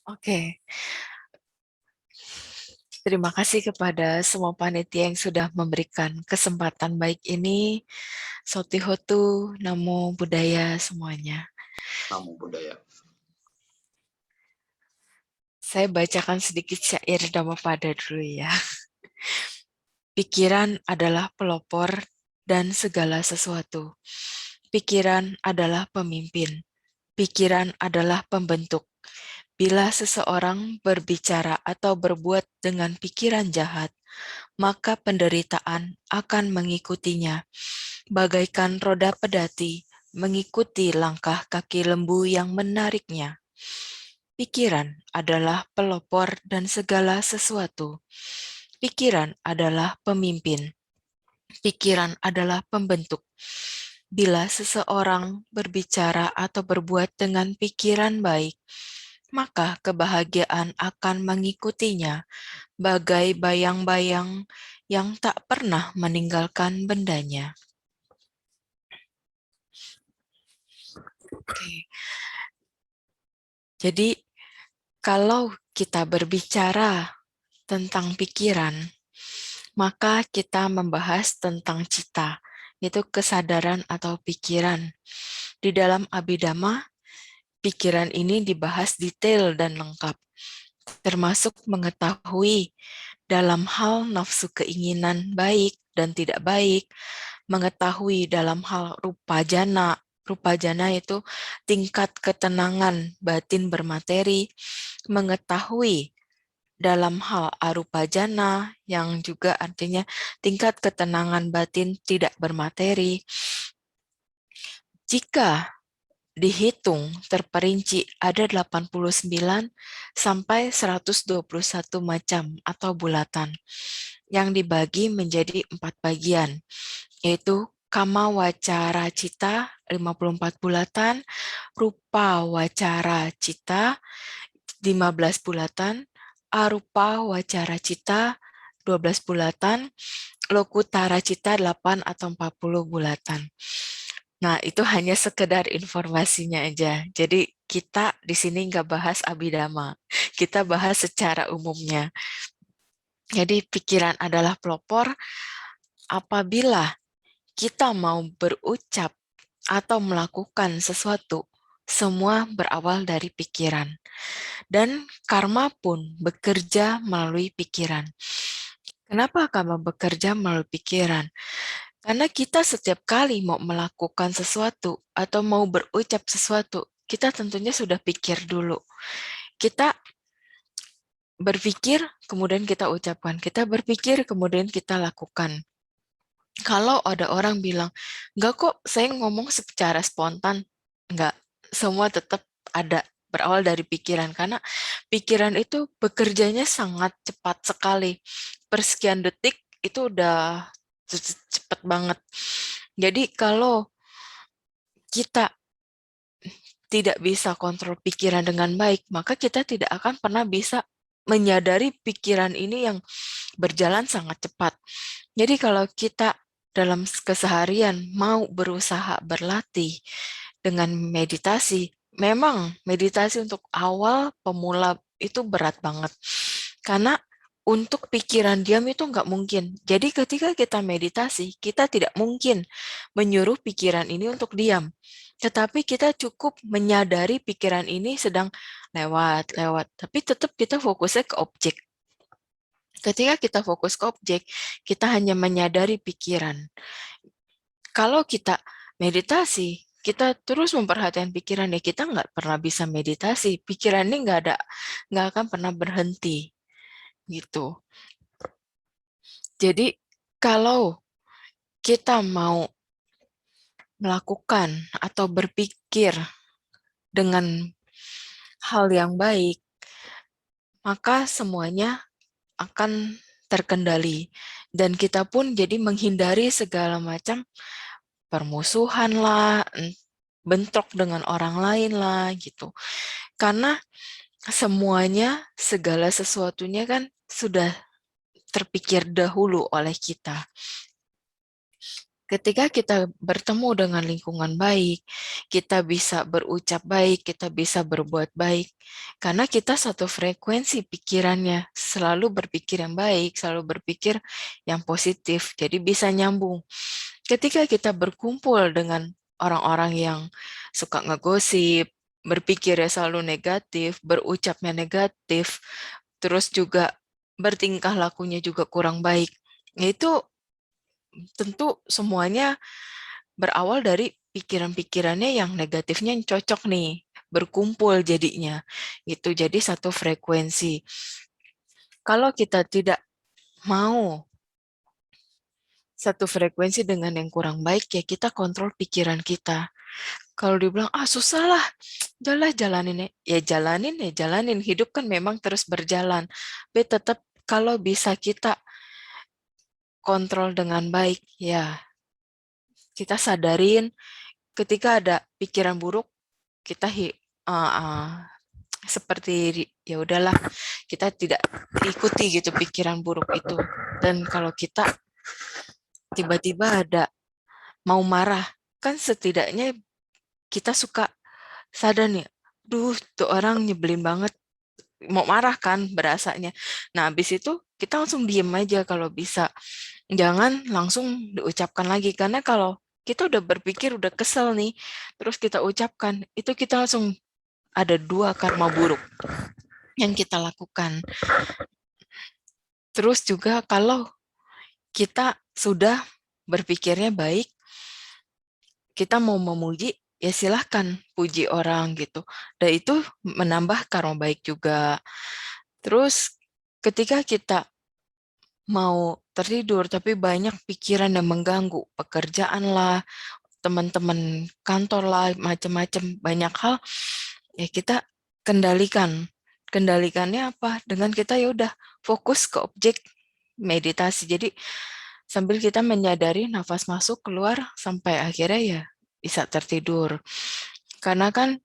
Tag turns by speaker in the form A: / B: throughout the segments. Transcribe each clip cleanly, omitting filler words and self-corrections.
A: Oke, terima kasih kepada semua panitia yang sudah memberikan kesempatan baik ini. Sotihotu, Namo Buddhaya semuanya.
B: Namo Buddhaya.
A: Saya bacakan sedikit syair Dhammapada dulu ya. Pikiran adalah pelopor dan segala sesuatu. Pikiran adalah pemimpin. Pikiran adalah pembentuk. Bila seseorang berbicara atau berbuat dengan pikiran jahat, maka penderitaan akan mengikutinya, bagaikan roda pedati mengikuti langkah kaki lembu yang menariknya. Pikiran adalah pelopor dan segala sesuatu. Pikiran adalah pemimpin. Pikiran adalah pembentuk. Bila seseorang berbicara atau berbuat dengan pikiran baik, maka kebahagiaan akan mengikutinya, bagai bayang-bayang yang tak pernah meninggalkan bendanya. Oke. Jadi, kalau kita berbicara tentang pikiran, maka kita membahas tentang cita, yaitu kesadaran atau pikiran. Di dalam Abhidhamma, pikiran ini dibahas detail dan lengkap, termasuk mengetahui dalam hal nafsu keinginan baik dan tidak baik, mengetahui dalam hal rupa jana. Rupa jana itu tingkat ketenangan batin bermateri, mengetahui dalam hal arupa jana yang juga artinya tingkat ketenangan batin tidak bermateri. Jika dihitung terperinci ada 89 sampai 121 macam atau bulatan yang dibagi menjadi 4 bagian, yaitu kama wacara cita 54 bulatan, rupa wacara cita 15 bulatan, arupa wacara cita 12 bulatan, lokutara cita 8 atau 40 bulatan. Nah, itu hanya sekedar informasinya aja. Jadi kita di sini nggak bahas Abhidhamma, kita bahas secara umumnya. Jadi pikiran adalah pelopor apabila kita mau berucap atau melakukan sesuatu, semua berawal dari pikiran. Dan karma pun bekerja melalui pikiran. Kenapa karma bekerja melalui pikiran? Karena kita setiap kali mau melakukan sesuatu atau mau berucap sesuatu, kita tentunya sudah pikir dulu. Kita berpikir, kemudian kita ucapkan. Kita berpikir, kemudian kita lakukan. Kalau ada orang bilang, enggak kok saya ngomong secara spontan, enggak. Semua tetap ada berawal dari pikiran, karena pikiran itu bekerjanya sangat cepat sekali. Per sekian detik itu udah cepat banget. Jadi kalau kita tidak bisa kontrol pikiran dengan baik, maka kita tidak akan pernah bisa menyadari pikiran ini yang berjalan sangat cepat. Jadi kalau kita dalam keseharian mau berusaha berlatih dengan meditasi, memang meditasi untuk awal pemula itu berat banget. Karena untuk pikiran diam itu nggak mungkin. Jadi ketika kita meditasi, kita tidak mungkin menyuruh pikiran ini untuk diam. Tetapi kita cukup menyadari pikiran ini sedang lewat. Tapi tetap kita fokusnya ke objek. Ketika kita fokus ke objek, kita hanya menyadari pikiran. Kalau kita meditasi, kita terus memperhatikan pikiran, ya kita nggak pernah bisa meditasi. Pikiran ini nggak akan pernah berhenti, gitu. Jadi kalau kita mau melakukan atau berpikir dengan hal yang baik, maka semuanya akan terkendali. Dan kita pun jadi menghindari segala macam permusuhan lah, bentrok dengan orang lain lah gitu. Karena semuanya, segala sesuatunya kan sudah terpikir dahulu oleh kita. Ketika kita bertemu dengan lingkungan baik, kita bisa berucap baik, kita bisa berbuat baik. Karena kita satu frekuensi pikirannya, selalu berpikir yang baik, selalu berpikir yang positif. Jadi bisa nyambung. Ketika kita berkumpul dengan orang-orang yang suka ngegosip, berpikirnya selalu negatif, berucapnya negatif, terus juga bertingkah lakunya juga kurang baik, itu tentu semuanya berawal dari pikiran-pikirannya yang negatifnya yang cocok nih, berkumpul jadinya. Itu jadi satu frekuensi. Kalau kita tidak mau satu frekuensi dengan yang kurang baik, ya kita kontrol pikiran kita. Kalau dibilang, susah lah, jalanin ya jalanin. Hidup kan memang terus berjalan. Tapi tetap kalau bisa kita kontrol dengan baik, ya kita sadarin ketika ada pikiran buruk, kita seperti ya udahlah, kita tidak ikuti gitu pikiran buruk itu. Dan kalau kita tiba-tiba ada mau marah, kan setidaknya kita suka sadar nih, duh tuh orang nyebelin banget, mau marah kan berasanya. Nah habis itu kita langsung diem aja kalau bisa. Jangan langsung diucapkan lagi, karena kalau kita udah berpikir, udah kesel nih, terus kita ucapkan, itu kita langsung ada 2 karma buruk yang kita lakukan. Terus juga kalau kita sudah berpikirnya baik, kita mau memuji, ya silahkan puji orang gitu. Dan itu menambah karma baik juga. Terus ketika kita mau tertidur tapi banyak pikiran yang mengganggu, pekerjaan lah, teman-teman kantor lah, macam-macam banyak hal, ya kita kendalikan. Kendalikannya apa? Dengan kita ya udah fokus ke objek meditasi. Jadi sambil kita menyadari nafas masuk keluar sampai akhirnya ya bisa tertidur. Karena kan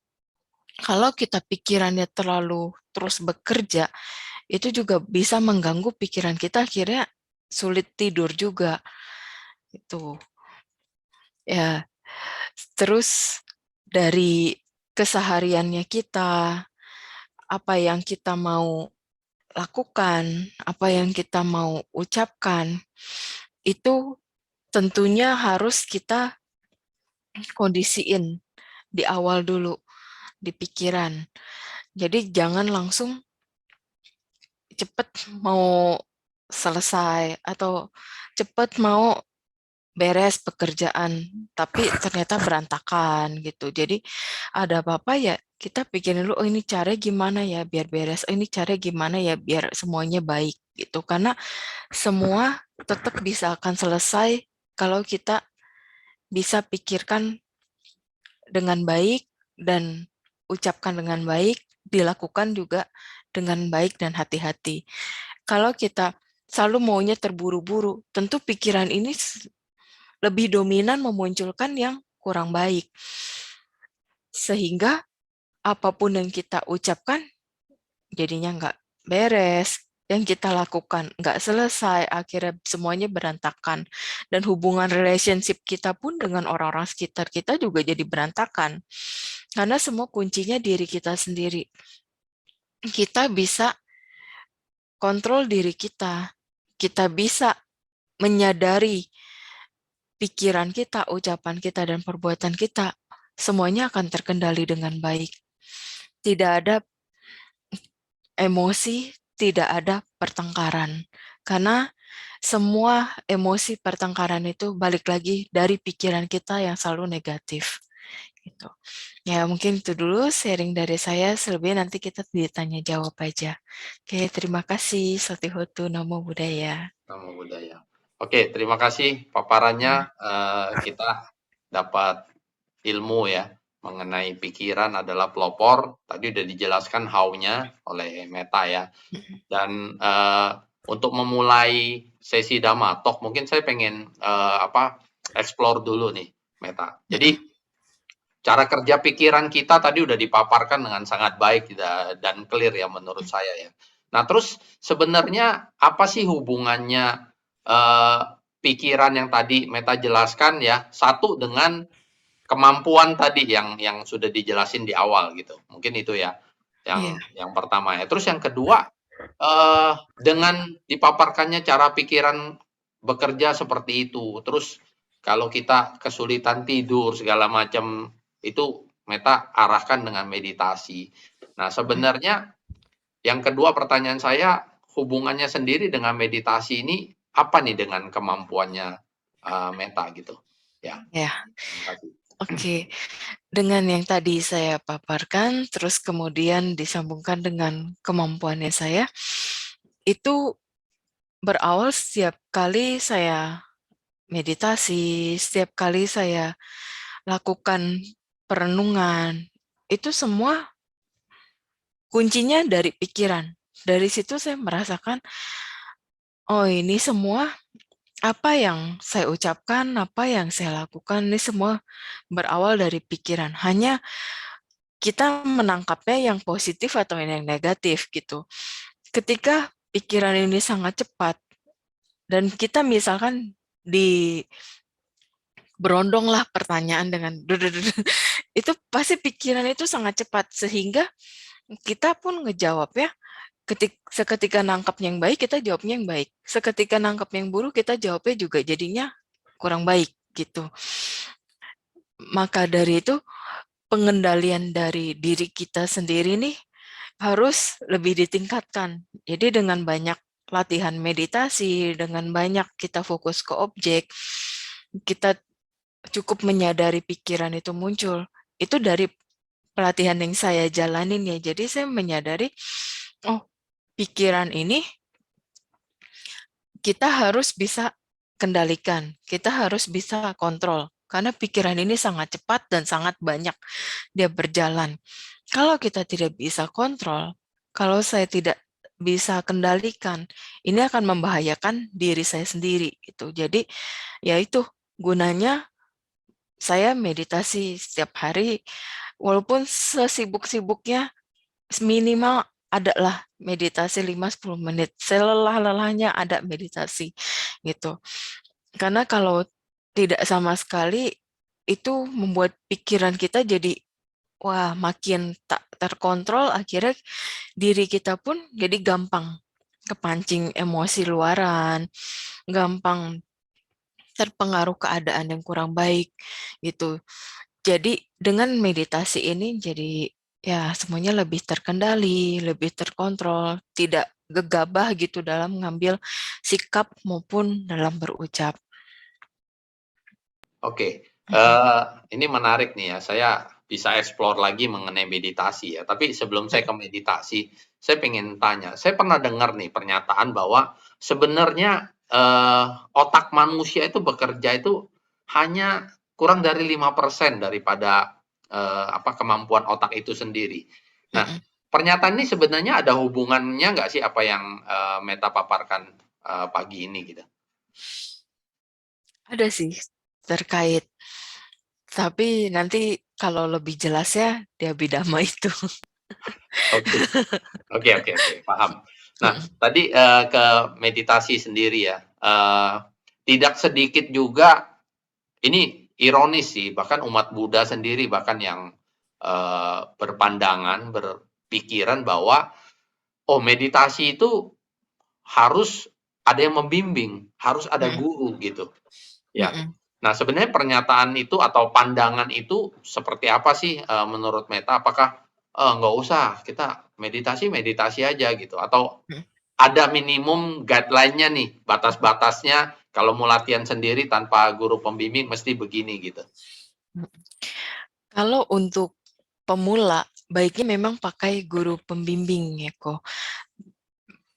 A: kalau kita pikirannya terlalu terus bekerja, itu juga bisa mengganggu pikiran kita, akhirnya sulit tidur juga. Itu ya. Terus dari kesehariannya kita, apa yang kita mau lakukan, apa yang kita mau ucapkan, itu tentunya harus kita kondisiin di awal dulu, di pikiran. Jadi jangan langsung cepet mau selesai atau cepet mau beres pekerjaan, tapi ternyata berantakan gitu. Jadi ada apa-apa ya kita pikirin dulu, oh ini cara gimana ya biar beres, oh ini cara gimana ya biar semuanya baik gitu. Karena semua tetap bisa akan selesai kalau kita bisa pikirkan dengan baik dan ucapkan dengan baik, dilakukan juga dengan baik dan hati-hati. Kalau kita selalu maunya terburu-buru, tentu pikiran ini lebih dominan memunculkan yang kurang baik. Sehingga apapun yang kita ucapkan jadinya nggak beres, yang kita lakukan nggak selesai, akhirnya semuanya berantakan. Dan hubungan relationship kita pun dengan orang-orang sekitar kita juga jadi berantakan. Karena semua kuncinya diri kita sendiri. Kita bisa kontrol diri kita. Kita bisa menyadari pikiran kita, ucapan kita, dan perbuatan kita, semuanya akan terkendali dengan baik. Tidak ada emosi, tidak ada pertengkaran. Karena semua emosi pertengkaran itu balik lagi dari pikiran kita yang selalu negatif. Gitu. Ya mungkin itu dulu sharing dari saya, selebihnya nanti kita ditanya jawab aja. Oke, terima kasih. Sotihotu Namo Buddhaya.
B: Namo Buddhaya. Oke, terima kasih paparannya. Kita dapat ilmu ya mengenai pikiran adalah pelopor. Tadi udah dijelaskan how-nya oleh Meta ya. Dan untuk memulai sesi Dhamma Talk, mungkin saya pengen explore dulu nih, Meta. Jadi cara kerja pikiran kita tadi udah dipaparkan dengan sangat baik dan clear ya menurut saya ya. Nah terus sebenarnya apa sih hubungannya pikiran yang tadi Meta jelaskan ya, satu dengan kemampuan tadi yang sudah dijelasin di awal gitu. Mungkin itu ya
A: Iya,
B: yang pertama ya. Terus yang kedua, dengan dipaparkannya cara pikiran bekerja seperti itu, terus kalau kita kesulitan tidur segala macam, itu Meta arahkan dengan meditasi. Nah, sebenarnya yang kedua pertanyaan saya, hubungannya sendiri dengan meditasi ini apa nih dengan kemampuannya, Meta gitu? Ya,
A: ya.
B: terima kasih.
A: Oke. Dengan yang tadi saya paparkan, terus kemudian disambungkan dengan kemampuannya saya, itu berawal setiap kali saya meditasi, setiap kali saya lakukan perenungan, itu semua kuncinya dari pikiran. Dari situ saya merasakan, oh ini semua apa yang saya ucapkan, apa yang saya lakukan, ini semua berawal dari pikiran. Hanya kita menangkapnya yang positif atau yang negatif gitu. Ketika pikiran ini sangat cepat, dan kita misalkan di berondonglah pertanyaan dengan itu pasti pikiran itu sangat cepat sehingga kita pun ngejawabnya seketika nangkap yang baik kita jawabnya yang baik, seketika nangkap yang buruk kita jawabnya juga jadinya kurang baik gitu. Maka dari itu pengendalian dari diri kita sendiri nih harus lebih ditingkatkan. Jadi dengan banyak latihan meditasi, dengan banyak kita fokus ke objek, kita cukup menyadari pikiran itu muncul. Itu dari pelatihan yang saya jalanin ya. Jadi saya menyadari, oh pikiran ini kita harus bisa kendalikan, kita harus bisa kontrol. Karena pikiran ini sangat cepat dan sangat banyak dia berjalan. Kalau kita tidak bisa kontrol, kalau saya tidak bisa kendalikan, ini akan membahayakan diri saya sendiri gitu. Jadi ya itu gunanya saya meditasi setiap hari, walaupun sesibuk-sibuknya minimal adalah meditasi 5-10 menit. Selelah-lelahnya ada meditasi gitu. Karena kalau tidak sama sekali itu membuat pikiran kita jadi wah makin tak terkontrol, akhirnya diri kita pun jadi gampang kepancing emosi luaran, gampang terpengaruh keadaan yang kurang baik gitu. Jadi dengan meditasi ini jadi ya semuanya lebih terkendali, lebih terkontrol, tidak gegabah gitu dalam mengambil sikap maupun dalam berucap.
B: Oke, ini menarik nih ya, saya bisa explore lagi mengenai meditasi ya. Tapi sebelum saya ke meditasi, saya pengen tanya, saya pernah dengar nih pernyataan bahwa sebenarnya, otak manusia itu bekerja itu hanya kurang dari 5% daripada, kemampuan otak itu sendiri. Nah,
A: Mm-mm.
B: pernyataan ini sebenarnya ada hubungannya nggak sih apa yang, Meta paparkan, pagi ini gitu?
A: Ada sih terkait, tapi nanti kalau lebih jelasnya di Abhidhamma itu.
B: Oke. Oke, paham. Nah,
A: Mm-mm.
B: tadi, ke meditasi sendiri ya, tidak sedikit juga ini ironis sih, bahkan umat Buddha sendiri bahkan yang, berpandangan, berpikiran bahwa, oh meditasi itu harus ada yang membimbing, harus ada
A: Mm-mm.
B: guru gitu, ya.
A: Mm-mm.
B: Nah, sebenarnya pernyataan itu atau pandangan itu seperti apa sih, menurut Meta? Apakah, nggak usah, kita meditasi aja gitu, atau
A: Mm-mm.
B: ada minimum guideline-nya nih, batas-batasnya kalau mau latihan sendiri tanpa guru pembimbing mesti begini gitu.
A: Kalau untuk pemula, baiknya memang pakai guru pembimbing ya kok.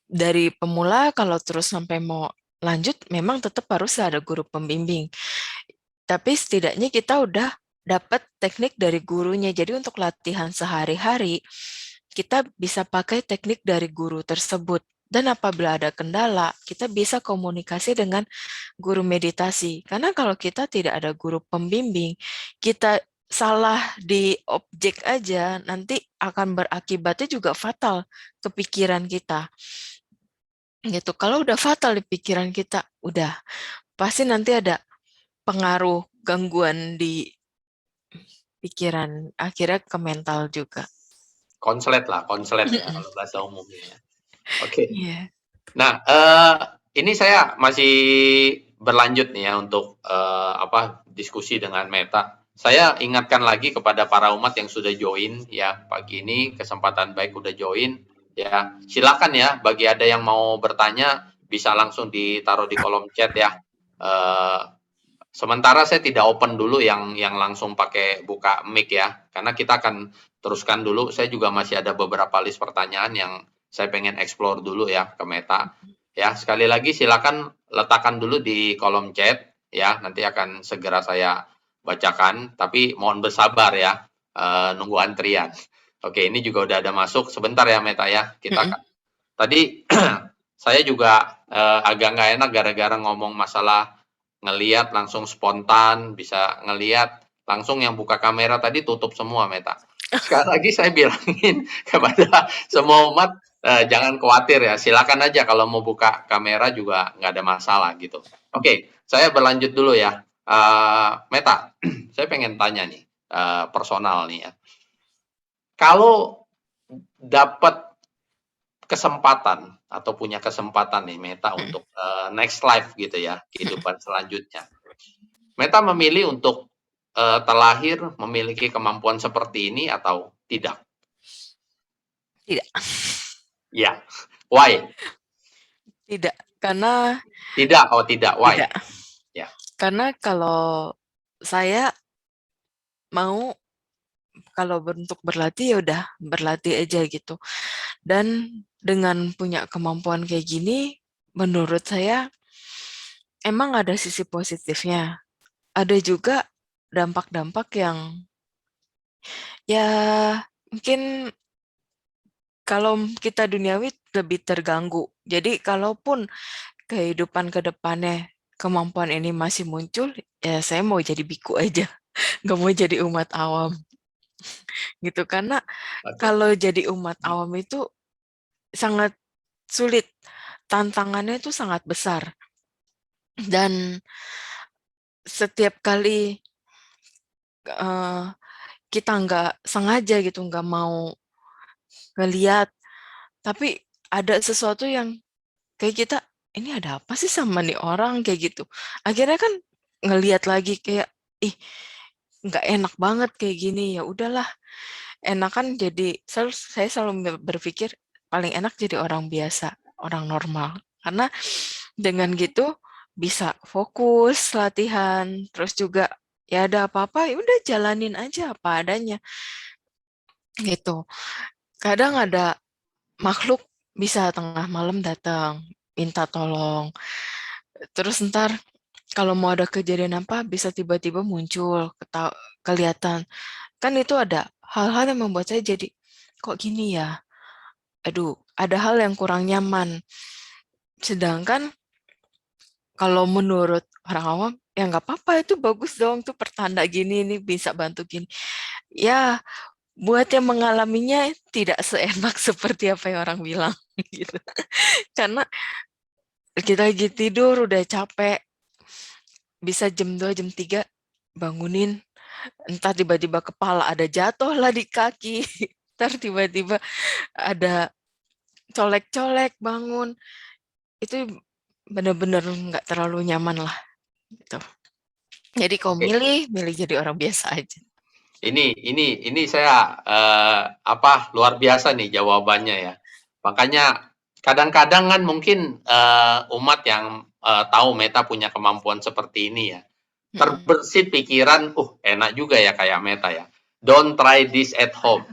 A: Dari pemula kalau terus sampai mau lanjut, memang tetap harus ada guru pembimbing. Tapi setidaknya kita udah dapat teknik dari gurunya. Jadi untuk latihan sehari-hari, kita bisa pakai teknik dari guru tersebut. Dan apabila ada kendala, kita bisa komunikasi dengan guru meditasi. Karena kalau kita tidak ada guru pembimbing, kita salah di objek aja, nanti akan berakibatnya juga fatal ke pikiran kita. Gitu. Kalau udah fatal di pikiran kita, udah pasti nanti ada pengaruh gangguan di pikiran, akhirnya ke mental juga.
B: Konslet ya kalau bahasa umumnya ya. Oke.
A: Iya.
B: Nah, ini saya masih berlanjut nih ya untuk diskusi dengan Meta. Saya ingatkan lagi kepada para umat yang sudah join ya pagi ini, kesempatan baik udah join ya. Silakan ya bagi ada yang mau bertanya bisa langsung ditaruh di kolom chat ya. Eh, Sementara saya tidak open dulu yang langsung pakai buka mic ya, karena kita akan teruskan dulu. Saya juga masih ada beberapa list pertanyaan yang saya pengen explore dulu ya ke Meta. Ya, sekali lagi silakan letakkan dulu di kolom chat ya, nanti akan segera saya bacakan, tapi mohon bersabar ya, nunggu antrian. Oke, ini juga udah ada masuk. Sebentar ya Meta ya, kita tadi saya juga agak nggak enak gara-gara ngomong masalah ngeliat langsung spontan, bisa ngeliat langsung yang buka kamera tadi tutup semua Meta. Sekali lagi saya bilangin kepada semua umat, jangan khawatir ya, silakan aja kalau mau buka kamera juga nggak ada masalah gitu. Oke, saya berlanjut dulu ya. Meta, saya pengen tanya nih, personal nih ya. Kalau dapat kesempatan atau punya kesempatan nih Meta untuk next life gitu ya, kehidupan selanjutnya. Meta memilih untuk terlahir memiliki kemampuan seperti ini atau tidak?
A: Tidak.
B: Ya, why?
A: Tidak, karena
B: Tidak, oh tidak, why?
A: tidak.
B: Ya,
A: Karena kalau saya mau kalau untuk berlatih ya udah berlatih aja gitu. Dan dengan punya kemampuan kayak gini, menurut saya emang ada sisi positifnya. Ada juga dampak-dampak yang ya mungkin kalau kita duniawi lebih terganggu. Jadi kalaupun kehidupan ke depannya kemampuan ini masih muncul, ya saya mau jadi biku aja. Nggak mau jadi umat awam. Gitu. Karena
B: oke.
A: kalau jadi umat awam itu sangat sulit. Tantangannya itu sangat besar. Dan setiap kali kita nggak sengaja gitu, nggak mau ngeliat, tapi ada sesuatu yang kayak kita, ini ada apa sih sama nih orang kayak gitu. Akhirnya kan ngeliat lagi kayak, ih nggak enak banget kayak gini, ya udahlah. Enak kan jadi, saya selalu berpikir paling enak jadi orang biasa, orang normal. Karena dengan gitu bisa fokus latihan, terus juga ya ada apa-apa ya udah jalanin aja apa adanya gitu. Kadang ada makhluk bisa tengah malam datang minta tolong. Terus ntar kalau mau ada kejadian apa bisa tiba-tiba muncul, kelihatan. Kan itu ada hal-hal yang membuat saya jadi kok gini ya? Aduh, ada hal yang kurang nyaman. Sedangkan kalau menurut orang awam, ya nggak apa-apa itu bagus dong, tuh pertanda gini, ini bisa bantu gini. Ya, buat yang mengalaminya tidak seenak seperti apa yang orang bilang gitu. Karena kita lagi tidur udah capek, bisa jam 2 jam 3 bangunin, entar tiba-tiba kepala ada jatuh lah di kaki, entar tiba-tiba ada colek-colek bangun, itu benar-benar nggak terlalu nyaman lah gitu. Jadi kalau
B: Oke.
A: milih jadi orang biasa aja.
B: Ini saya luar biasa nih jawabannya ya. Makanya kadang-kadang kan mungkin umat yang tahu Meta punya kemampuan seperti ini ya, terbersit pikiran, enak juga ya kayak Meta ya. Don't try this at home.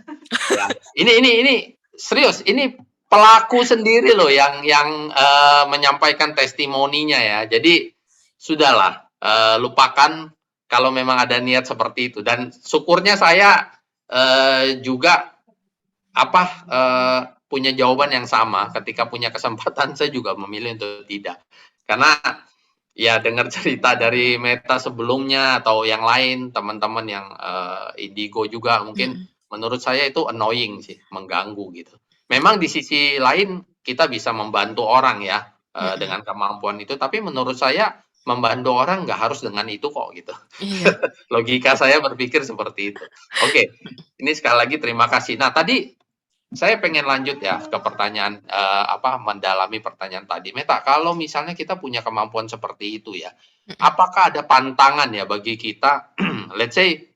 B: Ya. Ini serius, ini pelaku sendiri loh yang menyampaikan testimoninya ya. Jadi sudahlah, lupakan kalau memang ada niat seperti itu. Dan syukurnya saya juga punya jawaban yang sama. Ketika punya kesempatan saya juga memilih untuk tidak. Karena ya dengar cerita dari Meta sebelumnya atau yang lain, teman-teman yang indigo juga mungkin menurut saya itu annoying sih, mengganggu gitu. Memang di sisi lain kita bisa membantu orang ya dengan kemampuan itu, tapi menurut saya membantu orang nggak harus dengan itu kok gitu.
A: Iya.
B: Logika saya berpikir seperti itu. Oke, ini sekali lagi terima kasih. Nah, tadi saya pengen lanjut ya ke pertanyaan mendalami pertanyaan tadi. Meta, kalau misalnya kita punya kemampuan seperti itu ya, apakah ada pantangan ya bagi kita? Let's say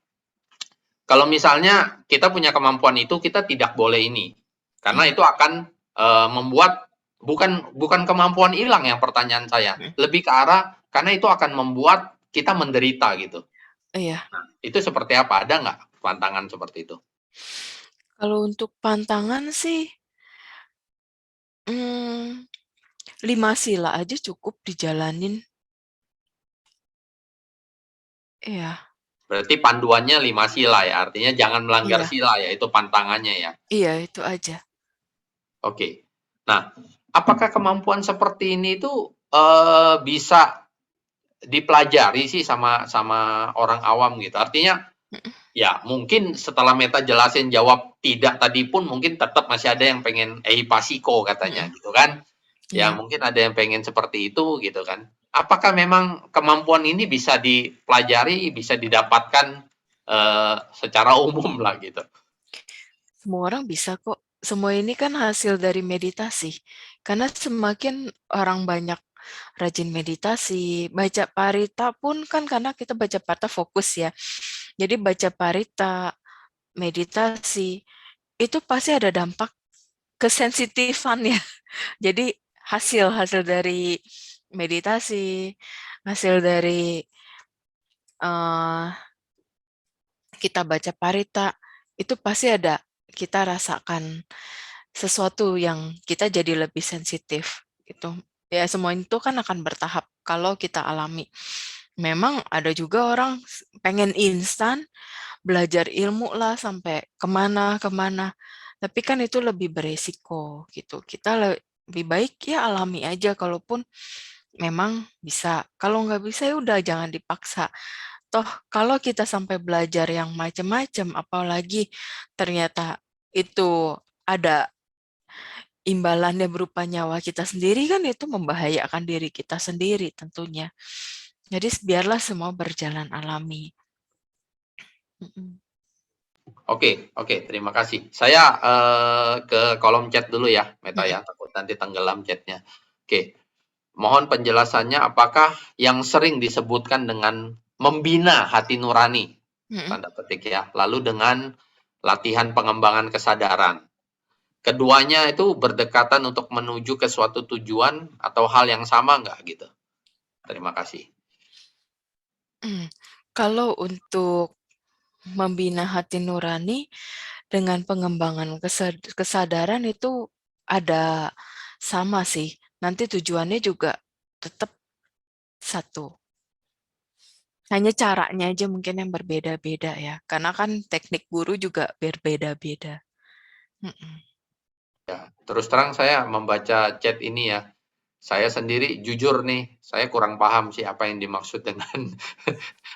B: kalau misalnya kita punya kemampuan itu, kita tidak boleh ini, karena
A: Iya.
B: itu akan membuat bukan kemampuan hilang yang pertanyaan saya, lebih ke arah karena itu akan membuat kita menderita gitu.
A: Iya.
B: Itu seperti apa? Ada nggak pantangan seperti itu?
A: Kalau untuk pantangan sih, 5 sila aja cukup dijalanin. Iya.
B: Berarti panduannya 5 sila ya, artinya jangan melanggar
A: Iya.
B: sila ya, itu pantangannya ya.
A: Iya, itu aja.
B: Oke. Nah, apakah kemampuan seperti ini tuh bisa dipelajari sih sama orang awam gitu? Artinya ya mungkin setelah Meta jelasin jawab tidak tadi pun mungkin tetap masih ada yang pengen pasiko katanya gitu kan. Ya
A: Iya.
B: mungkin ada yang pengen seperti itu gitu kan. Apakah memang kemampuan ini bisa dipelajari, bisa didapatkan secara umum lah gitu?
A: Semua orang bisa kok. Semua ini kan hasil dari meditasi. Karena semakin orang banyak rajin meditasi, baca parita pun kan karena kita baca parita fokus ya. Jadi baca parita, meditasi, itu pasti ada dampak kesensitifan ya. Jadi hasil dari meditasi, hasil dari eh, kita baca parita, itu pasti ada kita rasakan sesuatu yang kita jadi lebih sensitif gitu. Ya semua itu kan akan bertahap kalau kita alami. Memang ada juga orang pengen instan, belajar ilmu lah sampai kemana-kemana. Tapi kan itu lebih beresiko gitu. Kita lebih baik ya alami aja kalaupun memang bisa. Kalau nggak bisa ya udah jangan dipaksa. Toh kalau kita sampai belajar yang macam-macam, apalagi ternyata itu ada imbalannya berupa nyawa kita sendiri kan itu membahayakan diri kita sendiri tentunya. Jadi biarlah semua berjalan alami.
B: Oke, terima kasih. Saya ke kolom chat dulu ya, Meta ya, takut nanti tenggelam chatnya. Oke, mohon penjelasannya apakah yang sering disebutkan dengan membina hati nurani, tanda petik ya, lalu dengan latihan pengembangan kesadaran. Keduanya itu berdekatan untuk menuju ke suatu tujuan atau hal yang sama nggak gitu? Terima kasih.
A: Kalau untuk membina hati nurani dengan pengembangan kesadaran itu ada sama sih. Nanti tujuannya juga tetap satu. Hanya caranya aja mungkin yang berbeda-beda ya. Karena kan teknik guru juga berbeda-beda.
B: Terus terang saya membaca chat ini ya, saya sendiri jujur nih, saya kurang paham sih apa yang dimaksud dengan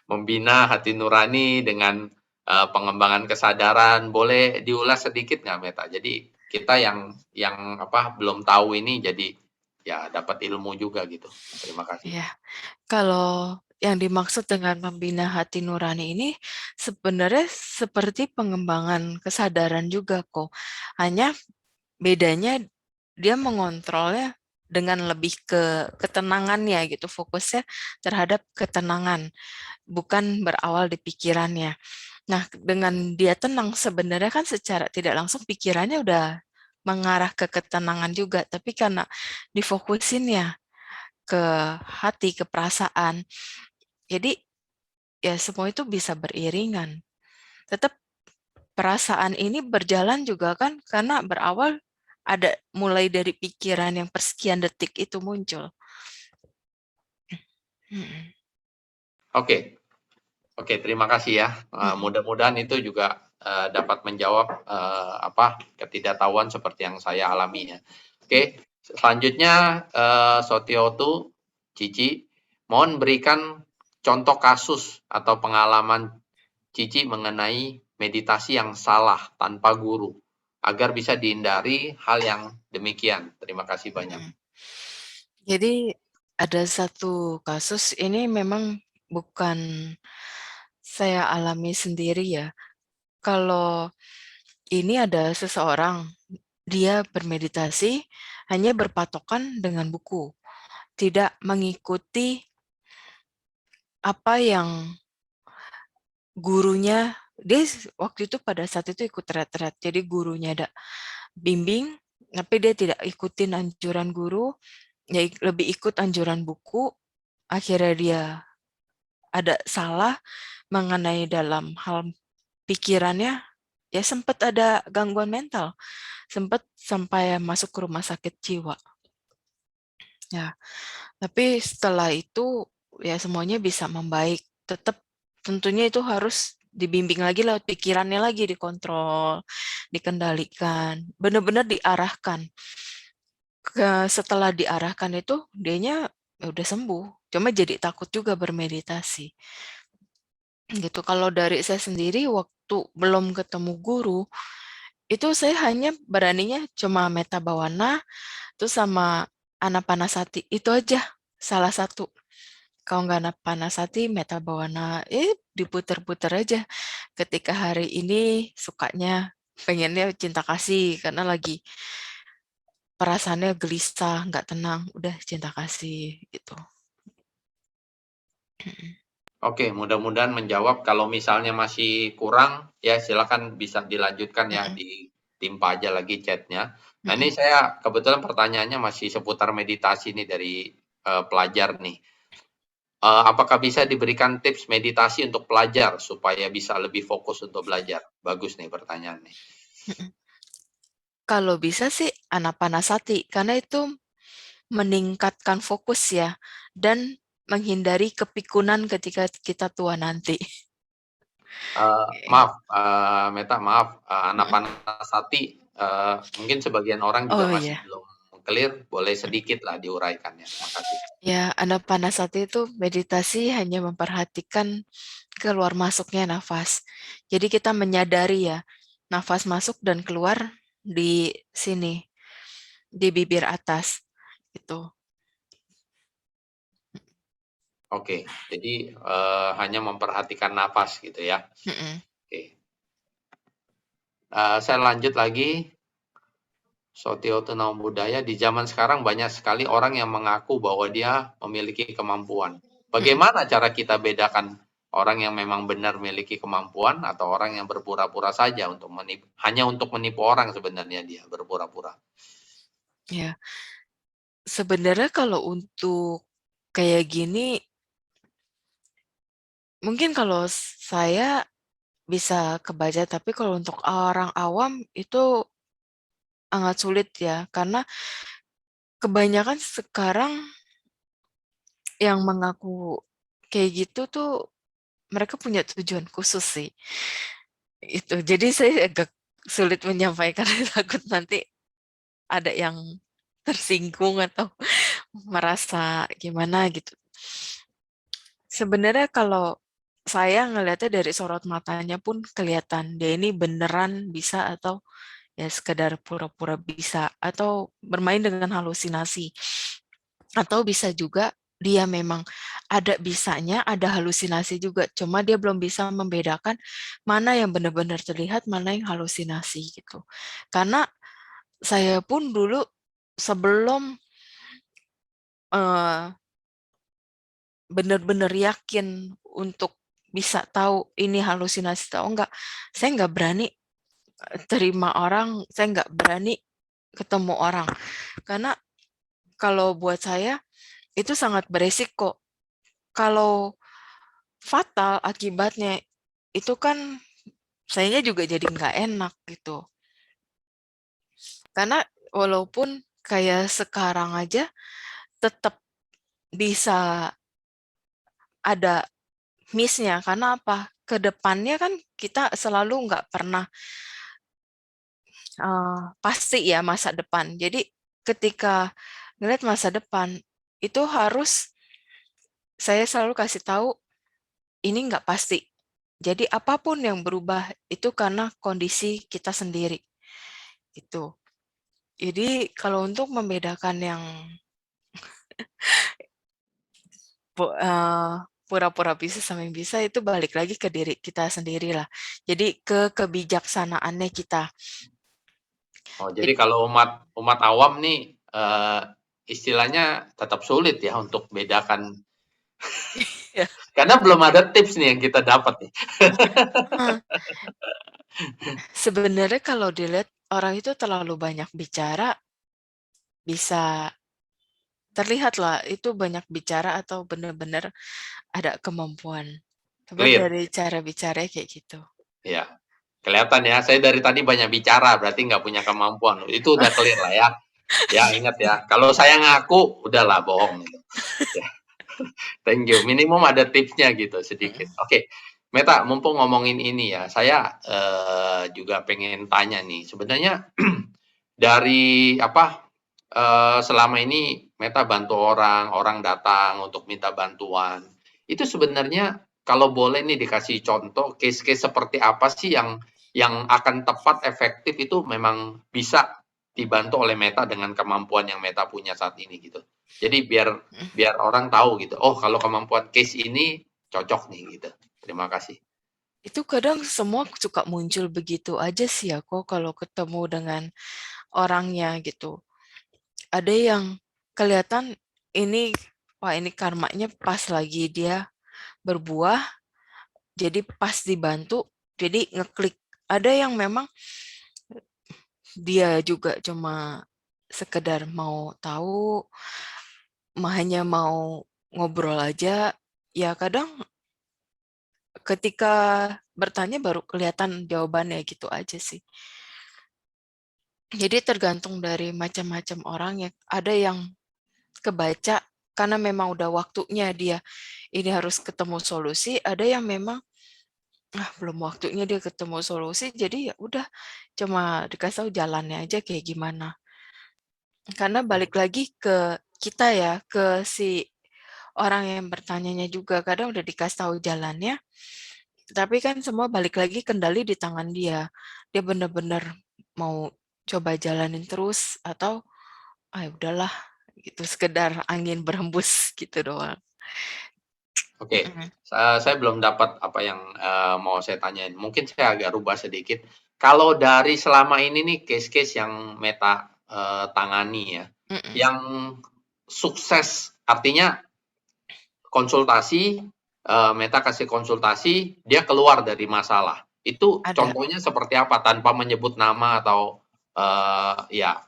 B: membina hati nurani dengan pengembangan kesadaran. Boleh diulas sedikit nggak, Meta? Jadi kita yang belum tahu ini jadi ya dapat ilmu juga gitu. Terima kasih.
A: Ya, kalau yang dimaksud dengan membina hati nurani ini sebenarnya seperti pengembangan kesadaran juga kok. Hanya bedanya dia mengontrolnya dengan lebih ke ketenangannya gitu, fokusnya terhadap ketenangan, bukan berawal di pikirannya. Nah, dengan dia tenang sebenarnya kan secara tidak langsung pikirannya udah mengarah ke ketenangan juga, tapi karena difokusin ya ke hati, ke perasaan. Jadi ya semua itu bisa beriringan. Tetap perasaan ini berjalan juga kan karena berawal ada mulai dari pikiran yang persekian detik itu muncul.
B: Oke, terima kasih ya. Mudah-mudahan itu juga dapat menjawab ketidaktahuan seperti yang saya alami ya. Oke, selanjutnya Sotiotu Cici, mohon berikan contoh kasus atau pengalaman Cici mengenai meditasi yang salah tanpa guru agar bisa dihindari hal yang demikian. Terima kasih banyak.
A: Jadi Ada satu kasus, ini memang bukan saya alami sendiri ya. Kalau ini ada seseorang, dia bermeditasi hanya berpatokan dengan buku, tidak mengikuti apa yang gurunya, dia waktu itu pada saat itu ikut retret, jadi gurunya ada bimbing, tapi dia tidak ikutin anjuran guru, ya lebih ikut anjuran buku, akhirnya dia ada salah mengenai dalam hal pikirannya, ya sempat ada gangguan mental, sempat sampai masuk ke rumah sakit jiwa. Ya, tapi setelah itu ya semuanya bisa membaik. Tetap tentunya itu harus dibimbing lagi lewat pikirannya lagi, dikontrol, dikendalikan, benar-benar diarahkan. Setelah diarahkan itu dianya ya udah sembuh. Cuma jadi takut juga bermeditasi. Gitu. Kalau dari saya sendiri waktu belum ketemu guru, itu saya hanya beraninya cuma meta bawana, terus sama anapanasati. Itu aja salah satu. Kalau nggak anapanasati, meta bawana, diputer-puter aja. Ketika hari ini sukanya pengennya cinta kasih karena lagi perasaannya gelisah, nggak tenang, udah cinta kasih gitu.
B: Oke, mudah-mudahan menjawab. Kalau misalnya masih kurang, ya silakan bisa dilanjutkan ya,
A: Mm-mm,
B: ditimpa aja lagi chatnya. Nah ini
A: mm-mm.
B: saya kebetulan pertanyaannya masih seputar meditasi nih dari pelajar nih. Apakah bisa diberikan tips meditasi untuk pelajar supaya bisa lebih fokus untuk belajar? Bagus nih pertanyaan nih.
A: Kalau bisa sih anapanasati, karena itu meningkatkan fokus ya, dan menghindari kepikunan ketika kita tua nanti.
B: Maaf, Meta, maaf,
A: Mm.
B: Anapanasati, mungkin sebagian orang juga
A: Oh
B: masih
A: iya,
B: belum clear, boleh sedikit lah diuraikannya. Makasih.
A: ya anapanasati itu meditasi hanya memperhatikan keluar masuknya nafas. Jadi kita menyadari ya, nafas masuk dan keluar di sini, di bibir atas. Itu.
B: Oke, jadi, hanya memperhatikan napas gitu ya.
A: Mm-mm.
B: Oke, saya lanjut lagi, Sotioto Naum Buddhaya, di zaman sekarang banyak sekali orang yang mengaku bahwa dia memiliki kemampuan.
A: Mm-mm.
B: Bagaimana cara kita bedakan orang yang memang benar memiliki kemampuan atau orang yang berpura-pura saja untuk menipu, hanya untuk menipu orang sebenarnya dia berpura-pura?
A: Ya, sebenarnya kalau untuk kayak gini, mungkin kalau saya bisa kebaca, tapi kalau untuk orang awam itu sangat sulit ya, karena kebanyakan sekarang yang mengaku kayak gitu tuh mereka punya tujuan khusus sih. Itu. Jadi saya agak sulit menyampaikan takut nanti ada yang tersinggung atau merasa gimana gitu. Sebenarnya kalau saya ngelihatnya dari sorot matanya pun kelihatan dia ini beneran bisa atau ya sekedar pura-pura bisa atau bermain dengan halusinasi. Atau bisa juga dia memang ada bisanya, ada halusinasi juga. Cuma dia belum bisa membedakan mana yang benar-benar terlihat, mana yang halusinasi gitu. Karena saya pun dulu sebelum eh, benar-benar yakin untuk bisa tahu ini halusinasi atau enggak, saya nggak berani terima orang, saya nggak berani ketemu orang. Karena kalau buat saya itu sangat beresiko. Kalau fatal akibatnya itu kan sayanya juga jadi nggak enak gitu. Karena walaupun kayak sekarang aja tetap bisa ada miss-nya. Karena apa? Kedepannya kan kita selalu nggak pernah pasti ya masa depan. Jadi ketika ngeliat masa depan itu harus saya selalu kasih tahu ini nggak pasti. Jadi apapun yang berubah itu karena kondisi kita sendiri. Gitu. Jadi kalau untuk membedakan yang pura-pura bisa sama yang bisa itu balik lagi ke diri kita sendiri lah. Jadi ke kebijaksanaannya kita.
B: Oh, jadi kalau umat awam nih istilahnya tetap sulit ya untuk bedakan
A: Ya.
B: karena belum ada tips nih yang kita dapat nih.
A: Sebenarnya kalau dilihat orang itu terlalu banyak bicara, bisa terlihat lah itu banyak bicara atau benar-benar ada kemampuan. Coba
B: Clear.
A: dari cara bicaranya kayak gitu.
B: Ya, kelihatan ya. Saya dari tadi banyak bicara, berarti nggak punya kemampuan. Itu udah clear lah ya. Ya, ingat ya. Kalau saya ngaku, udahlah bohong. Gitu. Ya, thank you. Minimum ada tipsnya gitu sedikit. Oke, Meta, mumpung ngomongin ini ya, saya juga pengen tanya nih. Sebenarnya dari apa selama ini Meta bantu orang, orang datang untuk minta bantuan. Itu sebenarnya kalau boleh nih dikasih contoh case-case seperti apa sih yang akan tepat efektif itu memang bisa dibantu oleh Meta dengan kemampuan yang Meta punya saat ini gitu. Jadi biar orang tahu gitu. Oh, kalau kemampuan case ini cocok nih gitu. Terima kasih.
A: Itu kadang semua suka muncul begitu aja sih aku kalau ketemu dengan orangnya gitu. Ada yang kelihatan ini, wah ini karmanya pas lagi dia berbuah, jadi pas dibantu, jadi ngeklik. Ada yang memang dia juga cuma sekedar mau tahu, hanya mau ngobrol aja. Ya kadang ketika bertanya baru kelihatan jawabannya gitu aja sih. Jadi tergantung dari macam-macam orang ya. Ada yang kebaca karena memang udah waktunya dia ini harus ketemu solusi, ada yang memang belum waktunya dia ketemu solusi, jadi ya udah cuma dikasih tahu jalannya aja kayak gimana. Karena balik lagi ke kita ya, ke si orang yang bertanyanya juga. Kadang udah dikasih tahu jalannya, tapi kan semua balik lagi kendali di tangan dia. Dia benar-benar mau coba jalanin terus atau ah udahlah gitu sekedar angin berhembus gitu doang.
B: Oke, saya belum dapat apa yang mau saya tanyain. Mungkin saya agak rubah sedikit. Kalau dari selama ini nih case-case yang Meta tangani ya,
A: Mm-mm.
B: yang sukses artinya konsultasi, Meta kasih konsultasi, dia keluar dari masalah. Itu
A: Ada,
B: contohnya seperti apa tanpa menyebut nama atau ya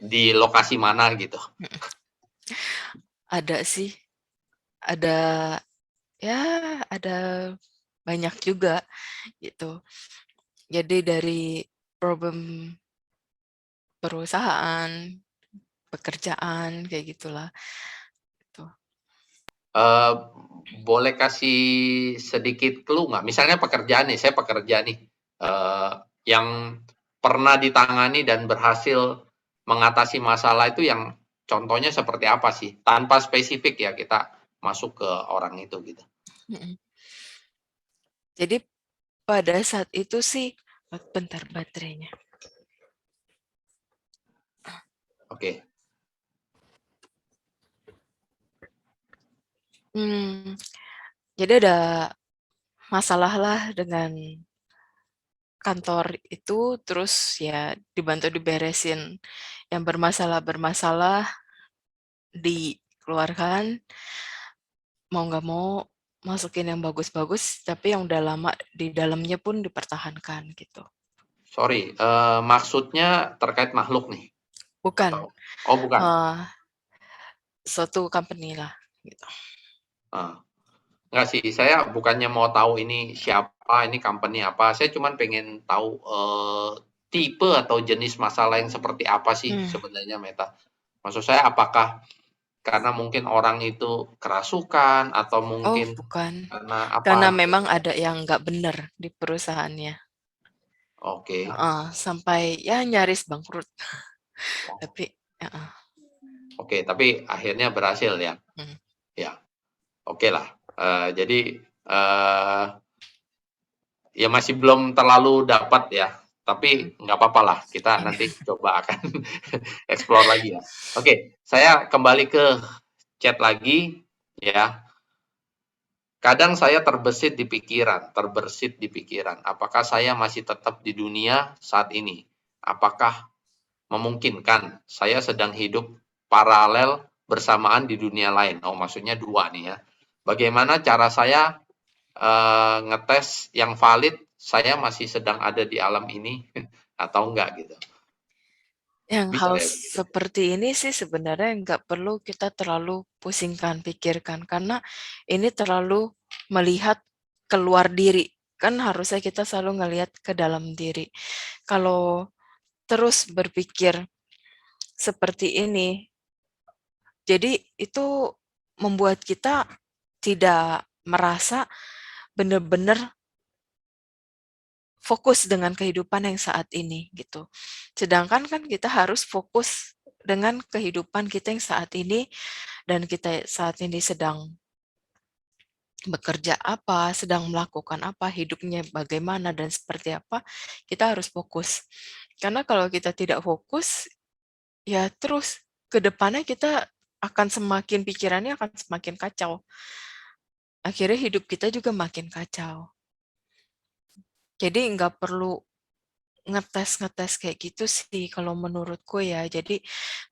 B: di lokasi mana gitu.
A: ada sih, ada ya ada banyak juga gitu. Jadi dari problem perusahaan, pekerjaan kayak gitulah. Gitu.
B: Eee, boleh kasih sedikit clue nggak? Misalnya pekerjaan nih, saya pekerja nih, yang pernah ditangani dan berhasil mengatasi masalah itu yang contohnya seperti apa sih? Tanpa spesifik ya, kita masuk ke orang itu gitu.
A: Mm-mm. Jadi pada saat itu sih, bentar baterainya.
B: Oke.
A: Hmm, jadi ada masalah lah dengan kantor itu, terus ya dibantu diberesin yang bermasalah-bermasalah, dikeluarkan, mau nggak mau masukin yang bagus-bagus, tapi yang udah lama di dalamnya pun dipertahankan gitu.
B: Sorry, maksudnya terkait makhluk nih?
A: Bukan,
B: Atau oh bukan?
A: eh, suatu company lah gitu.
B: Heeh. Enggak sih, saya bukannya mau tahu ini siapa, ini company apa, saya cuman pengen tahu, tipe atau jenis masalah yang seperti apa sih
A: Hmm.
B: sebenarnya Meta. Maksud saya apakah karena mungkin orang itu kerasukan atau
A: Oh,
B: mungkin
A: bukan.
B: karena
A: Karena
B: apa gitu?
A: memang ada yang nggak benar di perusahaannya.
B: Oke.
A: Sampai ya nyaris bangkrut. Tapi,
B: Oke, tapi akhirnya berhasil ya?
A: hmm.
B: Ya, oke lah. Jadi, eee, ya masih belum terlalu dapat ya, tapi nggak apa-apa lah, kita nanti coba akan explore lagi ya. Oke, saya kembali ke chat lagi. ya. Kadang saya terbersit di pikiran, apakah saya masih tetap di dunia saat ini? Apakah memungkinkan saya sedang hidup paralel bersamaan di dunia lain? Oh, maksudnya dua nih ya. Bagaimana cara saya ngetes yang valid, saya masih sedang ada di alam ini atau enggak gitu.
A: Yang
B: Bisa
A: hal
B: ya?
A: seperti ini sih sebenarnya nggak perlu kita terlalu pusingkan, pikirkan, karena ini terlalu melihat keluar diri. Kan harusnya kita selalu ngelihat ke dalam diri. Kalau terus berpikir seperti ini, jadi itu membuat kita tidak merasa benar-benar fokus dengan kehidupan yang saat ini gitu. Sedangkan kan kita harus fokus dengan kehidupan kita yang saat ini, dan kita saat ini sedang bekerja apa, sedang melakukan apa, hidupnya bagaimana dan seperti apa, kita harus fokus. Karena kalau kita tidak fokus, ya terus ke depannya kita akan semakin pikirannya akan semakin kacau. Akhirnya hidup kita juga makin kacau. Jadi nggak perlu ngetes-ngetes kayak gitu sih kalau menurutku ya. Jadi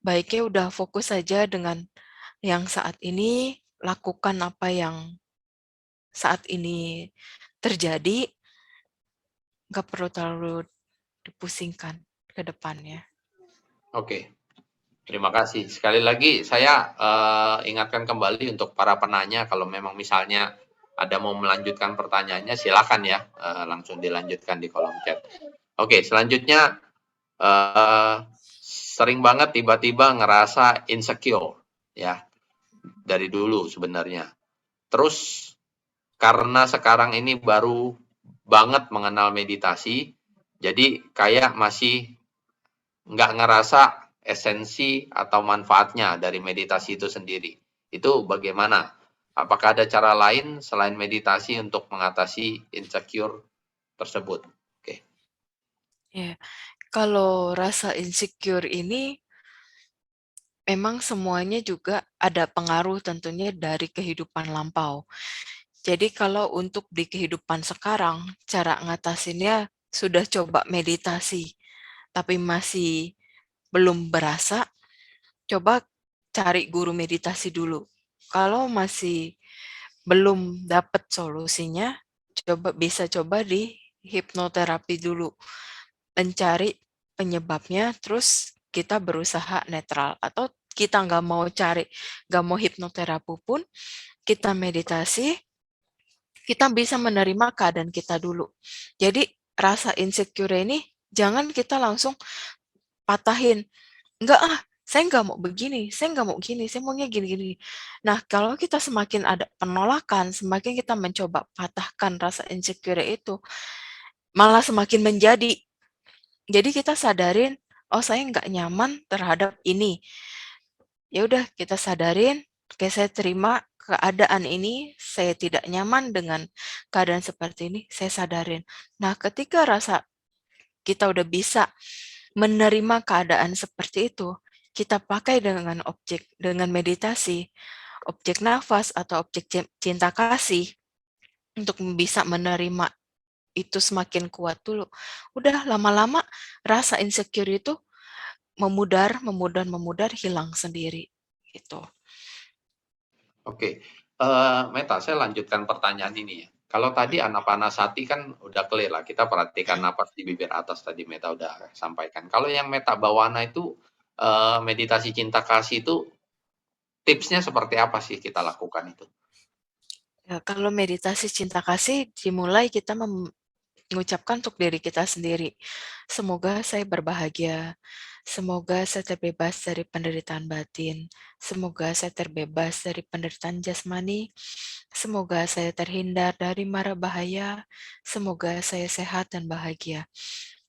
A: baiknya udah fokus saja dengan yang saat ini, lakukan apa yang saat ini terjadi, nggak perlu terlalu dipusingkan ke depannya.
B: Oke, terima kasih. Sekali lagi saya ingatkan kembali untuk para penanya, kalau memang misalnya ada mau melanjutkan pertanyaannya, silakan ya, langsung dilanjutkan di kolom chat. Oke, selanjutnya sering banget tiba-tiba ngerasa insecure ya, dari dulu sebenarnya. Terus karena sekarang ini baru banget mengenal meditasi, jadi kayak masih nggak ngerasa esensi atau manfaatnya dari meditasi itu sendiri. Itu bagaimana? Apakah ada cara lain selain meditasi untuk mengatasi insecure tersebut? Oke.
A: Ya, kalau rasa insecure ini memang semuanya juga ada pengaruh tentunya dari kehidupan lampau. Jadi kalau untuk di kehidupan sekarang, cara ngatasinnya sudah coba meditasi, tapi masih belum berasa, coba cari guru meditasi dulu. Kalau masih belum dapat solusinya, coba di hipnoterapi dulu. Mencari penyebabnya, terus kita berusaha netral. Atau kita nggak mau hipnoterapi pun, kita meditasi, kita bisa menerima keadaan kita dulu. Jadi rasa insecure ini jangan kita langsung patahin. Enggak ah, saya nggak mau begini, saya nggak mau gini, saya maunya gini-gini. Nah, kalau kita semakin ada penolakan, semakin kita mencoba patahkan rasa insecure itu, malah semakin menjadi. Jadi kita sadarin, oh saya nggak nyaman terhadap ini. Ya udah kita sadarin, oke saya terima keadaan ini, saya tidak nyaman dengan keadaan seperti ini, saya sadarin. Nah, ketika rasa kita udah bisa menerima keadaan seperti itu, kita pakai dengan dengan meditasi, objek nafas atau objek cinta kasih untuk bisa menerima itu semakin kuat dulu. Udah lama-lama rasa insecure itu memudar, hilang sendiri gitu.
B: Oke, Meta, saya lanjutkan pertanyaan ini ya. Kalau tadi Anapanasati kan udah clear lah, kita perhatikan napas di bibir atas tadi Meta udah sampaikan. Kalau yang Meta Bawana itu meditasi cinta kasih itu tipsnya seperti apa sih kita lakukan itu?
A: Ya, kalau meditasi cinta kasih dimulai kita mengucapkan untuk diri kita sendiri. Semoga saya berbahagia. Semoga saya terbebas dari penderitaan batin. Semoga saya terbebas dari penderitaan jasmani. Semoga saya terhindar dari mara bahaya. Semoga saya sehat dan bahagia.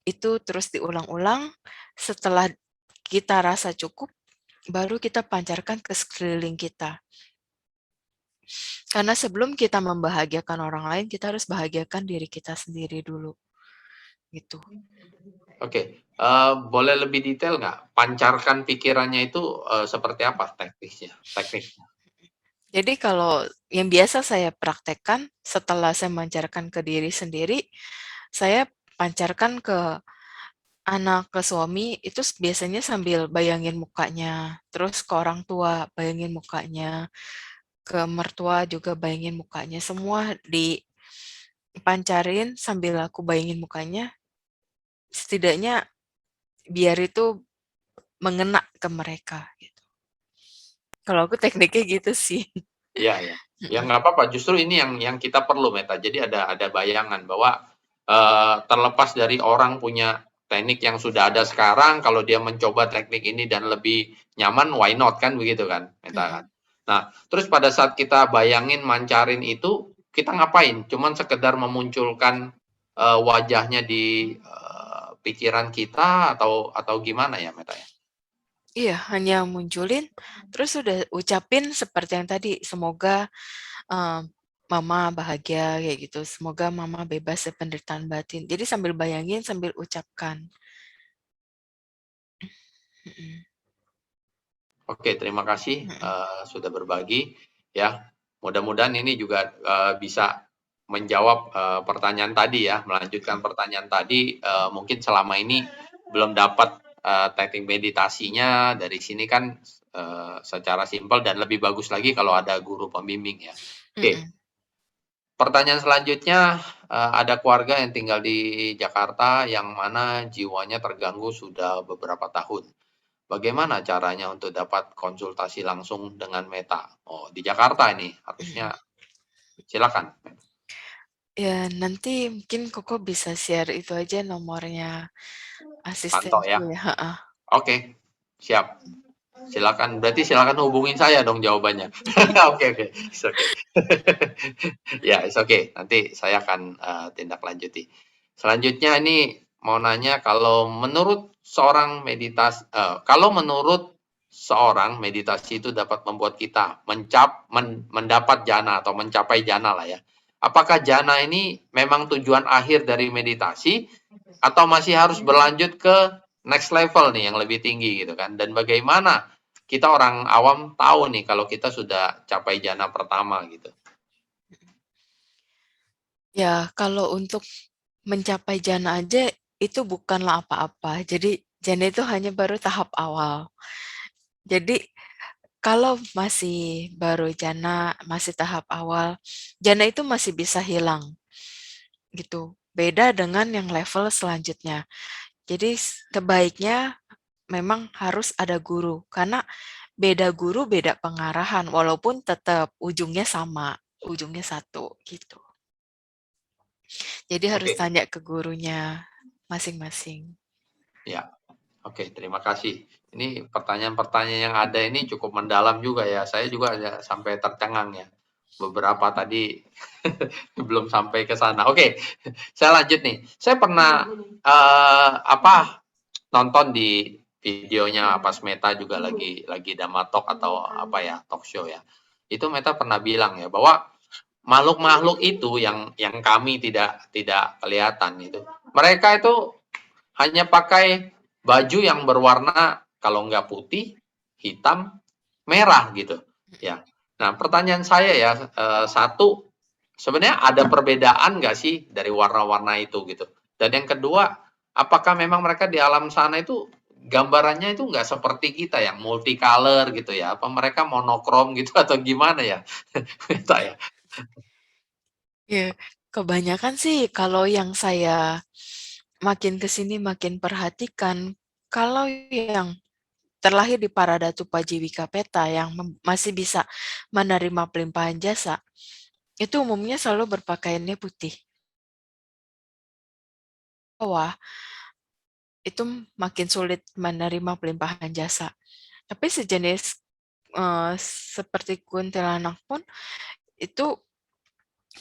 A: Itu terus diulang-ulang. Setelah kita rasa cukup, baru kita pancarkan ke sekeliling kita. Karena sebelum kita membahagiakan orang lain, kita harus bahagiakan diri kita sendiri dulu. Gitu.
B: Oke, boleh lebih detail nggak? Pancarkan pikirannya itu seperti apa teknisnya? Teknisnya.
A: Jadi kalau yang biasa saya praktekkan setelah saya memancarkan ke diri sendiri, saya pancarkan ke anak, ke suami itu biasanya sambil bayangin mukanya, terus ke orang tua bayangin mukanya, ke mertua juga bayangin mukanya, semua dipancarin sambil aku bayangin mukanya, setidaknya biar itu mengena ke mereka gitu. Kalau aku tekniknya gitu sih.
B: Iya iya. Ya
A: Mhm,
B: nggak apa-apa, justru ini yang kita perlu Meta. Jadi ada bayangan bahwa, terlepas dari orang punya teknik yang sudah ada sekarang, kalau dia mencoba teknik ini dan lebih nyaman, why not kan begitu kan, Meta kan.
A: mhm.
B: Nah, terus pada saat kita bayangin mancarin itu, kita ngapain? Cuman sekedar memunculkan, wajahnya di, pikiran kita atau gimana ya Meta ya?
A: Iya, hanya munculin, terus udah ucapin seperti yang tadi, semoga, eee, mama bahagia kayak gitu, semoga mama bebas dari penderitaan batin. Jadi sambil bayangin, sambil ucapkan. Mhm,
B: Oke, terima kasih,
A: mhm,
B: sudah berbagi, ya. Mudah-mudahan ini juga, bisa menjawab, pertanyaan tadi ya, melanjutkan
A: mhm,
B: pertanyaan tadi, mungkin selama ini belum dapat, teknik meditasinya, dari sini kan, secara simpel dan lebih bagus lagi kalau ada guru pembimbing ya. Oke,
A: mhm,
B: pertanyaan selanjutnya, ada keluarga yang tinggal di Jakarta yang mana jiwanya terganggu sudah beberapa tahun. Bagaimana caranya untuk dapat konsultasi langsung dengan Meta? Oh, di Jakarta ini harusnya
A: mhm.
B: silakan.
A: Ya nanti mungkin Koko bisa share itu aja nomornya
B: Pantau
A: asistenku
B: ya.
A: ya, heeh.
B: Oke, siap. Silakan. Berarti silakan hubungin saya dong jawabannya. Oke oke. It's okay. Ya, it's okay. Nanti saya akan tindak lanjuti. Selanjutnya ini mau nanya kalau menurut seorang meditasi itu dapat membuat kita mendapat jana atau mencapai jana lah ya. Apakah jana ini memang tujuan akhir dari meditasi atau masih harus berlanjut ke next level nih yang lebih tinggi gitu kan? Dan bagaimana kita orang awam tahu nih kalau kita sudah capai jana pertama gitu?
A: Ya kalau untuk mencapai jana aja itu bukanlah apa-apa. Jadi jana itu hanya baru tahap awal. Jadi kalau masih baru jana, masih tahap awal, jana itu masih bisa hilang gitu. Beda dengan yang level selanjutnya. Jadi sebaiknya memang harus ada guru karena beda guru beda pengarahan walaupun tetap ujungnya sama, ujungnya satu gitu. Jadi harus
B: Oke,
A: tanya ke gurunya masing-masing.
B: ya. Oke, terima kasih. Ini pertanyaan-pertanyaan yang ada ini cukup mendalam juga ya. Saya juga ada sampai tercengang ya. Beberapa tadi belum sampai ke sana. Oke, saya lanjut nih. Saya pernah nonton di videonya pas Meta juga lagi Dhamma Talk atau apa ya, talk show ya. Itu Meta pernah bilang ya bahwa makhluk-makhluk itu yang kami tidak tidak kelihatan itu. Mereka itu hanya pakai baju yang berwarna kalau nggak putih, hitam, merah gitu. Ya. Nah, pertanyaan saya ya, satu, sebenarnya ada perbedaan nggak sih dari warna-warna itu gitu? Dan yang kedua, apakah memang mereka di alam sana itu gambarannya itu nggak seperti kita yang multicolor gitu ya? Apa mereka monokrom gitu atau gimana ya? Kita ya.
A: Ya, kebanyakan sih kalau yang saya makin ke sini makin perhatikan, kalau yang terlahir di Paradatu Pajiwika Peta yang masih bisa menerima pelimpahan jasa, itu umumnya selalu berpakaiannya putih. Bawah itu makin sulit menerima pelimpahan jasa. Tapi sejenis seperti kuntilanak pun itu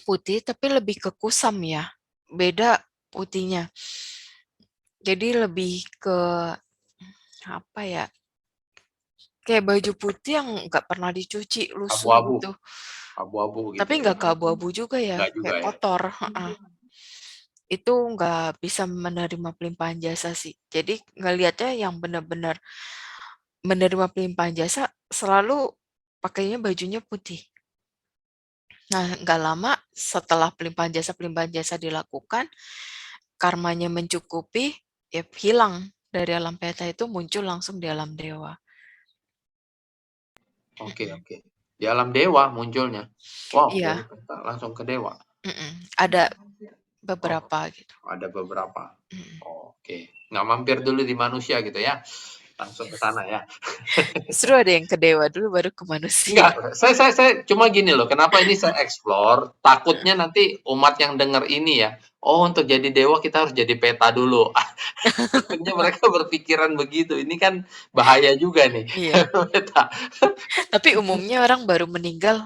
A: putih tapi lebih ke kusam ya. Beda putihnya. Jadi lebih ke apa ya? Kayak baju putih yang nggak pernah dicuci, lusuh
B: Abu-abu,
A: gitu.
B: abu-abu
A: Tapi
B: gitu ya.
A: nggak ke abu-abu juga ya,
B: Enggak juga
A: kayak
B: ya.
A: kotor. Heeh. Itu nggak bisa menerima pelimpahan jasa sih. Jadi ngelihatnya yang benar-benar menerima pelimpahan jasa selalu pakainya bajunya putih. Nah, nggak lama setelah pelimpahan jasa dilakukan, karmanya mencukupi, ya hilang dari alam peta itu muncul langsung di alam dewa.
B: Oke, oke. Di alam dewa munculnya. Wow, dari
A: Iya,
B: peta langsung ke dewa.
A: ada
B: Oh,
A: beberapa gitu.
B: ada beberapa.
A: Mm.
B: Oke. Nggak mampir dulu di manusia gitu ya. Langsung ke sana ya.
A: Justru ada yang ke dewa dulu baru ke manusia.
B: Enggak, saya cuma gini loh, kenapa ini saya explore, takutnya nanti umat yang denger ini ya, oh untuk jadi dewa kita harus jadi peta dulu. Takutnya mereka berpikiran begitu, ini kan bahaya juga nih.
A: Iya.
B: Peta.
A: Tapi umumnya orang baru meninggal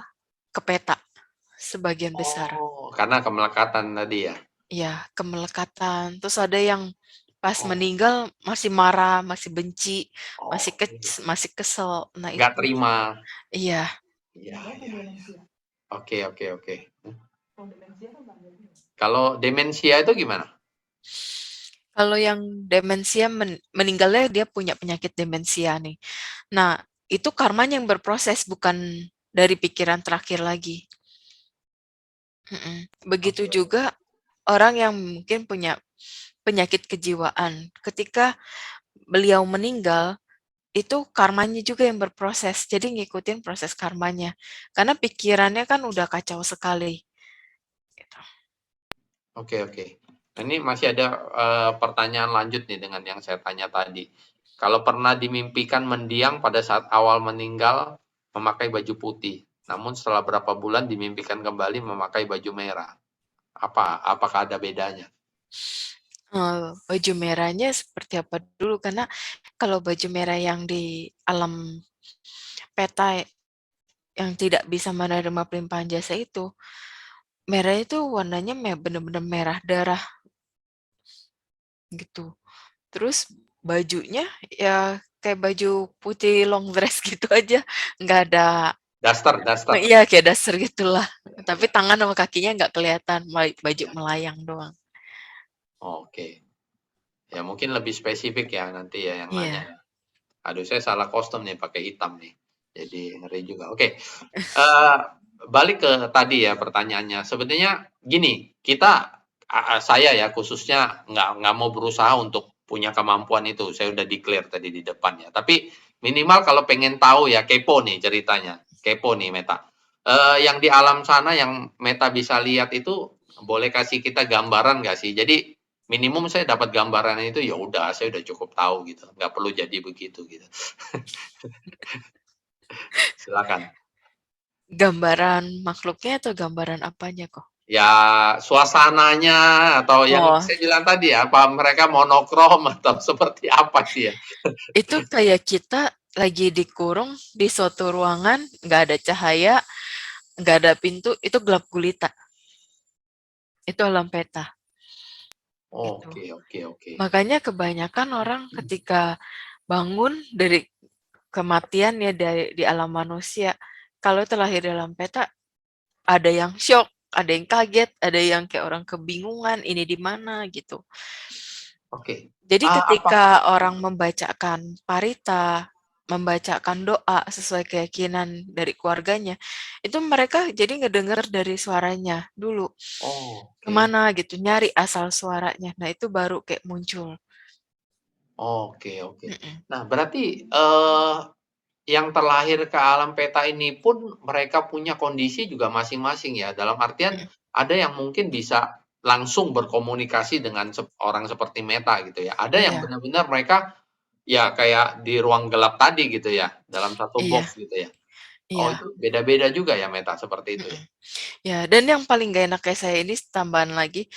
A: ke peta sebagian besar.
B: Oh, karena kemelekatan tadi ya?
A: Ya, kemelekatan. Terus ada yang pas
B: Oh,
A: meninggal masih marah, masih benci,
B: oh,
A: masih kesel. Nah,
B: nggak
A: itu.
B: terima.
A: Iya.
B: Iya, iya, iya. Oke, oke, oke. Kalau demensia itu gimana?
A: Kalau yang demensia meninggalnya dia punya penyakit demensia nih. Nah, itu karmanya yang berproses bukan dari pikiran terakhir lagi. Begitu
B: Oke.
A: juga orang yang mungkin punya penyakit kejiwaan. Ketika beliau meninggal, itu karmanya juga yang berproses. Jadi ngikutin proses karmanya. Karena pikirannya kan udah kacau sekali. Gitu.
B: Oke, oke. Nah, ini masih ada pertanyaan lanjut nih dengan yang saya tanya tadi. Kalau pernah dimimpikan mendiang pada saat awal meninggal memakai baju putih, namun setelah berapa bulan dimimpikan kembali memakai baju merah. Apakah ada bedanya?
A: Baju merahnya seperti apa dulu? Karena kalau baju merah yang di alam peta yang tidak bisa menerima pelimpahan jasa itu, merah itu warnanya benar-benar merah darah gitu. Terus bajunya ya kayak baju putih long dress gitu aja, nggak ada,
B: Daster, daster.
A: iya kayak dasar gitulah.
B: Ya,
A: Tapi
B: ya,
A: tangan sama kakinya nggak kelihatan, baju
B: ya.
A: melayang doang.
B: Oke. Ya mungkin lebih spesifik ya nanti ya yang nanya
A: Iya.
B: ya. Aduh, saya salah kostum nih pakai hitam nih. Jadi ngeri juga. Oke. Eh, balik ke tadi ya pertanyaannya. Sebenarnya gini, saya ya khususnya nggak mau berusaha untuk punya kemampuan itu. Saya udah declare tadi di depan ya. Tapi minimal kalau pengen tahu ya kepo nih ceritanya. Kepo nih Meta. Yang di alam sana yang Meta bisa lihat itu boleh kasih kita gambaran nggak sih? Jadi minimum saya dapat gambaran itu ya udah saya udah cukup tahu gitu. Nggak perlu jadi begitu gitu. Silakan.
A: Gambaran makhluknya atau gambaran apanya kok?
B: Ya, suasananya atau yang
A: Oh,
B: saya bilang tadi ya, apa mereka monokrom atau seperti apa sih ya?
A: itu kayak kita lagi dikurung di suatu ruangan, nggak ada cahaya, nggak ada pintu, itu gelap gulita. Itu alam peta. Gitu.
B: Oke, oke, oke.
A: Makanya kebanyakan orang ketika bangun dari kematian ya di alam manusia, kalau terlahir dalam peta, ada yang shock, ada yang kaget, ada yang kayak orang kebingungan, ini di mana gitu.
B: Oke.
A: Jadi
B: Apa
A: ketika orang membacakan parita, membacakan doa sesuai keyakinan dari keluarganya, itu mereka jadi ngedenger dari suaranya dulu.
B: oke.
A: Kemana gitu, nyari asal suaranya. Nah itu baru kayak muncul.
B: Oke, oke.
A: Mm-mm.
B: Nah, berarti, yang terlahir ke alam peta ini pun mereka punya kondisi juga masing-masing ya? Dalam artian,
A: Mm-mm.
B: ada yang mungkin bisa langsung berkomunikasi dengan orang seperti Meta gitu ya. Ada yang
A: Iya,
B: benar-benar mereka ya kayak di ruang gelap tadi gitu ya, dalam satu
A: iya,
B: box gitu ya. Oh
A: iya.
B: itu beda-beda juga ya Meta seperti itu ya?
A: Mm-mm. Ya, dan yang paling gak enak kayak saya ini tambahan lagi,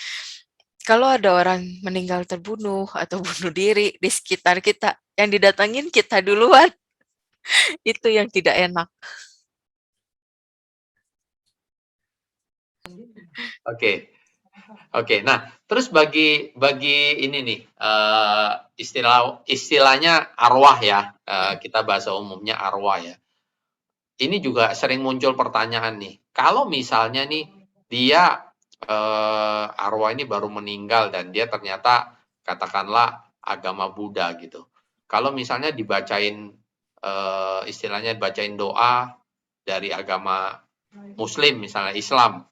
A: kalau ada orang meninggal terbunuh atau bunuh diri di sekitar kita, yang didatangin kita duluan, itu yang tidak enak.
B: Oke, oke. Nah, terus bagi bagi ini nih, istilahnya arwah ya,
A: Mm.
B: kita bahasa umumnya arwah ya. Ini juga sering muncul pertanyaan nih, kalau misalnya nih dia, arwah ini baru meninggal dan dia ternyata katakanlah agama Buddha gitu. Kalau misalnya dibacain, istilahnya dibacain doa dari agama Muslim misalnya Islam,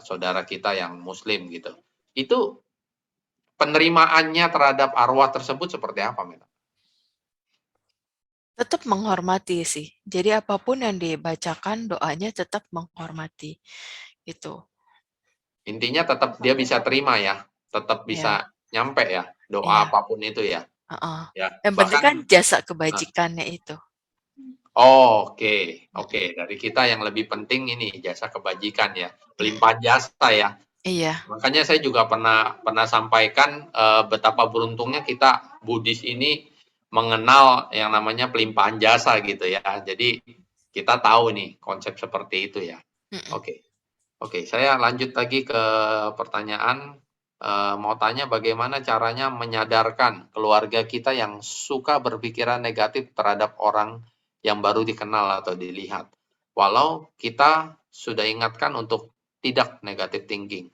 B: saudara kita yang Muslim gitu. Itu penerimaannya terhadap arwah tersebut seperti apa, Meta?
A: Tetap menghormati sih. Jadi apapun yang dibacakan doanya tetap menghormati. Gitu.
B: Intinya tetap dia bisa terima ya, tetap bisa
A: Ya,
B: nyampe ya, doa
A: iya.
B: apapun itu ya.
A: Heeh.
B: Ya,
A: Yang penting
B: bahkan
A: kan jasa kebajikannya itu.
B: oke, oke.
A: Mm-mm.
B: Dari kita yang lebih penting ini jasa kebajikan ya, pelimpahan jasa ya.
A: Iya.
B: Makanya saya juga pernah sampaikan betapa beruntungnya kita Buddhis ini mengenal yang namanya pelimpahan jasa gitu ya. Jadi kita tahu nih konsep seperti itu ya.
A: Mm-mm.
B: Oke, oke. Saya lanjut lagi ke pertanyaan. Mau tanya bagaimana caranya menyadarkan keluarga kita yang suka berpikiran negatif terhadap orang yang baru dikenal atau dilihat. Walau kita sudah ingatkan untuk tidak negative thinking.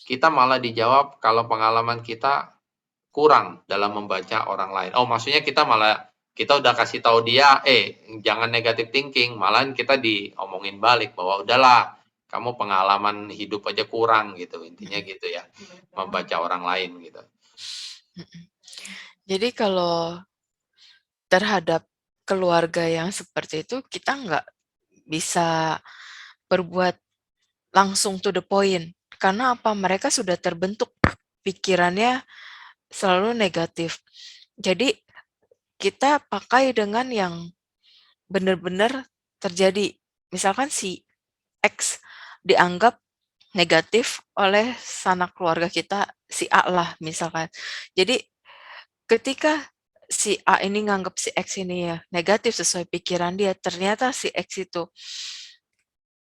B: Kita malah dijawab kalau pengalaman kita kurang dalam membaca orang lain. Oh, maksudnya kita udah kasih tahu dia, jangan negative thinking, malahan kita diomongin balik bahwa udahlah, kamu pengalaman hidup aja kurang gitu, intinya
A: Mm-mm.
B: gitu ya, membaca orang lain gitu.
A: Mm-mm. Jadi kalau terhadap keluarga yang seperti itu, kita nggak bisa berbuat langsung to the point. Karena apa? Mereka sudah terbentuk pikirannya selalu negatif. Jadi kita pakai dengan yang benar-benar terjadi. Misalkan si X dianggap negatif oleh sanak keluarga kita, si A lah misalkan. Jadi ketika si A ini nganggap si X ini ya negatif sesuai pikiran dia, ternyata si X itu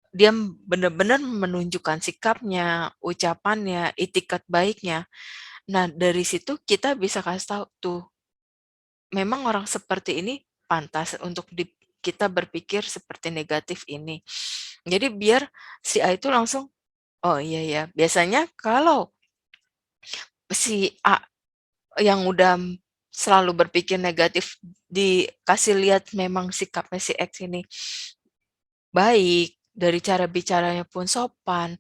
A: dia benar-benar menunjukkan sikapnya, ucapannya, itikat baiknya. Nah, dari situ kita bisa kasih tahu tuh, memang orang seperti ini pantas untuk kita berpikir seperti negatif ini. Jadi biar si A itu langsung, oh iya ya, biasanya kalau si A yang udah selalu berpikir negatif dikasih lihat memang sikapnya si X ini baik, dari cara bicaranya pun sopan,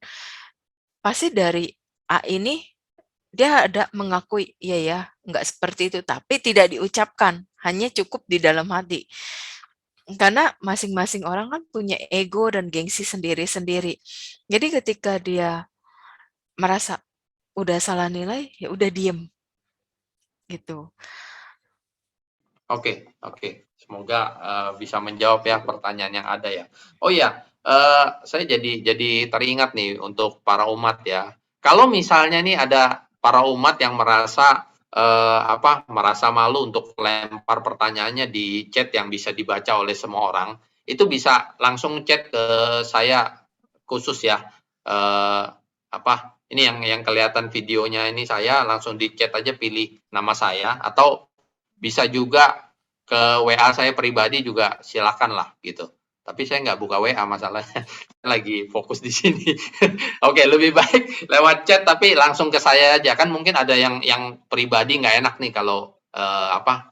A: pasti dari A ini dia ada mengakui, iya ya, nggak seperti itu, tapi tidak diucapkan, hanya cukup di dalam hati. Karena masing-masing orang kan punya ego dan gengsi sendiri-sendiri. Jadi ketika dia merasa udah salah nilai, ya udah diem gitu.
B: Oke, oke. Semoga bisa menjawab ya pertanyaan yang ada ya. Oh iya, saya jadi teringat nih untuk para umat ya. Kalau misalnya nih ada para umat yang merasa malu untuk lempar pertanyaannya di chat yang bisa dibaca oleh semua orang, itu bisa langsung chat ke saya khusus ya. Eh, ini yang kelihatan videonya ini saya langsung di chat aja pilih nama saya atau bisa juga ke WA saya pribadi juga silakan lah gitu. Tapi saya nggak buka WA masalahnya, lagi fokus di sini. Oke, lebih baik lewat chat tapi langsung ke saya aja kan mungkin ada yang pribadi nggak enak nih kalau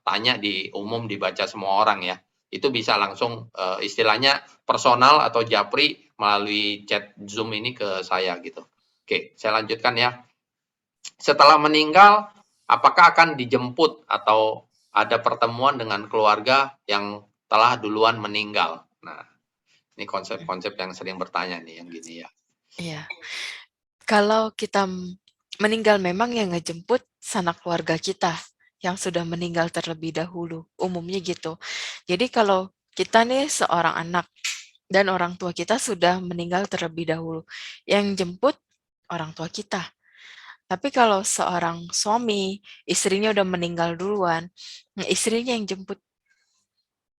B: tanya di umum dibaca semua orang ya. Itu bisa langsung istilahnya personal atau japri melalui chat Zoom ini ke saya gitu. Oke, saya lanjutkan ya. Setelah meninggal, apakah akan dijemput atau ada pertemuan dengan keluarga yang telah duluan meninggal? Nah, ini konsep-konsep yang sering bertanya nih, yang gini ya.
A: Iya. Kalau kita meninggal memang yang ngejemput sanak keluarga kita yang sudah meninggal terlebih dahulu, umumnya gitu. Jadi kalau kita nih seorang anak dan orang tua kita sudah meninggal terlebih dahulu, yang jemput orang tua kita. Tapi kalau seorang suami, istrinya udah meninggal duluan, istrinya yang jemput.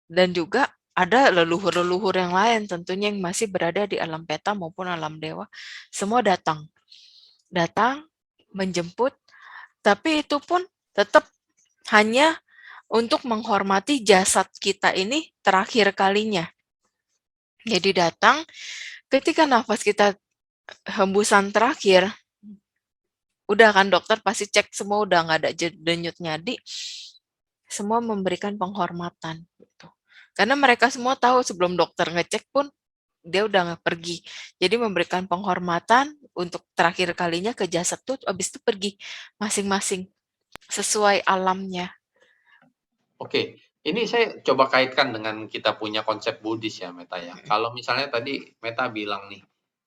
A: Dan juga ada leluhur-leluhur yang lain tentunya yang masih berada di alam peta maupun alam dewa, semua datang. Datang, menjemput, tapi itu pun tetap hanya untuk menghormati jasad kita ini terakhir kalinya. Jadi datang, ketika nafas kita hembusan terakhir, udah kan dokter pasti cek semua udah nggak ada denyut nyadi, semua memberikan penghormatan gitu. Karena mereka semua tahu sebelum dokter ngecek pun dia udah nggak pergi. Jadi memberikan penghormatan untuk terakhir kalinya ke jasad tuh, habis itu pergi masing-masing sesuai alamnya.
B: Oke, ini saya coba kaitkan dengan kita punya konsep Buddhis ya, Meta ya. Kalau misalnya tadi Meta bilang nih,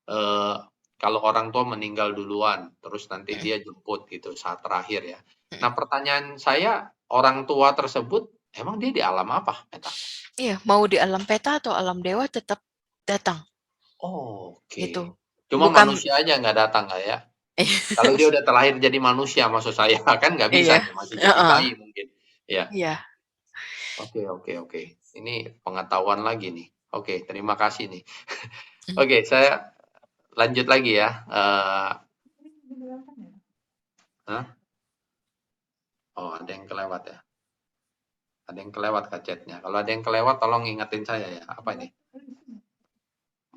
B: eh, kalau orang tua meninggal duluan, terus nanti dia jemput gitu saat terakhir ya. Nah, pertanyaan saya, orang tua tersebut emang dia di alam apa, Meta?
A: Iya, mau di alam peta atau alam dewa tetap datang
B: Oke.
A: gitu.
B: Cuma
A: Bukan
B: manusia aja nggak datang nggak ya? Kalau dia udah terlahir jadi manusia, maksud saya kan nggak bisa
A: iya,
B: nih, masih jadi
A: heeh,
B: bayi mungkin. Ya.
A: iya.
B: Oke, oke, oke. Ini pengetahuan lagi nih. Oke, terima kasih nih. Oke, saya lanjut lagi ya. Hah? Oh, ada yang kelewat ya. Ada yang kelewat Kak chatnya. Kalau ada yang kelewat, tolong ingetin saya ya. Apa ini?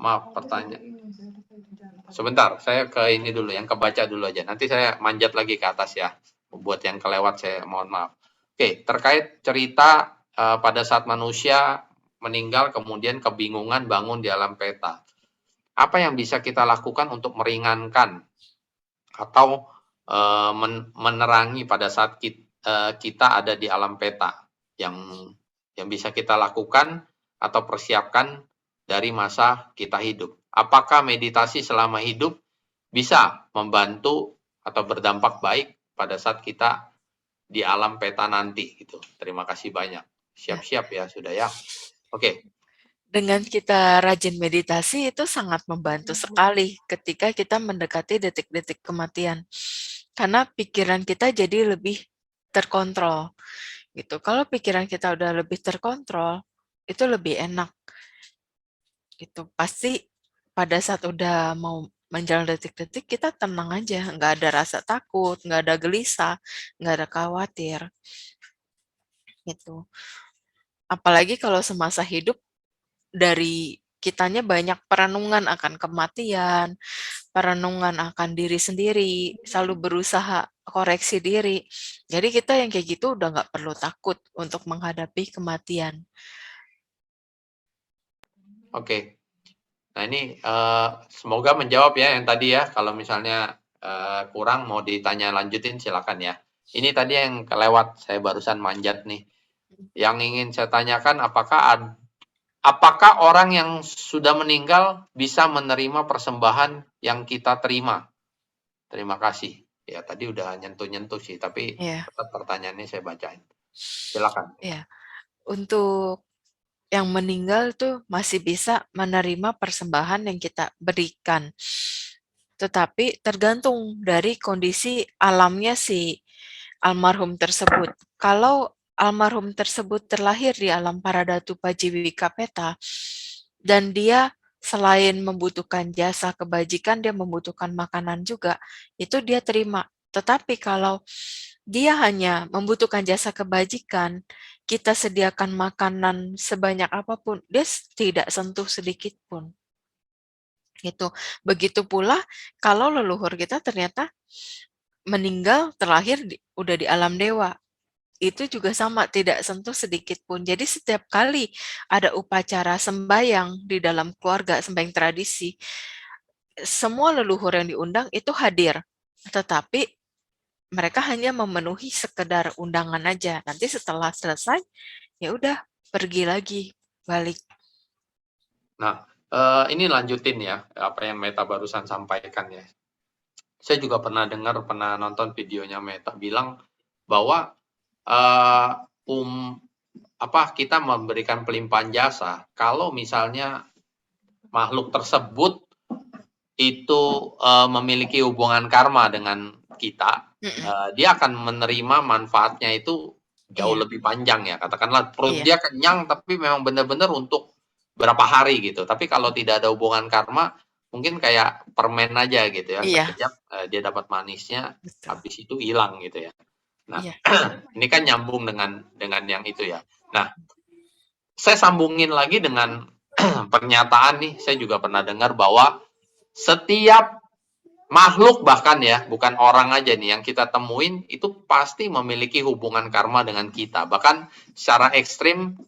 B: Maaf, pertanyaan. Sebentar, saya ke ini dulu, yang kebaca dulu aja. Nanti saya manjat lagi ke atas ya. Buat yang kelewat, saya mohon maaf. Oke, terkait cerita pada saat manusia meninggal, kemudian kebingungan bangun di alam peta. Apa yang bisa kita lakukan untuk meringankan atau menerangi pada saat kita ada di alam peta yang bisa kita lakukan atau persiapkan dari masa kita hidup. Apakah meditasi selama hidup bisa membantu atau berdampak baik pada saat kita di alam peta nanti gitu. Terima kasih banyak.
A: Ya.
B: Siap-siap ya sudah ya. Oke.
A: Dengan kita rajin meditasi itu sangat membantu sekali ketika kita mendekati detik-detik kematian. Karena pikiran kita jadi lebih terkontrol gitu. Kalau pikiran kita udah lebih terkontrol, itu lebih enak gitu. Pasti pada saat udah mau menjelang detik-detik kita tenang aja, nggak ada rasa takut, nggak ada gelisah, nggak ada khawatir gitu. Apalagi kalau semasa hidup dari kitanya banyak perenungan akan kematian, perenungan akan diri sendiri, selalu berusaha koreksi diri. Jadi kita yang kayak gitu udah nggak perlu takut untuk menghadapi kematian.
B: Oke. Nah ini semoga menjawab ya yang tadi ya. Kalau misalnya kurang mau ditanya lanjutin silakan ya. Ini tadi yang kelewat saya barusan manjat nih. Yang ingin saya tanyakan apakah orang yang sudah meninggal bisa menerima persembahan yang kita terima? Terima kasih. Ya tadi udah nyentuh-nyentuh sih, tapi
A: Ya,
B: tetap pertanyaannya saya bacain. Silakan.
A: ya. Untuk yang meninggal tuh masih bisa menerima persembahan yang kita berikan. Tetapi tergantung dari kondisi alamnya si almarhum tersebut. Kalau almarhum tersebut terlahir di alam Paradatu Pajiwika Peta dan dia selain membutuhkan jasa kebajikan, dia membutuhkan makanan juga, itu dia terima. Tetapi kalau dia hanya membutuhkan jasa kebajikan, kita sediakan makanan sebanyak apapun, dia tidak sentuh sedikit pun. Gitu. Begitu pula kalau leluhur kita ternyata meninggal terlahir udah di alam dewa. Itu juga sama, tidak sentuh sedikit pun. Jadi setiap kali ada upacara sembahyang di dalam keluarga, sembahyang tradisi, semua leluhur yang diundang itu hadir. Tetapi mereka hanya memenuhi sekedar undangan aja. Nanti setelah selesai, ya udah pergi lagi, balik.
B: Nah, ini lanjutin ya apa yang Meta barusan sampaikan ya. Saya juga pernah dengar, pernah nonton videonya Meta bilang bahwa uh, kita memberikan pelimpahan jasa kalau misalnya makhluk tersebut itu memiliki hubungan karma dengan kita, dia akan menerima manfaatnya itu jauh
A: Iya,
B: lebih panjang ya. Katakanlah perut
A: iya,
B: dia kenyang tapi memang benar-benar untuk berapa hari gitu. Tapi kalau tidak ada hubungan karma, mungkin kayak permen aja gitu ya,
A: iya,
B: sekejap dia dapat manisnya,
A: betul.
B: habis itu hilang gitu ya. Nah,
A: Iya,
B: ini kan nyambung dengan yang itu ya. Nah, saya sambungin lagi dengan pernyataan nih, saya juga pernah dengar bahwa setiap makhluk bahkan ya, bukan orang aja nih yang kita temuin itu pasti memiliki hubungan karma dengan kita. Bahkan secara ekstrim,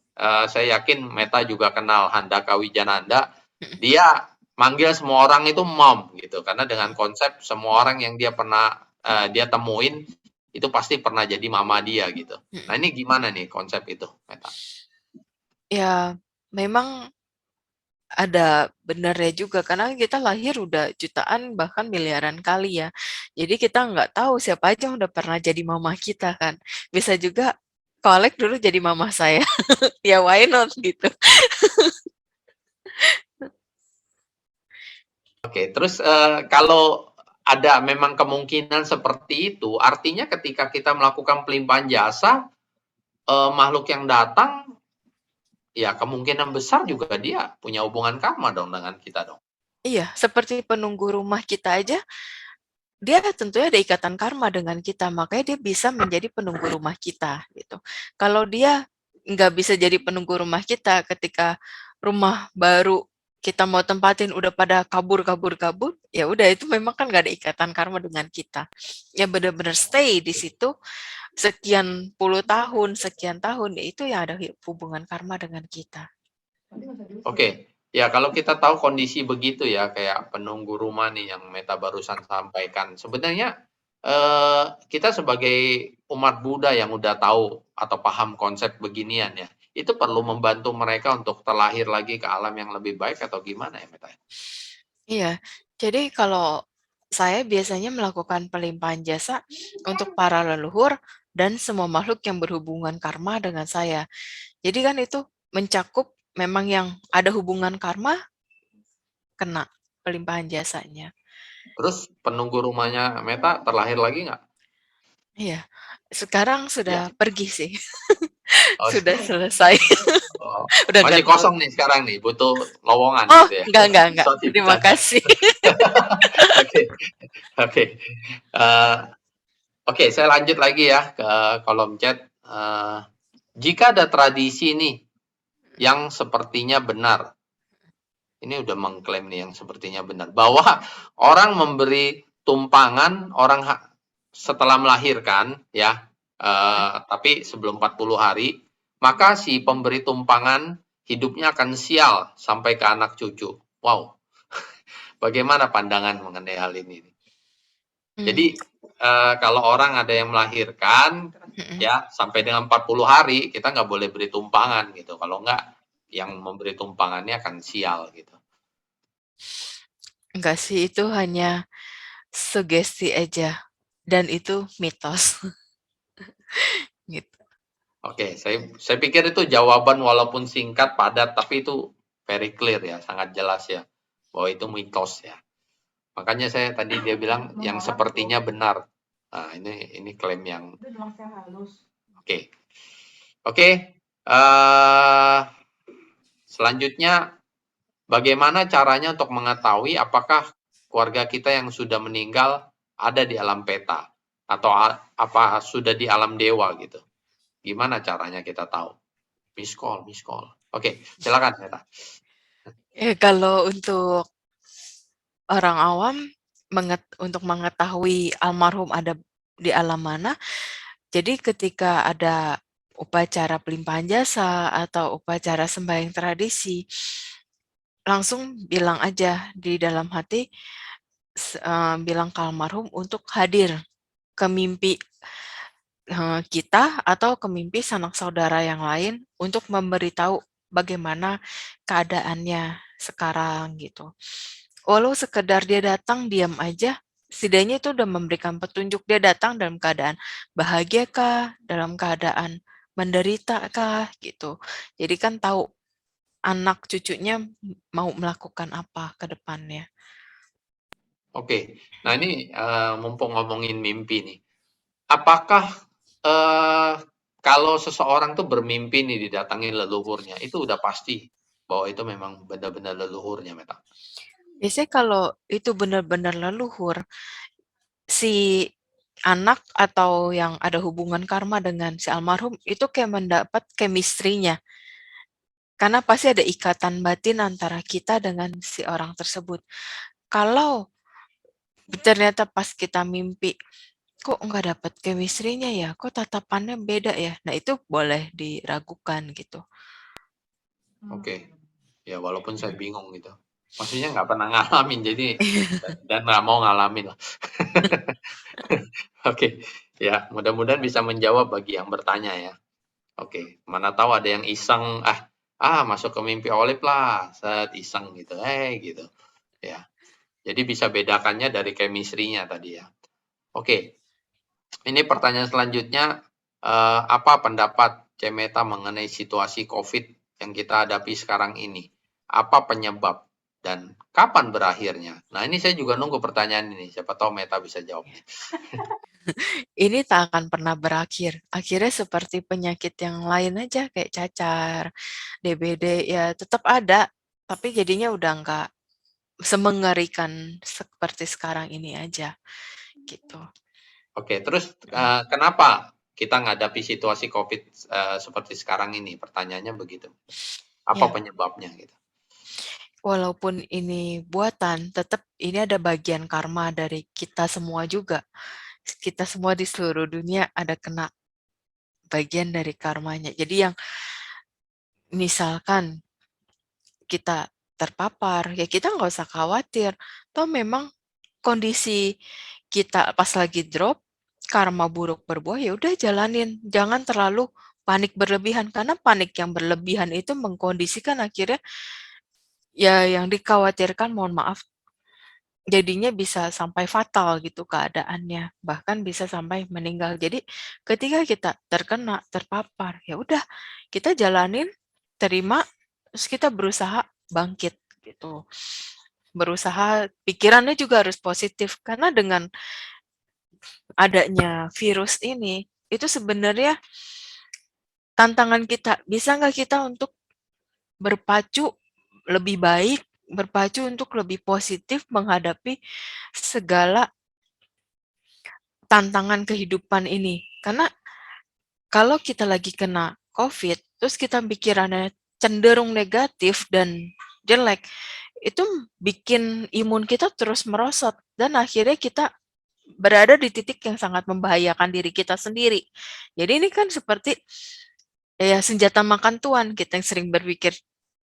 B: saya yakin Meta juga kenal Handaka Wijananda. dia manggil semua orang itu mom gitu, karena dengan konsep semua orang yang dia pernah dia temuin itu pasti pernah jadi mama dia gitu. Nah ini gimana nih konsep itu, Meta?
A: Ya, memang ada benarnya juga karena kita lahir udah jutaan bahkan miliaran kali ya. Jadi kita nggak tahu siapa aja yang udah pernah jadi mama kita kan. Bisa juga Kolek dulu jadi mama saya. Ya why not gitu.
B: Oke, terus kalau ada memang kemungkinan seperti itu, artinya ketika kita melakukan pelimpahan jasa, makhluk yang datang, ya kemungkinan besar juga dia punya hubungan karma dong dengan kita dong.
A: Iya, seperti penunggu rumah kita aja, dia tentunya ada ikatan karma dengan kita, makanya dia bisa menjadi penunggu rumah kita gitu. Kalau dia nggak bisa jadi penunggu rumah kita ketika rumah baru kita mau tempatin udah pada kabur, ya udah itu memang kan nggak ada ikatan karma dengan kita. Ya benar-benar stay di situ sekian tahun, ya itu yang ada hubungan karma dengan kita.
B: Oke, ya kalau kita tahu kondisi begitu ya, kayak penunggu rumah nih yang Meta barusan sampaikan. Sebenarnya kita sebagai umat Buddha yang udah tahu atau paham konsep beginian ya, itu perlu membantu mereka untuk terlahir lagi ke alam yang lebih baik atau gimana ya Meta?
A: Iya, jadi kalau saya biasanya melakukan pelimpahan jasa untuk para leluhur dan semua makhluk yang berhubungan karma dengan saya. Jadi kan itu mencakup memang yang ada hubungan karma, kena pelimpahan jasanya.
B: Terus penunggu rumahnya Meta terlahir lagi nggak?
A: Iya, sekarang
B: Ya.
A: sudah pergi sih,
B: Oh,
A: sudah selesai,
B: oh.
A: udah
B: Masih
A: nggak tahu.
B: kosong nih sekarang nih, butuh lowongan
A: Oh,
B: gitu ya.
A: enggak.
B: Sorry,
A: Terima
B: bercanda.
A: kasih.
B: Oke, oke. Eh, Oke, saya lanjut lagi ya ke kolom chat. Jika ada tradisi nih yang sepertinya benar, ini udah mengklaim nih yang sepertinya benar, bahwa orang memberi tumpangan setelah melahirkan ya, tapi sebelum 40 hari, maka si pemberi tumpangan hidupnya akan sial sampai ke anak cucu. Wow, bagaimana pandangan mengenai hal ini?
A: Hmm,
B: Jadi kalau orang ada yang melahirkan ya sampai dengan 40 hari kita nggak boleh beri tumpangan gitu. Kalau nggak yang memberi tumpangannya akan sial gitu.
A: Enggak sih, itu hanya sugesti aja. Dan itu mitos. Gitu.
B: Oke, saya pikir itu jawaban walaupun singkat padat tapi itu very clear ya, sangat jelas ya bahwa itu mitos ya. Makanya saya tadi dia bilang yang sepertinya benar. Nah, ini klaim yang oke. Oke. Selanjutnya bagaimana caranya untuk mengetahui apakah keluarga kita yang sudah meninggal ada di alam peta atau apa sudah di alam dewa gitu? Gimana caranya kita tahu? Miss call, miss call. Oke, silakan Peta.
A: Kalau untuk orang awam untuk mengetahui almarhum ada di alam mana, jadi ketika ada upacara pelimpahan jasa atau upacara sembahyang tradisi, langsung bilang aja di dalam hati, bilang ke almarhum untuk hadir ke mimpi kita atau ke mimpi sanak saudara yang lain untuk memberitahu bagaimana keadaannya sekarang gitu. Walau sekedar dia datang diam aja, setidaknya itu udah memberikan petunjuk dia datang dalam keadaan bahagia kah, dalam keadaan menderita kah gitu. Jadi kan tahu anak cucunya mau melakukan apa ke depannya.
B: Oke, nah ini mumpung ngomongin mimpi nih. Apakah kalau seseorang tuh bermimpi nih didatangi leluhurnya, itu udah pasti bahwa itu memang benar-benar leluhurnya, Meta?
A: Biasanya kalau itu benar-benar leluhur, si anak atau yang ada hubungan karma dengan si almarhum itu kayak mendapat chemistry-nya. Karena pasti ada ikatan batin antara kita dengan si orang tersebut. Kalau ternyata pas kita mimpi, kok nggak dapat chemistry-nya ya? Kok tatapannya beda ya? Nah itu boleh diragukan gitu.
B: Oke, ya walaupun saya bingung gitu. Maksudnya nggak pernah ngalamin, jadi dan nggak mau ngalamin lah. Oke, ya mudah-mudahan bisa menjawab bagi yang bertanya ya. Oke, mana tahu ada yang iseng, masuk ke mimpi Olip lah, set iseng gitu, gitu. Ya, jadi bisa bedakannya dari chemistry-nya tadi ya. Oke, ini pertanyaan selanjutnya, apa pendapat Cemeta mengenai situasi COVID yang kita hadapi sekarang ini? Apa penyebab dan kapan berakhirnya? Nah, ini saya juga nunggu pertanyaan ini, siapa tahu Meta bisa jawab nih.
A: Ini tak akan pernah berakhir. Akhirnya seperti penyakit yang lain aja kayak cacar, DBD ya tetap ada, tapi jadinya udah nggak semengerikan seperti sekarang ini aja gitu.
B: Oke, terus kenapa kita menghadapi situasi COVID seperti sekarang ini? Pertanyaannya begitu. Apa
A: Ya,
B: penyebabnya gitu?
A: walaupun ini buatan, tetap ini ada bagian karma dari kita semua juga. Kita semua di seluruh dunia ada kena bagian dari karmanya. Jadi yang misalkan kita terpapar, ya kita nggak usah khawatir. Toh memang kondisi kita pas lagi drop, karma buruk berbuah, ya udah jalanin. Jangan terlalu panik berlebihan, karena panik yang berlebihan itu mengkondisikan akhirnya ya yang dikhawatirkan, mohon maaf, jadinya bisa sampai fatal gitu keadaannya, bahkan bisa sampai meninggal. Jadi ketika kita terkena, terpapar, ya udah kita jalanin, terima, terus kita berusaha bangkit gitu. Berusaha pikirannya juga harus positif karena dengan adanya virus ini itu sebenarnya tantangan kita. Bisa nggak kita untuk berpacu lebih baik, berpacu untuk lebih positif menghadapi segala tantangan kehidupan ini. Karena kalau kita lagi kena COVID, terus kita pikirannya cenderung negatif dan jelek, itu bikin imun kita terus merosot dan akhirnya kita berada di titik yang sangat membahayakan diri kita sendiri. Jadi ini kan seperti ya senjata makan tuan, kita yang sering berpikir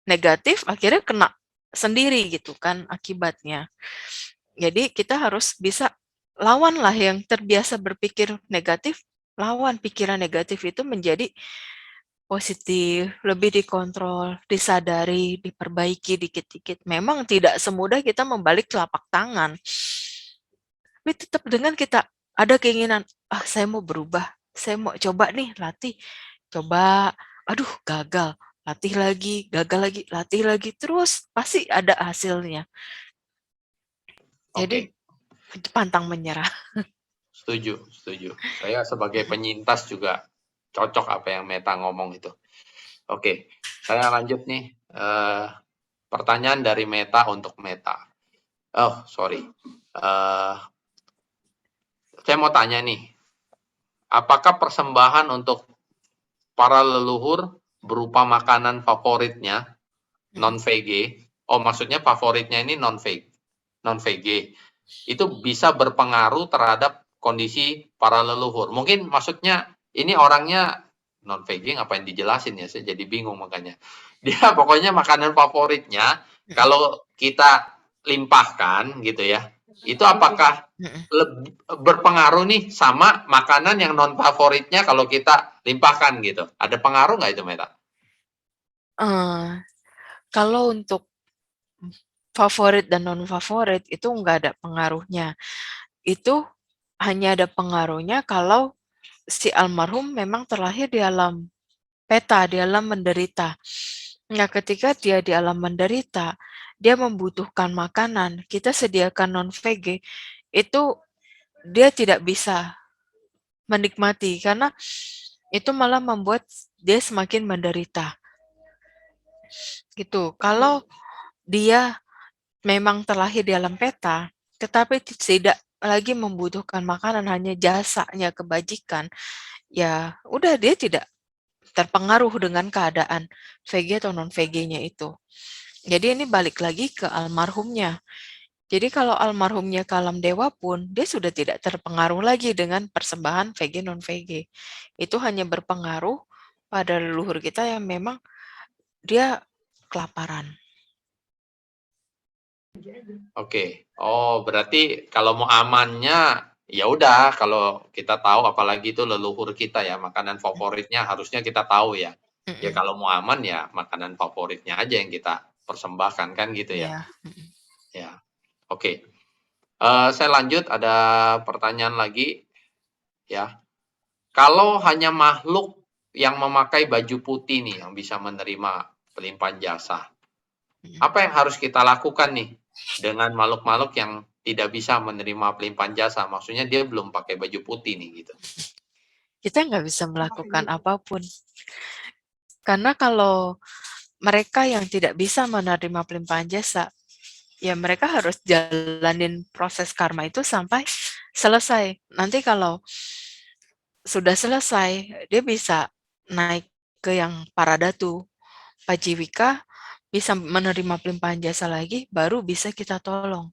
A: negatif akhirnya kena sendiri gitu kan akibatnya. Jadi kita harus bisa lawan lah yang terbiasa berpikir negatif, lawan pikiran negatif itu menjadi positif, lebih dikontrol, disadari, diperbaiki dikit-dikit. Memang tidak semudah kita membalik telapak tangan. Tapi tetap dengan kita ada keinginan, saya mau berubah, saya mau coba nih latih, coba, aduh gagal, latih lagi, latih lagi, terus pasti ada hasilnya. Jadi
B: Oke,
A: pantang menyerah.
B: setuju, setuju. Saya sebagai penyintas juga cocok apa yang Meta ngomong itu. Oke, saya lanjut nih. Pertanyaan dari Meta untuk Meta. Oh, sorry. Saya mau tanya nih, apakah persembahan untuk para leluhur berupa makanan favoritnya non-VG? Oh, maksudnya favoritnya ini non-VG. Itu bisa berpengaruh terhadap kondisi para leluhur. Mungkin maksudnya ini orangnya non-VG, ngapain dijelasin ya? Saya jadi bingung makanya. Dia pokoknya makanan favoritnya kalau kita limpahkan gitu ya, itu apakah berpengaruh nih sama makanan yang non favoritnya kalau kita limpahkan gitu? Ada pengaruh nggak itu, Meta?
A: Kalau untuk favorit dan non favorit itu nggak ada pengaruhnya. Itu hanya ada pengaruhnya kalau si almarhum memang terlahir di alam peta, di alam menderita. Nah, ketika dia di alam menderita, dia membutuhkan makanan, kita sediakan non-VG, itu dia tidak bisa menikmati karena itu malah membuat dia semakin menderita. Gitu. Kalau dia memang terlahir di alam peta, tetapi tidak lagi membutuhkan makanan, hanya jasanya kebajikan, ya udah dia tidak terpengaruh dengan keadaan VG atau non-VG-nya itu. Jadi ini balik lagi ke almarhumnya. Jadi kalau almarhumnya ke alam dewa pun, dia sudah tidak terpengaruh lagi dengan persembahan VG non-VG. Itu hanya berpengaruh pada leluhur kita yang memang dia kelaparan.
B: Oke. Oh, berarti kalau mau amannya, ya udah kalau kita tahu apalagi itu leluhur kita ya, makanan favoritnya harusnya kita tahu ya. Ya
A: Mm-mm.
B: kalau mau aman ya makanan favoritnya aja yang kita persembahkan kan gitu ya.
A: Iya. Mm-mm.
B: Ya. Oke. Saya lanjut ada pertanyaan lagi ya. Kalau hanya makhluk yang memakai baju putih nih yang bisa menerima pelimpahan jasa,
A: Mm-mm.
B: apa yang harus kita lakukan nih dengan makhluk-makhluk yang tidak bisa menerima pelimpahan jasa? Maksudnya dia belum pakai baju putih nih gitu.
A: Kita nggak bisa melakukan apapun. Karena kalau mereka yang tidak bisa menerima pelimpahan jasa, ya mereka harus jalanin proses karma itu sampai selesai. Nanti kalau sudah selesai, dia bisa naik ke yang Paradatu, Pajiwika, bisa menerima pelimpahan jasa lagi, baru bisa kita tolong.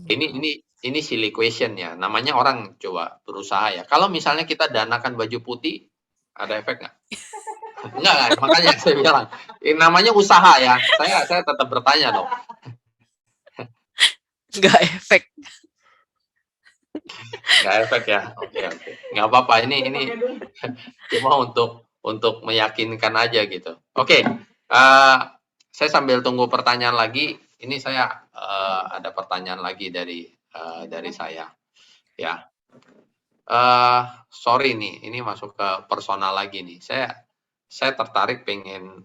B: Ini
A: Gitu.
B: ini ini silly question ya. Namanya orang coba berusaha ya. Kalau misalnya kita danakan baju putih, ada efek nggak? Enggak kan? Makanya saya bilang, ini namanya usaha ya. Saya tetap bertanya dong.
A: Nggak efek.
B: Nggak efek ya. Oke oke. Nggak apa-apa. Ini cuma untuk meyakinkan aja gitu. Oke. Saya sambil tunggu pertanyaan lagi. Ini saya ada pertanyaan lagi dari saya. Ya. Sorry nih, ini masuk ke personal lagi nih. Saya tertarik pengen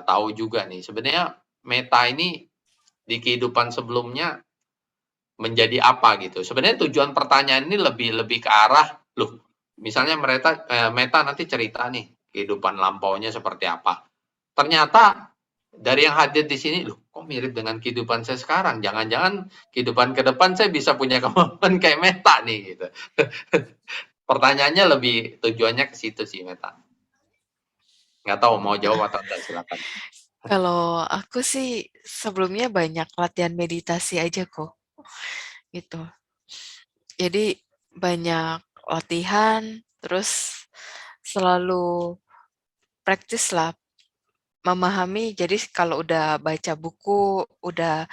B: tahu juga nih. Sebenarnya Meta ini di kehidupan sebelumnya menjadi apa gitu. Sebenarnya tujuan pertanyaan ini lebih lebih ke arah, loh, misalnya Meta nanti cerita nih kehidupan lampaunya seperti apa. Ternyata dari yang hadir di sini, loh, kok mirip dengan kehidupan saya sekarang? Jangan-jangan kehidupan ke depan saya bisa punya kemampuan kayak Meta nih gitu. Pertanyaannya lebih tujuannya ke situ sih Meta. Nggak tahu mau jawab atau enggak silakan.
A: Kalau aku sih sebelumnya banyak latihan meditasi aja kok, gitu. Jadi banyak latihan, terus selalu praktis lah memahami. Jadi kalau udah baca buku, udah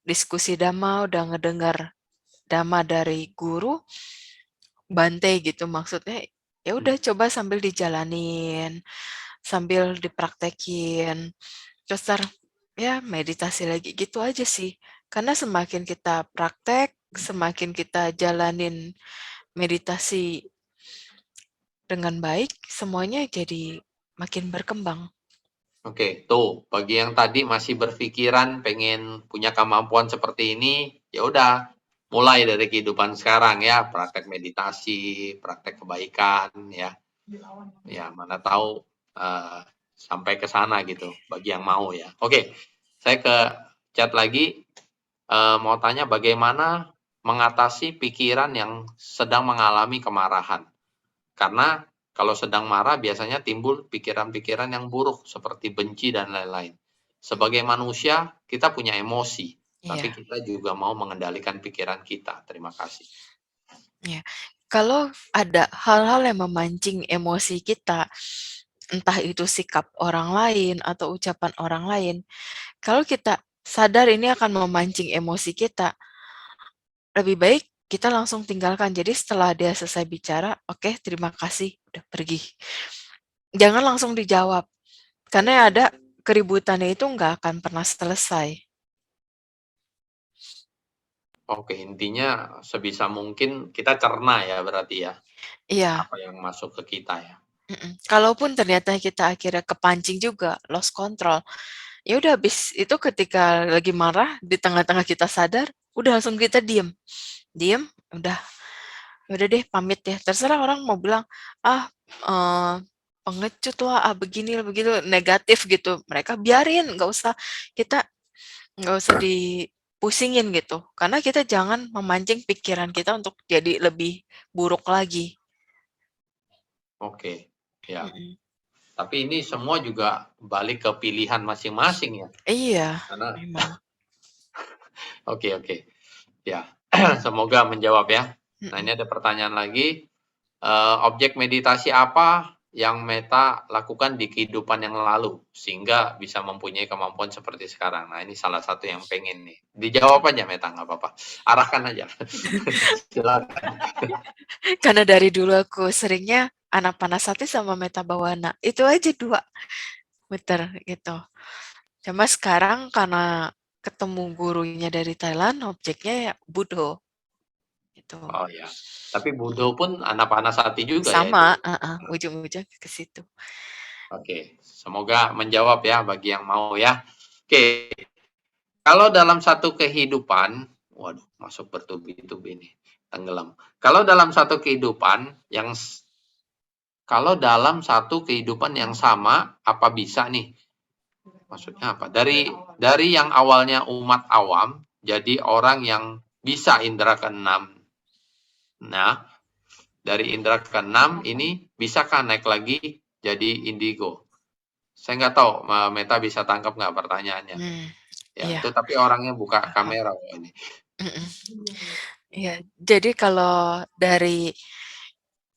A: diskusi dhamma, udah ngedengar dhamma dari guru, Bante gitu maksudnya, ya udah coba sambil dijalanin, sambil dipraktekin, terus ya meditasi lagi gitu aja sih. Karena semakin kita praktek, semakin kita jalanin meditasi dengan baik, semuanya jadi makin berkembang.
B: Oke, tuh bagi yang tadi masih berpikiran pengen punya kemampuan seperti ini, ya udah mulai dari kehidupan sekarang ya, praktek meditasi, praktek kebaikan ya. Ya, mana tahu sampai ke sana gitu bagi yang mau ya. Oke, saya ke chat lagi mau tanya bagaimana mengatasi pikiran yang sedang mengalami kemarahan. Karena kalau sedang marah biasanya timbul pikiran-pikiran yang buruk seperti benci dan lain-lain. Sebagai manusia, kita punya emosi, tapi
A: Iya,
B: kita juga mau mengendalikan pikiran kita. Terima kasih.
A: iya. Kalau ada hal-hal yang memancing emosi kita, entah itu sikap orang lain atau ucapan orang lain, kalau kita sadar ini akan memancing emosi kita, lebih baik kita langsung tinggalkan. Jadi setelah dia selesai bicara, oke, terima kasih, udah pergi. Jangan langsung dijawab, karena yang ada keributannya itu nggak akan pernah selesai.
B: Oke, intinya sebisa mungkin kita cerna ya berarti ya,
A: Iya,
B: apa yang masuk ke kita ya.
A: kalaupun ternyata kita akhirnya kepancing juga, lost control, ya udah habis itu ketika lagi marah, di tengah-tengah kita sadar, udah langsung kita diem. Diem, udah udah deh pamit ya. Terserah orang mau bilang, ah eh, pengecut lah, ah begini lah, begitu, negatif gitu. Mereka biarin, kita nggak usah dipusingin gitu. Karena kita jangan memancing pikiran kita untuk jadi lebih buruk lagi.
B: Oke, ya.
A: Mm-mm.
B: Tapi ini semua juga balik ke pilihan masing-masing ya.
A: Iya,
B: Karena
A: memang.
B: oke oke. Ya, semoga menjawab ya. Nah,
A: Mm-mm.
B: ini ada pertanyaan lagi. Objek meditasi apa yang Meta lakukan di kehidupan yang lalu sehingga bisa mempunyai kemampuan seperti sekarang? Nah, ini salah satu yang pengen nih. Dijawab aja Meta, nggak apa-apa. Arahkan aja. Silakan.
A: Karena dari dulu aku seringnya Anapanasati sama Metta Bhavana. Itu aja 2 muter gitu. Cuma sekarang karena ketemu gurunya dari Thailand, objeknya ya Buddho gitu.
B: Oh ya. Tapi Budo pun Anapanasati juga ya itu.
A: Sama, ujung-ujung ke situ.
B: Oke, semoga menjawab ya bagi yang mau ya. Oke, kalau dalam satu kehidupan, waduh, masuk bertubi-tubi nih, tenggelam. Kalau dalam satu kehidupan yang kalau dalam satu kehidupan yang sama, apa bisa nih? Maksudnya apa? Dari yang awalnya umat awam jadi orang yang bisa indera keenam. Nah, dari indera keenam ini bisakah naik lagi jadi indigo? Saya nggak tahu, Meta bisa tangkap nggak pertanyaannya? Ya,
A: Iya.
B: itu tapi orangnya buka kamera ini.
A: Iya, jadi kalau dari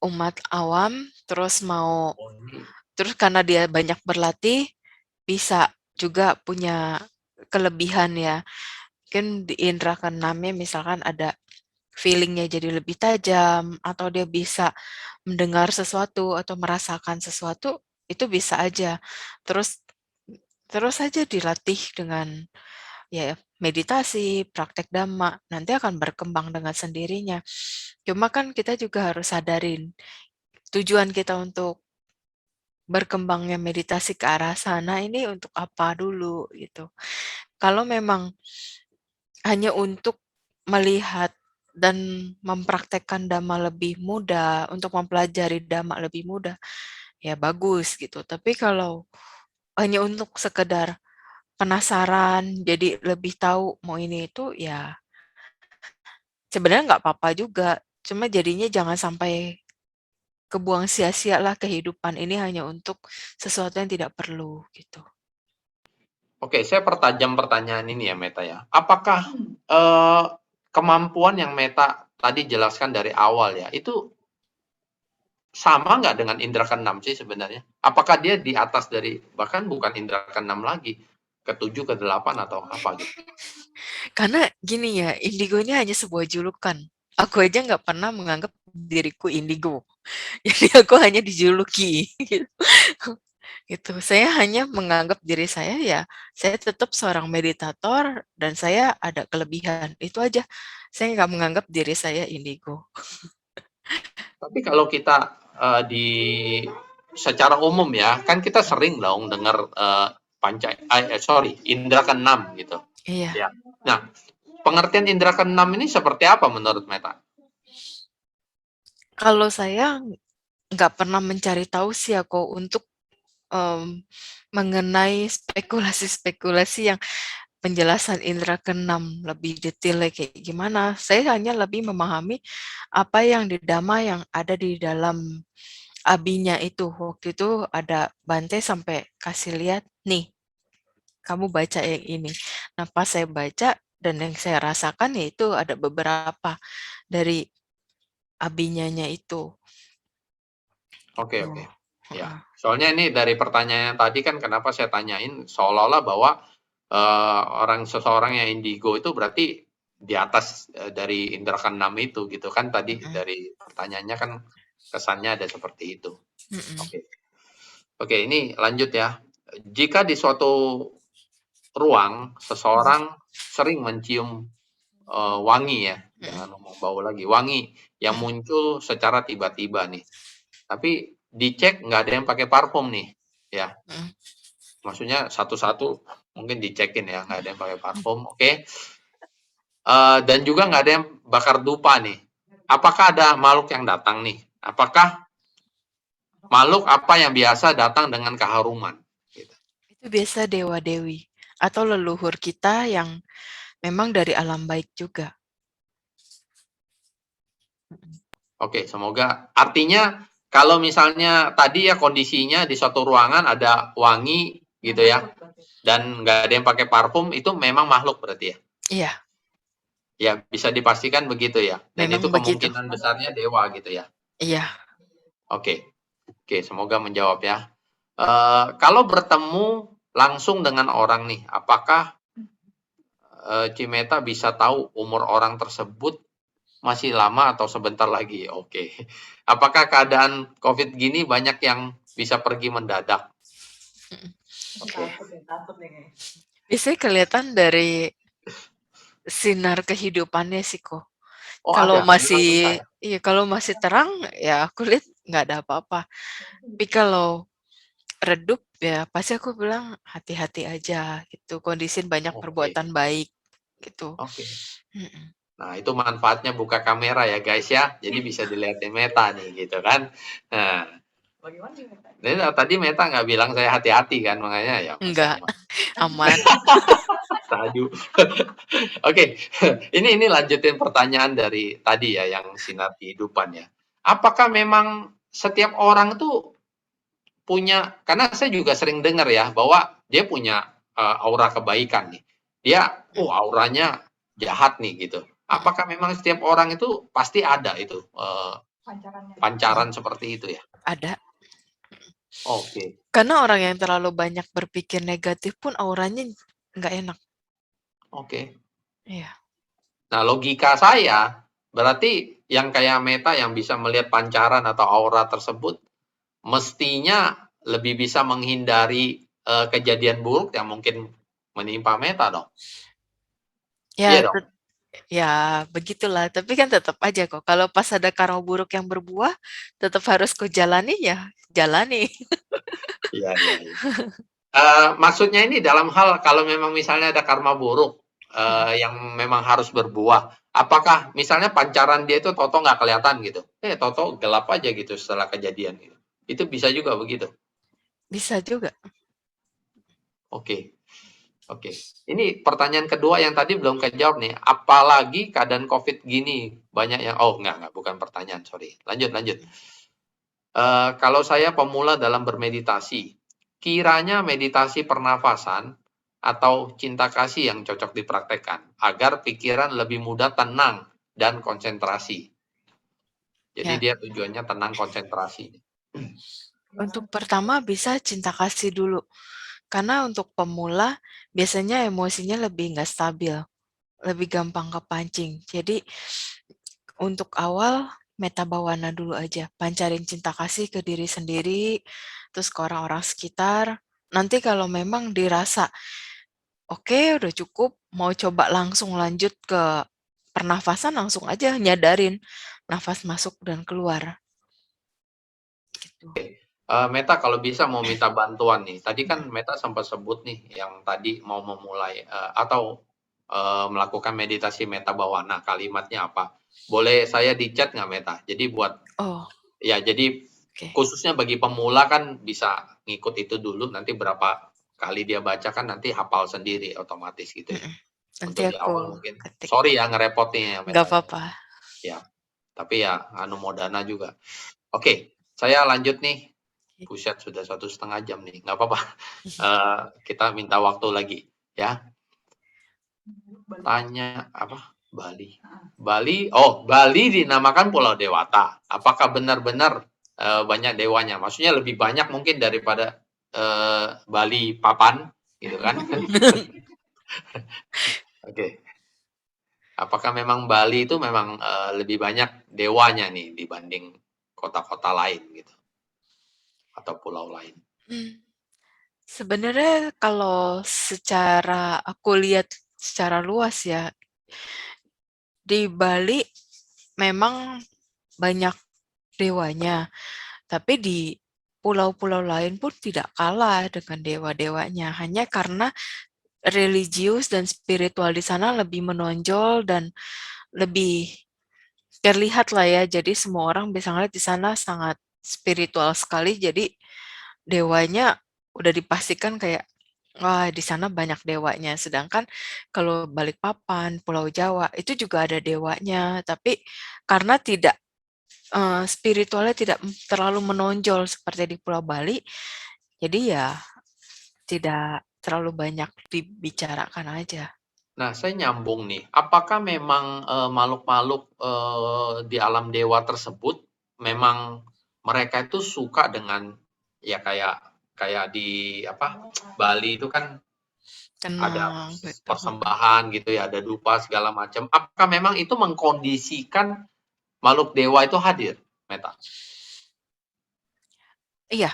A: umat awam terus karena dia banyak berlatih, bisa juga punya kelebihan ya. Mungkin di indera keenamnya misalkan ada feeling-nya jadi lebih tajam, atau dia bisa mendengar sesuatu atau merasakan sesuatu, itu bisa aja. Terus terus aja dilatih dengan ya meditasi, praktek dhamma, nanti akan berkembang dengan sendirinya. Cuma kan kita juga harus sadarin tujuan kita untuk berkembangnya meditasi ke arah sana ini untuk apa dulu gitu. Kalau memang hanya untuk melihat dan mempraktekkan dhamma lebih mudah, untuk mempelajari dhamma lebih mudah, ya bagus gitu. Tapi kalau hanya untuk sekedar penasaran, jadi lebih tahu mau ini itu, ya sebenarnya nggak apa-apa juga. Cuma jadinya jangan sampai kebuang sia-sia lah kehidupan ini hanya untuk sesuatu yang tidak perlu gitu.
B: Oke, saya pertajam pertanyaan ini ya Meta ya. Apakah kemampuan yang Meta tadi jelaskan dari awal ya, itu sama nggak dengan indera keenam sih sebenarnya? Apakah dia di atas dari, bahkan bukan indera keenam lagi, ketujuh, ke-8 atau apa gitu?
A: Karena gini ya, indigo ini hanya sebuah julukan. Aku aja nggak pernah menganggap diriku indigo. Jadi aku hanya dijuluki. Gitu. Saya hanya menganggap diri saya ya, saya tetap seorang meditator dan saya ada kelebihan. Itu aja. Saya nggak menganggap diri saya indigo.
B: Tapi kalau kita di secara umum ya, kan kita sering dong dengar indera keenam gitu.
A: Iya.
B: Ya. Nah, pengertian indera keenam ini seperti apa menurut Meta?
A: Kalau saya nggak pernah mencari tahu sih aku untuk mengenai spekulasi-spekulasi yang penjelasan indera keenam lebih detailnya kayak gimana. Saya hanya lebih memahami apa yang di Dhamma yang ada di dalam abinya itu. Waktu itu ada Bante sampai kasih lihat, nih, kamu baca yang ini. Nah, pas saya baca dan yang saya rasakan yaitu ada beberapa dari abinyanya itu.
B: Oke,
A: Tuh.
B: oke. Ya, soalnya ini dari pertanyaan tadi kan kenapa saya tanyain seolah-olah bahwa seseorang yang indigo itu berarti di atas dari indera keenam itu gitu kan tadi dari pertanyaannya kan kesannya ada seperti itu. Oke. Oke, ini lanjut ya. Jika di suatu ruang seseorang sering mencium wangi ya, jangan ngomong bau lagi, wangi yang muncul secara tiba-tiba nih. Tapi dicek nggak ada yang pakai parfum nih, ya. Maksudnya satu-satu mungkin dicekin ya, nggak ada yang pakai parfum, oke. Dan juga nggak ada yang bakar dupa nih. Apakah ada makhluk yang datang nih? Apakah makhluk apa yang biasa datang dengan keharuman? Gitu.
A: Itu biasa dewa-dewi atau leluhur kita yang memang dari alam baik juga.
B: Oke, semoga artinya kalau misalnya tadi ya kondisinya di suatu ruangan ada wangi gitu ya, dan nggak ada yang pakai parfum, itu memang makhluk berarti ya?
A: Iya,
B: Ya, bisa dipastikan begitu ya? Dan itu
A: memang begitu.
B: kemungkinan besarnya dewa gitu ya?
A: Iya.
B: Oke. Oke, semoga menjawab ya. Kalau bertemu langsung dengan orang nih, apakah Cimeta bisa tahu umur orang tersebut masih lama atau sebentar lagi? Oke. Apakah keadaan COVID gini banyak yang bisa pergi mendadak? Oke.
C: Takut nih kayaknya.
A: Biasanya kelihatan dari sinar kehidupannya sih kok.
B: Oh
A: Kalau
B: ada, memang bisa
A: masih
B: ya?
A: iya, kalau masih terang ya aku lihat nggak ada apa-apa. Tapi kalau redup ya pasti aku bilang hati-hati aja gitu. Kondisiin banyak
B: Oke,
A: perbuatan baik gitu.
B: oke.
A: Mhm.
B: Nah, itu manfaatnya buka kamera ya guys ya. Jadi bisa dilihatin Meta nih gitu kan. Nah,
C: Bagaimana nih Meta?
B: ini tadi Meta nggak bilang saya hati-hati kan, makanya ya masih
A: Enggak,
B: aman.
A: aman.
B: Tadu. Oke, ini lanjutin pertanyaan dari tadi ya yang sinar kehidupan ya. Apakah memang setiap orang tuh punya, karena saya juga sering dengar ya bahwa dia punya aura kebaikan nih. Dia, auranya jahat nih gitu. Apakah memang setiap orang itu pasti ada itu
C: Pancarannya.
B: pancaran seperti itu ya?
A: Ada.
B: Oke,
A: Karena orang yang terlalu banyak berpikir negatif pun auranya nggak enak.
B: oke.
A: Iya.
B: Nah, logika saya berarti yang kayak Meta yang bisa melihat pancaran atau aura tersebut mestinya lebih bisa menghindari kejadian buruk yang mungkin menimpa Meta dong. Iya
A: Ya,
B: dong.
A: ya begitulah. Tapi kan tetap aja kok. Kalau pas ada karma buruk yang berbuah, tetap harus kau jalani ya, jalani.
B: Iya, iya, iya. Maksudnya ini dalam hal kalau memang misalnya ada karma buruk yang memang harus berbuah, apakah misalnya pancaran dia itu toto nggak kelihatan gitu? Toto gelap aja gitu setelah kejadian gitu. Itu bisa juga begitu.
A: Bisa juga.
B: Oke, oke. Ini pertanyaan kedua yang tadi belum kejawab nih. Apalagi keadaan COVID gini banyak yang enggak, bukan pertanyaan, sorry. Lanjut. Kalau saya pemula dalam bermeditasi, kiranya meditasi pernafasan atau cinta kasih yang cocok dipraktekkan agar pikiran lebih mudah tenang dan konsentrasi. Jadi
A: Ya.
B: dia tujuannya tenang konsentrasi.
A: Untuk pertama bisa cinta kasih dulu. Karena untuk pemula biasanya emosinya lebih nggak stabil, lebih gampang kepancing. Jadi untuk awal meta bawana dulu aja, pancarin cinta kasih ke diri sendiri, terus ke orang-orang sekitar. Nanti kalau memang dirasa oke udah cukup, mau coba langsung lanjut ke pernafasan langsung aja nyadarin nafas masuk dan keluar. Gitu.
B: Meta kalau bisa mau minta bantuan nih. Tadi kan Meta sempat sebut nih yang tadi mau memulai atau melakukan meditasi Meta Bawana. Kalimatnya apa? Boleh saya di chat nggak Meta? Jadi buat
A: Oh,
B: ya jadi
A: oke.
B: khususnya bagi pemula kan bisa ngikut itu dulu. Nanti berapa kali dia baca kan nanti hafal sendiri otomatis gitu ya.
A: Nanti
B: Untuk di
A: aku
B: awal mungkin.
A: ketik.
B: Sorry ya ngerepotin ya
A: Nggak
B: Meta ya.
A: apa-apa.
B: Ya, tapi ya anu modana juga. Oke, saya lanjut nih. Buset, sudah 1,5 jam nih. Nggak apa-apa. Kita minta waktu lagi ya. Tanya apa? Bali. Bali dinamakan Pulau Dewata. Apakah benar-benar banyak dewanya? Maksudnya lebih banyak mungkin daripada Bali Papan, gitu kan? Oke. Apakah memang Bali itu memang lebih banyak dewanya nih dibanding kota-kota lain gitu atau pulau lain?
A: Sebenarnya kalau secara aku lihat secara luas ya, di Bali memang banyak dewanya, tapi di pulau-pulau lain pun tidak kalah dengan dewa-dewanya, hanya karena religius dan spiritual di sana lebih menonjol dan lebih terlihat lah ya. Jadi semua orang bisa ngeliat di sana sangat spiritual sekali. Jadi dewanya udah dipastikan kayak wah di sana banyak dewanya. Sedangkan kalau Balikpapan, Pulau Jawa itu juga ada dewanya, tapi karena tidak spiritualnya tidak terlalu menonjol seperti di Pulau Bali, jadi ya tidak terlalu banyak dibicarakan aja.
B: Nah, saya nyambung nih. Apakah memang makhluk-makhluk di alam dewa tersebut memang mereka itu suka dengan ya kayak di apa Bali itu kan ada
A: Tenang gitu.
B: persembahan gitu ya, ada dupa segala macam. Apakah memang itu mengkondisikan makhluk dewa itu hadir, Meta?
A: Iya,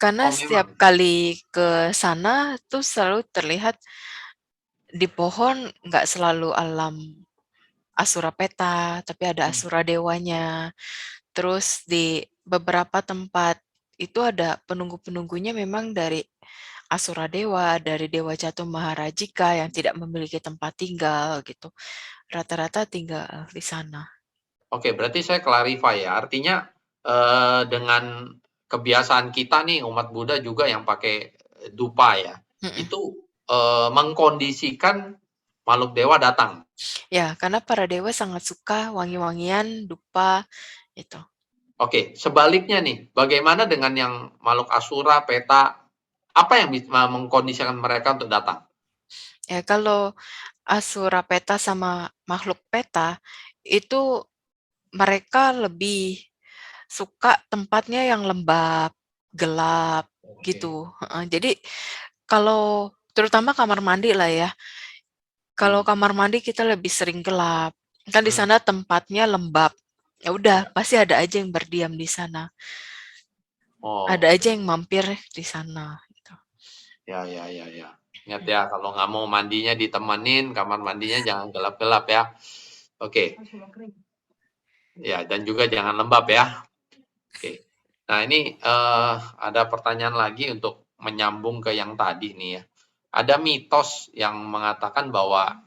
A: karena
B: Oh
A: setiap
B: memang.
A: kali ke sana tuh selalu terlihat di pohon nggak selalu alam Asura Peta, tapi ada Asura Dewanya. Terus di beberapa tempat itu ada penunggu-penunggunya memang dari Asura Dewa, dari Dewa Jatuh Maharajika yang tidak memiliki tempat tinggal gitu. Rata-rata tinggal di sana.
B: Oke, berarti saya clarify ya. Artinya dengan kebiasaan kita nih umat Buddha juga yang pakai dupa ya,
A: Mm-mm.
B: itu mengkondisikan makhluk dewa datang.
A: Ya, karena para dewa sangat suka wangi-wangian, dupa, itu.
B: Oke, sebaliknya nih, bagaimana dengan yang makhluk Asura, Peta, apa yang bisa mengkondisikan mereka untuk datang?
A: Ya, kalau Asura Peta sama makhluk Peta, itu mereka lebih suka tempatnya yang lembab, gelap,
B: Oke.
A: gitu. Jadi kalau terutama kamar mandi lah ya. Kalau
B: Hmm.
A: kamar mandi kita lebih sering gelap. Kan di
B: Hmm.
A: sana tempatnya lembab. Ya udah,
B: Ya.
A: pasti ada aja yang berdiam di sana.
B: Oh,
A: Ada aja yang mampir di sana. Gitu.
B: ya. Ingat ya, kalau nggak mau mandinya ditemenin, kamar mandinya jangan gelap-gelap ya. Oke, ya dan juga jangan lembab ya. Oke. Nah ini ada pertanyaan lagi untuk menyambung ke yang tadi nih ya. Ada mitos yang mengatakan bahwa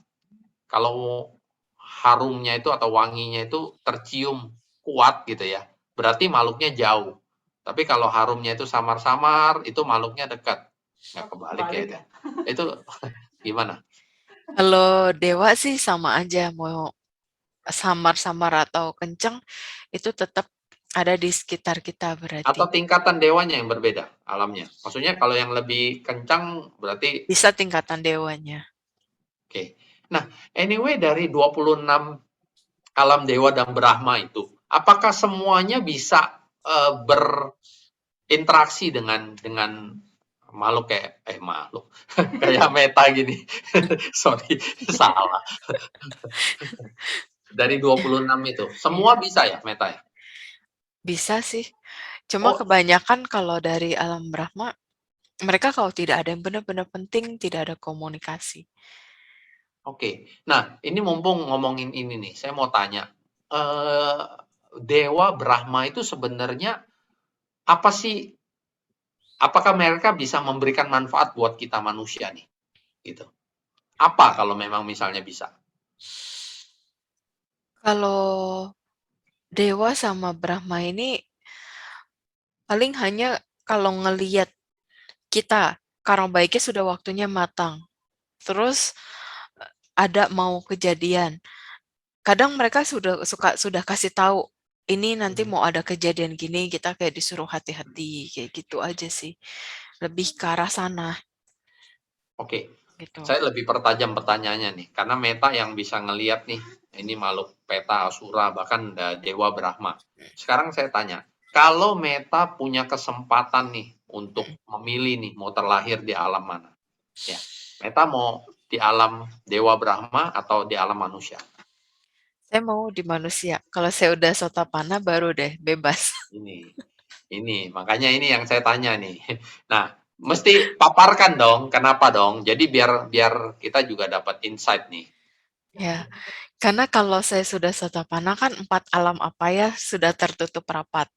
B: kalau harumnya itu atau wanginya itu tercium kuat gitu ya, berarti makhluknya jauh. Tapi kalau harumnya itu samar-samar, itu makhluknya dekat. Nggak kebalik ya itu. Itu gimana?
A: Kalau dewa sih sama aja, mau samar-samar atau kenceng, itu tetap ada di sekitar kita
B: Atau
A: berarti.
B: tingkatan dewanya yang berbeda alamnya? Maksudnya kalau yang lebih kencang berarti
A: Bisa tingkatan dewanya.
B: oke. Nah, anyway dari 26 alam dewa dan Brahma itu, apakah semuanya bisa berinteraksi dengan makhluk kayak makhluk kayak Meta gini? Sorry, salah. Dari 26 itu, semua bisa ya Meta ya?
A: Bisa sih. Cuma
B: Oh,
A: kebanyakan kalau dari alam Brahma, mereka kalau tidak ada yang benar-benar penting, tidak ada komunikasi.
B: oke. Nah, ini mumpung ngomongin ini nih, saya mau tanya, dewa Brahma itu sebenarnya apa sih? Apakah mereka bisa memberikan manfaat buat kita manusia nih? Gitu. Apa kalau memang misalnya bisa?
A: Kalau Dewa sama Brahma ini paling hanya kalau ngeliat kita, karma baiknya sudah waktunya matang. Terus ada mau kejadian. Kadang mereka sudah kasih tahu ini nanti mau ada kejadian gini, kita kayak disuruh hati-hati kayak gitu aja sih. Lebih ke arah sana
B: Oke,
A: gitu.
B: saya lebih pertajam pertanyaannya nih, karena Meta yang bisa ngelihat nih, ini makhluk Peta, Asura, bahkan Dewa Brahma. Sekarang saya tanya, kalau Meta punya kesempatan nih untuk memilih nih mau terlahir di alam mana? Ya, Meta mau di alam Dewa Brahma atau di alam manusia?
A: Saya mau di manusia. Kalau saya udah Sotapanna baru deh bebas.
B: Ini makanya ini yang saya tanya nih. Nah, mesti paparkan dong, kenapa dong? Jadi biar kita juga dapat insight nih.
A: Ya, karena kalau saya sudah Sotapanna kan 4 alam apa ya sudah tertutup rapat.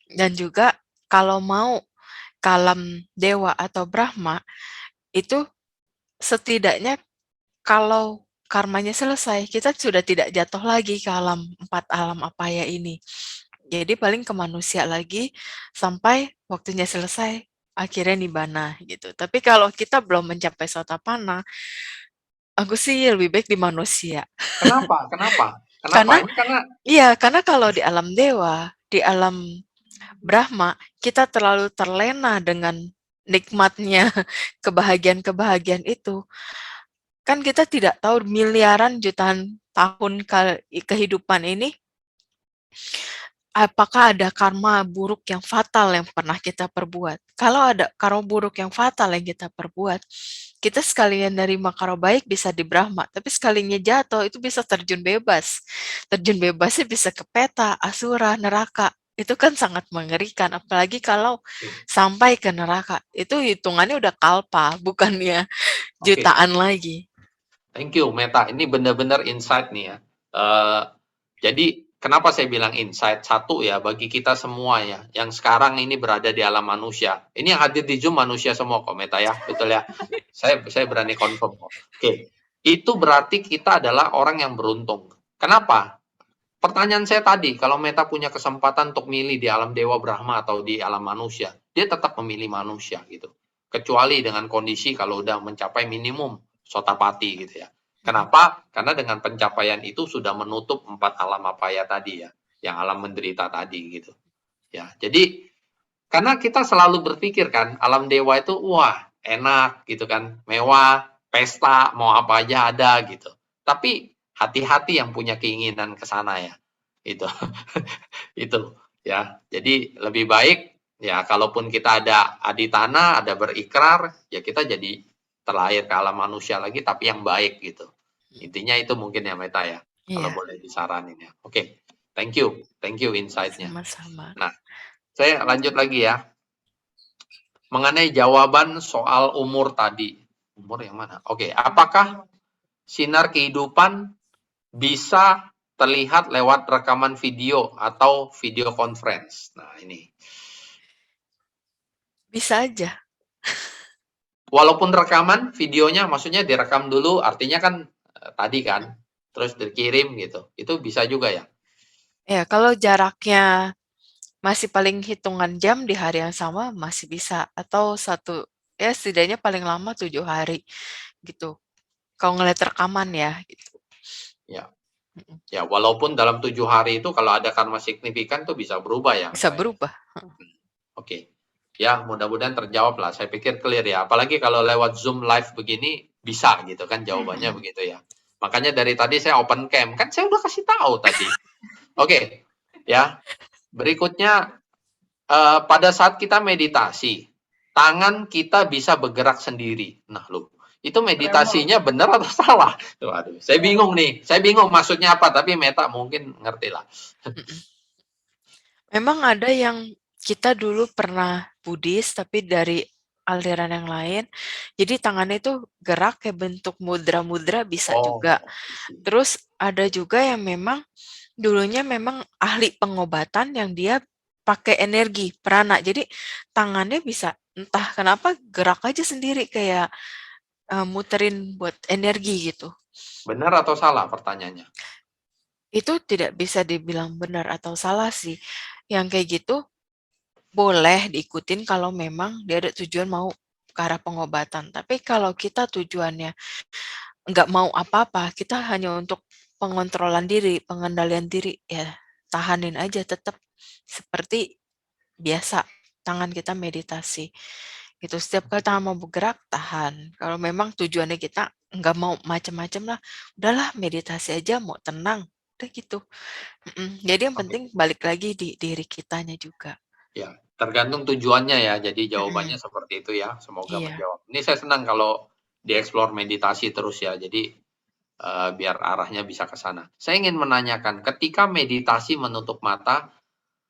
A: Dan juga kalau mau ke alam dewa atau Brahma, itu setidaknya kalau karmanya selesai, kita sudah tidak jatuh lagi ke alam 4 alam apa ya ini. Jadi paling ke manusia lagi sampai waktunya selesai, akhirnya nibbana gitu. Tapi kalau kita belum mencapai Sotapanna, aku sih lebih baik di manusia.
B: Kenapa? Kenapa? Kenapa?
A: Karena
B: Ini karena
A: iya, karena kalau di alam dewa, di alam Brahma, kita terlalu terlena dengan nikmatnya kebahagiaan-kebahagiaan itu. Kan kita tidak tahu miliaran jutaan tahun kehidupan ini apakah ada karma buruk yang fatal yang pernah kita perbuat? Kalau ada karma buruk yang fatal yang kita perbuat, kita sekalian nerima karma baik bisa di Brahma, tapi sekalinya jatuh itu bisa terjun bebas. Terjun bebasnya bisa ke peta, asura, neraka. Itu kan sangat mengerikan, apalagi kalau sampai ke neraka. Itu hitungannya udah kalpa, bukannya jutaan lagi.
B: Thank you, Meta. Ini benar-benar insight nih ya. Jadi kenapa saya bilang insight? Satu ya, bagi kita semua ya, yang sekarang ini berada di alam manusia. Ini yang hadir di Zoom manusia semua kok, Meta ya, betul ya. Saya berani confirm kok. Oke, itu berarti kita adalah orang yang beruntung. Kenapa? Pertanyaan saya tadi, kalau Meta punya kesempatan untuk milih di alam Dewa Brahma atau di alam manusia, dia tetap memilih manusia gitu. Kecuali dengan kondisi kalau udah mencapai minimum sotapati gitu ya. Kenapa? Karena dengan pencapaian itu sudah menutup 4 alam apaya tadi ya, yang alam menderita tadi gitu. Ya, jadi karena kita selalu berpikir kan, alam dewa itu wah, enak gitu kan, mewah, pesta, mau apa aja ada gitu. Tapi hati-hati yang punya keinginan ke sana ya. Itu. Itu ya. Jadi lebih baik ya kalaupun kita ada aditana, ada berikrar, ya kita jadi terlahir ke alam manusia lagi tapi yang baik gitu. Intinya itu mungkin ya Meta ya. Kalau
A: Iya,
B: boleh disaranin ya. Oke. Thank you. Thank you insight-nya.
A: sama-sama.
B: Nah, saya lanjut lagi ya. Mengenai jawaban soal umur tadi. Umur yang mana? Oke, apakah sinar kehidupan bisa terlihat lewat rekaman video atau video conference? Nah, ini.
A: Bisa aja.
B: Walaupun rekaman videonya maksudnya direkam dulu, artinya kan tadi kan, terus dikirim gitu. Itu bisa juga ya?
A: Ya, kalau jaraknya masih paling hitungan jam di hari yang sama masih bisa. Atau ya setidaknya paling lama 7 hari gitu. Kalau ngeliat rekaman ya gitu.
B: Ya.
A: Mm-mm.
B: Ya, walaupun dalam 7 hari itu kalau ada karma signifikan tuh bisa berubah ya.
A: Bisa
B: Mbak ya?
A: berubah.
B: Oke. Ya, mudah-mudahan terjawab lah. Saya pikir clear ya. Apalagi kalau lewat Zoom live begini, bisa gitu kan jawabannya begitu ya. Makanya dari tadi saya open cam. Kan saya udah kasih tahu tadi. Oke. Ya. Berikutnya, pada saat kita meditasi, tangan kita bisa bergerak sendiri. Nah, loh. Itu meditasinya benar atau salah? Waduh, saya bingung nih. Saya bingung maksudnya apa. Tapi Meta mungkin ngerti lah.
A: Memang ada yang kita dulu pernah Buddhis tapi dari aliran yang lain. Jadi tangannya itu gerak kayak bentuk mudra-mudra bisa juga. Terus ada juga yang memang dulunya memang ahli pengobatan yang dia pakai energi prana. Jadi tangannya bisa entah kenapa gerak aja sendiri kayak muterin buat energi gitu.
B: Benar atau salah pertanyaannya?
A: Itu tidak bisa dibilang benar atau salah sih. Yang kayak gitu boleh diikutin kalau memang dia ada tujuan mau ke arah pengobatan. Tapi kalau kita tujuannya nggak mau apa-apa, kita hanya untuk pengontrolan diri, pengendalian diri, ya tahanin aja tetap seperti biasa tangan kita meditasi. Gitu, setiap kali tangan mau bergerak, tahan. Kalau memang tujuannya kita nggak mau macam-macam lah, udahlah meditasi aja, mau tenang, udah gitu. Jadi yang penting balik lagi di diri kitanya juga.
B: Ya, tergantung tujuannya ya. Jadi jawabannya seperti itu ya. Semoga
A: Iya.
B: menjawab. Ini saya senang kalau dieksplor meditasi terus ya. Jadi biar arahnya bisa ke sana. Saya ingin menanyakan, ketika meditasi menutup mata,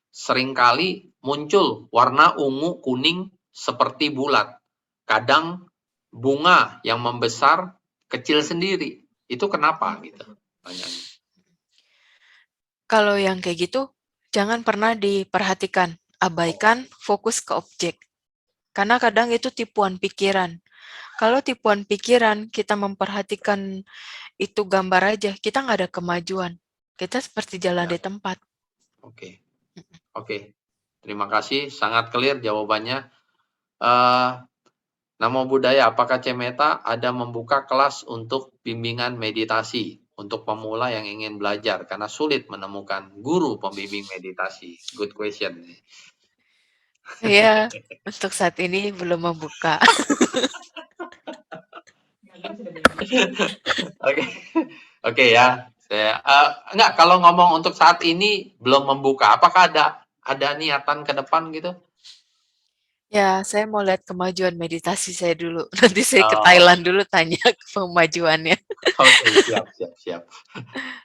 B: seringkali muncul warna ungu kuning seperti bulat. Kadang bunga yang membesar kecil sendiri. Itu kenapa gitu? Tanyanya.
A: Kalau yang kayak gitu, jangan pernah diperhatikan. Abaikan, fokus ke objek. Karena kadang itu tipuan pikiran. Kalau tipuan pikiran, kita memperhatikan itu gambar aja, kita nggak ada kemajuan. Kita seperti jalan di tempat.
B: Oke. Terima kasih, sangat clear jawabannya. Namo Buddhaya, apakah Cemeta ada membuka kelas untuk bimbingan meditasi untuk pemula yang ingin belajar karena sulit menemukan guru pembimbing meditasi? Good question.
A: Ya, untuk saat ini belum membuka.
B: Oke ya. Enggak, kalau ngomong untuk saat ini belum membuka, apakah ada niatan ke depan gitu?
A: Ya, saya mau lihat kemajuan meditasi saya dulu. Nanti saya ke
B: Oh,
A: Thailand dulu tanya kemajuannya.
B: oke, siap, siap, siap.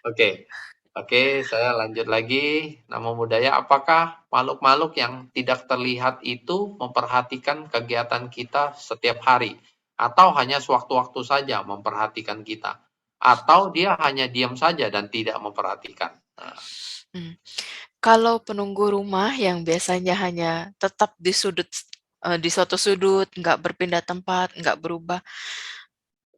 B: Oke, oke, saya lanjut lagi. Namo Buddhaya, apakah makhluk-makhluk yang tidak terlihat itu memperhatikan kegiatan kita setiap hari? Atau hanya sewaktu-waktu saja memperhatikan kita? Atau dia hanya diam saja dan tidak memperhatikan? Nah,
A: Hmm. Kalau penunggu rumah yang biasanya hanya tetap di sudut, di suatu sudut, nggak berpindah tempat, nggak berubah,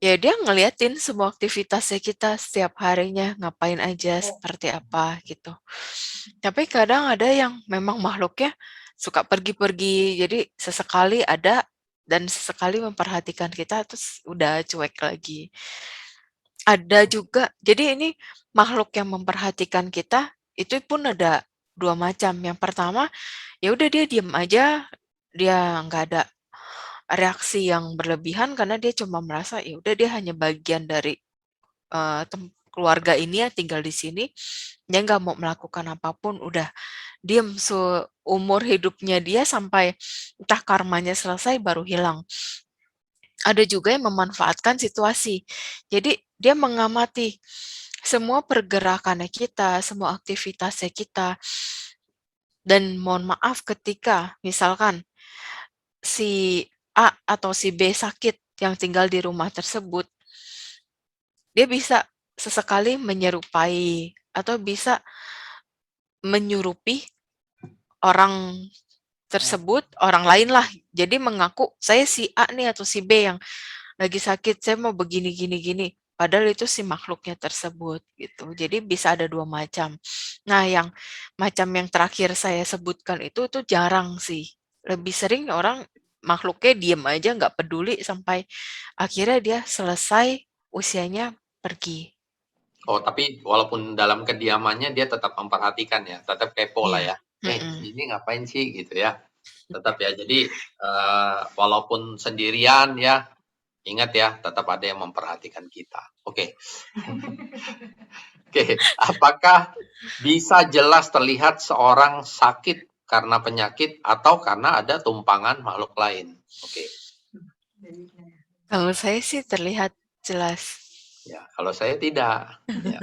A: ya dia ngeliatin semua aktivitasnya kita setiap harinya, ngapain aja, seperti apa, gitu. Tapi kadang ada yang memang makhluknya suka pergi-pergi, jadi sesekali ada dan sesekali memperhatikan kita, terus udah cuek lagi. Ada juga, jadi ini makhluk yang memperhatikan kita, itu pun ada 2 macam. Yang pertama, ya udah dia diem aja, dia nggak ada reaksi yang berlebihan karena dia cuma merasa, ya udah dia hanya bagian dari, keluarga ini ya, tinggal di sini, dia nggak mau melakukan apapun, udah diem seumur hidupnya dia sampai entah karmanya selesai baru hilang. Ada juga yang memanfaatkan situasi. Jadi dia mengamati semua pergerakannya kita, semua aktivitasnya kita, dan mohon maaf ketika misalkan si A atau si B sakit yang tinggal di rumah tersebut, dia bisa sesekali menyerupai atau bisa menyurupi orang tersebut, orang lain lah. Jadi mengaku, saya si A nih atau si B yang lagi sakit, saya mau begini gini gini. Padahal itu si makhluknya tersebut gitu. Jadi bisa ada 2 macam. Nah, yang macam yang terakhir saya sebutkan itu tuh jarang sih. Lebih sering orang makhluknya diem aja nggak peduli sampai akhirnya dia selesai usianya pergi.
B: oh, tapi walaupun dalam kediamannya dia tetap memperhatikan ya, tetap kepo lah
A: Iya,
B: ya.
A: mhm,
B: Ini ngapain sih gitu ya? Tetap ya. Jadi walaupun sendirian ya, ingat ya, tetap ada yang memperhatikan kita. Oke. Oke, apakah bisa jelas terlihat seorang sakit karena penyakit atau karena ada tumpangan makhluk lain? Oke.
A: kalau saya sih terlihat jelas.
B: Ya, kalau saya tidak. Ya.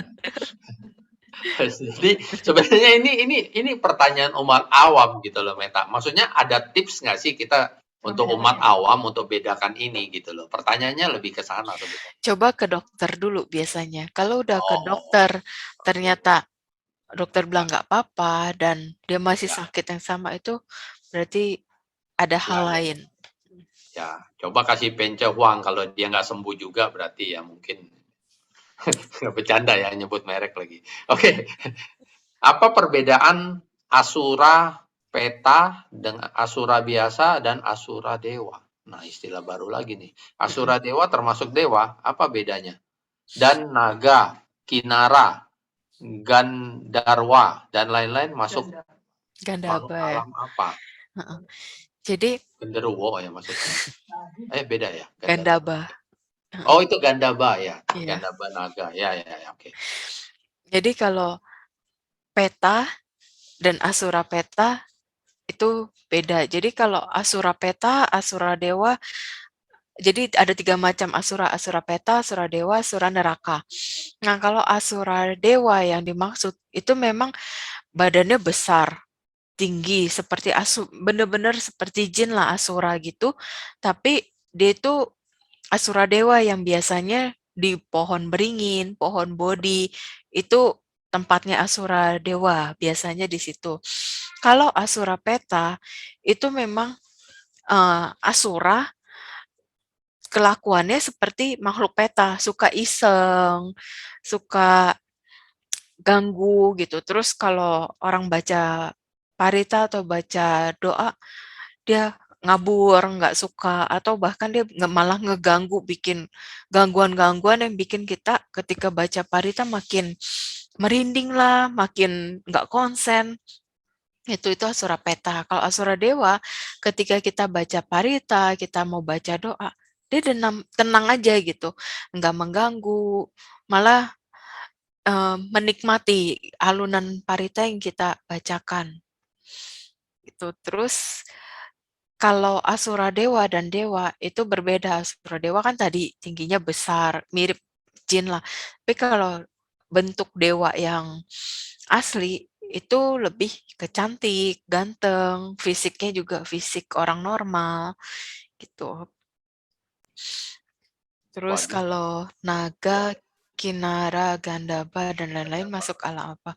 B: Jadi sebenarnya ini pertanyaan umat awam gitu loh, Meta. Maksudnya ada tips nggak sih kita untuk umat awam untuk bedakan ini gitu loh. Pertanyaannya lebih ke sana sebenarnya.
A: Coba ke dokter dulu biasanya. Kalau udah ke
B: Oh,
A: dokter,
B: oke.
A: ternyata dokter
B: Ya,
A: bilang nggak apa-apa dan dia masih
B: ya,
A: sakit yang sama itu berarti ada
B: ya,
A: hal
B: ya.
A: lain.
B: Ya, coba kasih pence uang kalau dia nggak sembuh juga berarti ya mungkin nggak bercanda ya nyebut merek lagi. Oke, apa perbedaan Asura Peta dengan Asura biasa dan Asura Dewa? Nah, istilah baru lagi nih.
A: Mhm.
B: Asura Dewa termasuk dewa, apa bedanya? Dan naga, kinara, Gandarwa, dan lain-lain masuk makhluk
A: Gandaba ya.
B: alam apa?
A: Heeh. Jadi
B: Genderuwo ya maksudnya. Beda ya, Gandarwa.
A: Gandaba.
B: Oh,
A: Heeh.
B: itu Gandaba ya.
A: Iya.
B: Gandaba naga. Ya, ya, ya, oke.
A: Jadi kalau Peta dan Asura Peta itu beda. Jadi kalau Asura Peta, Asura Dewa, jadi ada 3 macam Asura, Asura Peta, Asura Dewa, Asura Neraka. Nah, kalau Asura Dewa yang dimaksud itu memang badannya besar, tinggi, seperti bener-bener seperti jin lah Asura gitu, tapi dia itu Asura Dewa yang biasanya di pohon beringin, pohon bodi, itu tempatnya Asura Dewa, biasanya di situ. Kalau Asura Peta, itu memang, Asura kelakuannya seperti makhluk peta, suka iseng, suka ganggu gitu. Terus kalau orang baca parita atau baca doa, dia ngabur, nggak suka, atau bahkan dia malah ngeganggu, bikin gangguan-gangguan yang bikin kita ketika baca parita makin merinding lah, makin nggak konsen. Itu Asura Peta. Kalau Asura Dewa, ketika kita baca parita, kita mau baca doa, dia tenang aja gitu, nggak mengganggu, malah menikmati alunan parita yang kita bacakan. Itu. Terus kalau Asura Dewa dan Dewa itu berbeda. Asura Dewa kan tadi tingginya besar, mirip jin lah. Tapi kalau bentuk dewa yang asli itu lebih ke cantik, ganteng, fisiknya juga fisik orang normal gitu. Terus
B: Waduh.
A: kalau naga, kinara, gandaba dan lain-lain masuk alam apa?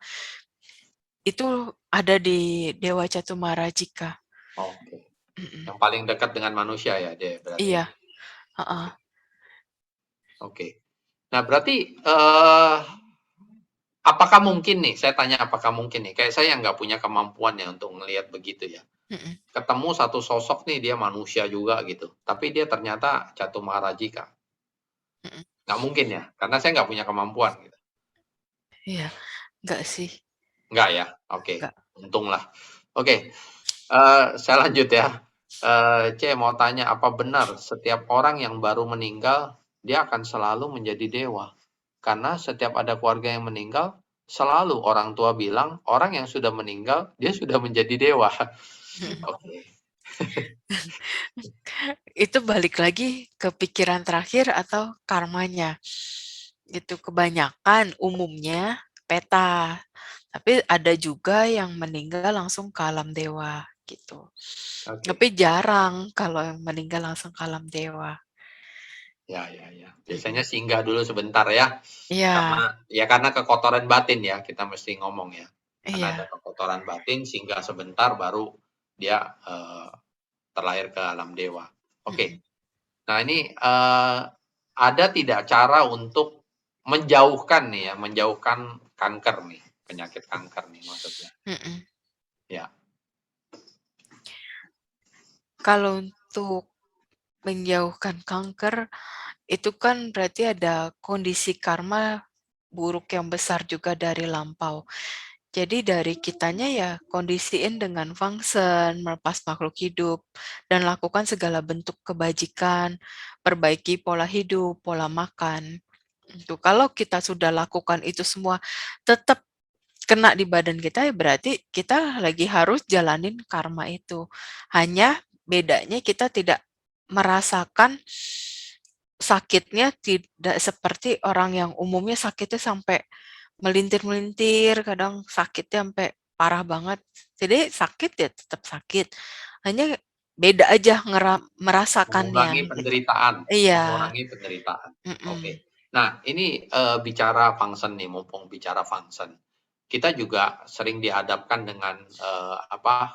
A: Itu ada di Dewa Catumarajika.
B: Oke.
A: Mm-mm.
B: Yang paling dekat dengan manusia ya dia berarti.
A: Iya,
B: Oke.
A: heeh.
B: Oke. Nah, berarti apakah mungkin nih, saya tanya apakah mungkin nih, kayak saya yang nggak punya kemampuan ya untuk melihat begitu ya.
A: Mm-mm.
B: Ketemu satu sosok nih, dia manusia juga gitu, tapi dia ternyata Catumarajika.
A: Mm-mm.
B: Nggak mungkin ya, karena saya nggak punya kemampuan gitu.
A: Iya, enggak sih,
B: Nggak ya? Oke,
A: enggak.
B: untunglah. Oke, saya lanjut ya. C mau tanya, apa benar setiap orang yang baru meninggal, dia akan selalu menjadi dewa? Karena setiap ada keluarga yang meninggal, selalu orang tua bilang, orang yang sudah meninggal, dia sudah menjadi dewa. Oke.
A: Itu balik lagi ke pikiran terakhir atau karmanya. Itu kebanyakan umumnya peta. Tapi ada juga yang meninggal langsung ke alam dewa gitu.
B: Oke.
A: Tapi jarang kalau yang meninggal langsung ke alam dewa.
B: Ya. Biasanya singgah dulu sebentar ya.
A: Iya,
B: Karena kekotoran batin ya, kita mesti ngomong ya. Karena ada
A: iya.
B: kekotoran batin, singgah sebentar baru dia terlahir ke alam dewa. Oke.
A: Mm-mm.
B: Nah, ini ada tidak cara untuk menjauhkan nih ya, menjauhkan kanker nih, penyakit kanker nih maksudnya.
A: Mm-mm.
B: Ya.
A: Kalau untuk menjauhkan kanker, itu kan berarti ada kondisi karma buruk yang besar juga dari lampau. Jadi dari kitanya ya kondisiin dengan fungsi, melepas makhluk hidup, dan lakukan segala bentuk kebajikan, perbaiki pola hidup, pola makan. Itu kalau kita sudah lakukan itu semua, tetap kena di badan kita, ya berarti kita lagi harus jalanin karma itu. Hanya bedanya kita tidak merasakan sakitnya tidak seperti orang yang umumnya sakitnya sampai melintir-melintir, kadang sakitnya sampai parah banget. Jadi sakit ya tetap sakit, hanya beda aja
B: Mengurangi
A: merasakannya gitu.
B: penderitaan,
A: Iya,
B: mengurangi penderitaan. Oke.
A: mhm,
B: Nah, ini bicara function nih, mumpung bicara function. Kita juga sering dihadapkan dengan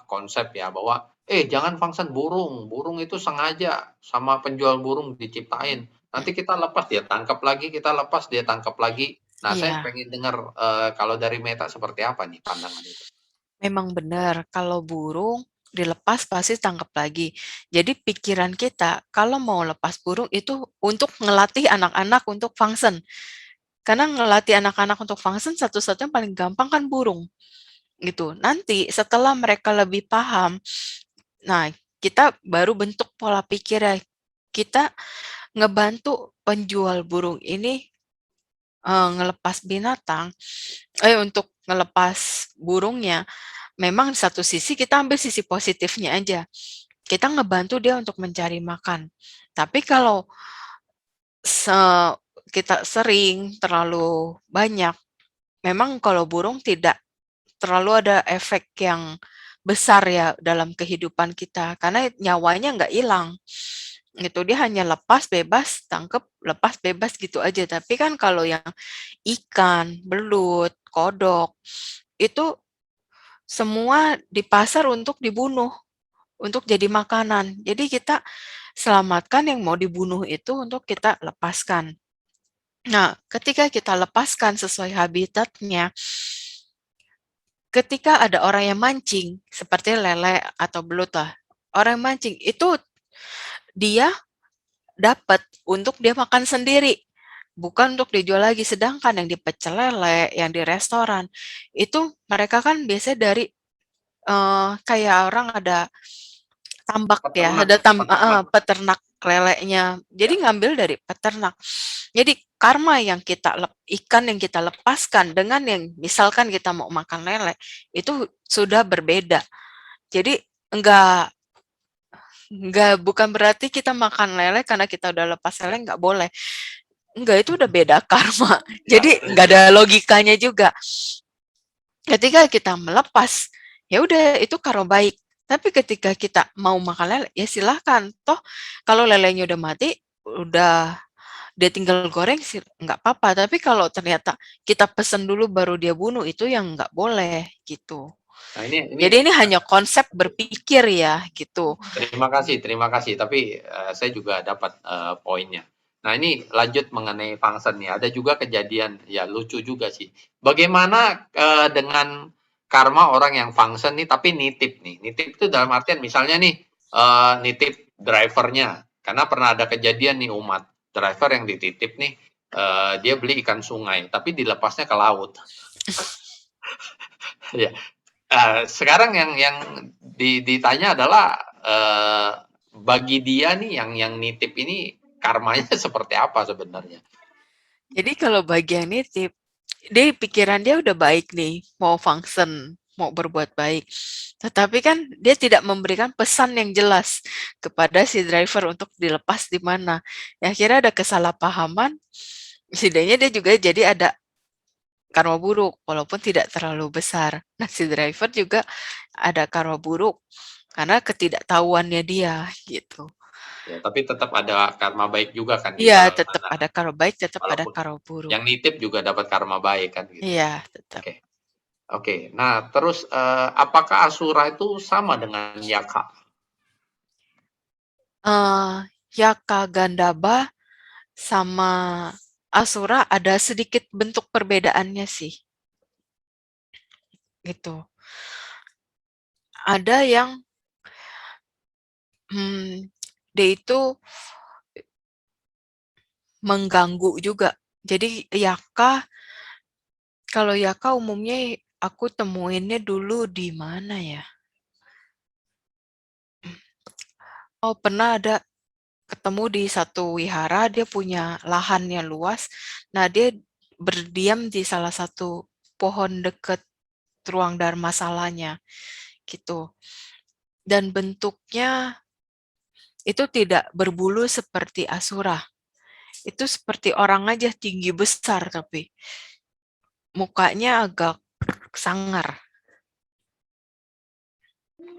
B: konsep ya bahwa jangan function burung, burung itu sengaja sama penjual burung diciptain. Nanti kita lepas dia tangkap lagi, kita lepas dia tangkap lagi. Nah, saya
A: iya.
B: pengen dengar kalau dari Meta seperti apa nih pandangan itu?
A: Memang benar, kalau burung dilepas pasti tangkap lagi. Jadi pikiran kita kalau mau lepas burung itu untuk ngelatih anak-anak untuk function. Karena ngelatih anak-anak untuk function satu-satunya paling gampang kan burung gitu. Nanti setelah mereka lebih paham, nah kita baru bentuk pola pikirnya. Kita ngebantu penjual burung ini ngelepas binatang, untuk ngelepas burungnya. Memang di satu sisi kita ambil sisi positifnya aja. Kita ngebantu dia untuk mencari makan. Tapi kalau se kita sering terlalu banyak, memang kalau burung tidak terlalu ada efek yang besar ya dalam kehidupan kita, karena nyawanya nggak hilang. Gitu, dia hanya lepas bebas, tangkep, lepas bebas gitu aja. Tapi kan kalau yang ikan, belut, kodok, itu semua di pasar untuk dibunuh, untuk jadi makanan. Jadi kita selamatkan yang mau dibunuh itu untuk kita lepaskan. Nah, ketika kita lepaskan sesuai habitatnya, ketika ada orang yang mancing, seperti lele atau belut lah, orang yang mancing itu dia dapat untuk dia makan sendiri, bukan untuk dijual lagi. Sedangkan yang di pecel lele, yang di restoran, itu mereka kan biasanya dari kayak orang ada tambak ya,
B: Peternak,
A: ada
B: peternak.
A: peternak lelenya. Jadi
B: Ya.
A: ngambil dari peternak. Jadi karma yang ikan yang kita lepaskan dengan yang misalkan kita mau makan lele, itu sudah berbeda. Jadi bukan berarti kita makan lele karena kita udah lepas lele nggak boleh. Enggak, itu udah beda karma.
B: Ya,
A: Jadi nggak ada logikanya juga. Ketika kita melepas, ya udah itu karma baik. Tapi ketika kita mau makan lele, ya silahkan. Toh kalau lelenya udah mati, udah dia tinggal goreng sih nggak apa-apa. Tapi kalau ternyata kita pesen dulu baru dia bunuh, itu yang nggak boleh gitu.
B: nah ini
A: Jadi ini hanya konsep berpikir ya gitu.
B: terima kasih. Tapi saya juga dapat poinnya. Nah ini lanjut mengenai function nih. Ada juga kejadian ya lucu juga sih. Bagaimana dengan karma orang yang function nih tapi nitip nih. Nitip itu dalam artian misalnya nih nitip drivernya. Karena pernah ada kejadian nih umat driver yang dititip nih dia beli ikan sungai tapi dilepasnya ke laut. Ya. Sekarang yang ditanya adalah bagi dia nih yang nitip ini karmanya seperti apa sebenarnya?
A: Jadi kalau bagian nitip, dia pikiran dia udah baik nih, mau function, mau berbuat baik. Tetapi kan dia tidak memberikan pesan yang jelas kepada si driver untuk dilepas di mana. Ya akhirnya ada kesalahpahaman, setidaknya dia juga jadi ada karma buruk, walaupun tidak terlalu besar. Nah si driver juga ada karma buruk, karena ketidaktahuannya dia gitu.
B: Ya, tapi tetap ada karma baik juga kan di
A: Iya,
B: dalam
A: tetap
B: sana.
A: ada karma baik, tetap ada
B: Walaupun
A: karma buruk.
B: yang nitip juga dapat karma baik kan gitu.
A: Iya, tetap.
B: Oke. Oke. Nah, terus apakah Asura itu sama dengan Yaka?
A: Yaka Gandaba sama Asura ada sedikit bentuk perbedaannya sih. Gitu. Ada yang dia itu mengganggu juga. Jadi kalau Yaka umumnya aku temuinnya dulu di mana ya? Oh, pernah ada ketemu di satu wihara, dia punya lahan yang luas. Nah, dia berdiam di salah satu pohon dekat ruang dharma salanya gitu. Dan bentuknya itu tidak berbulu seperti Asura. Itu seperti orang aja tinggi besar tapi mukanya agak sangar.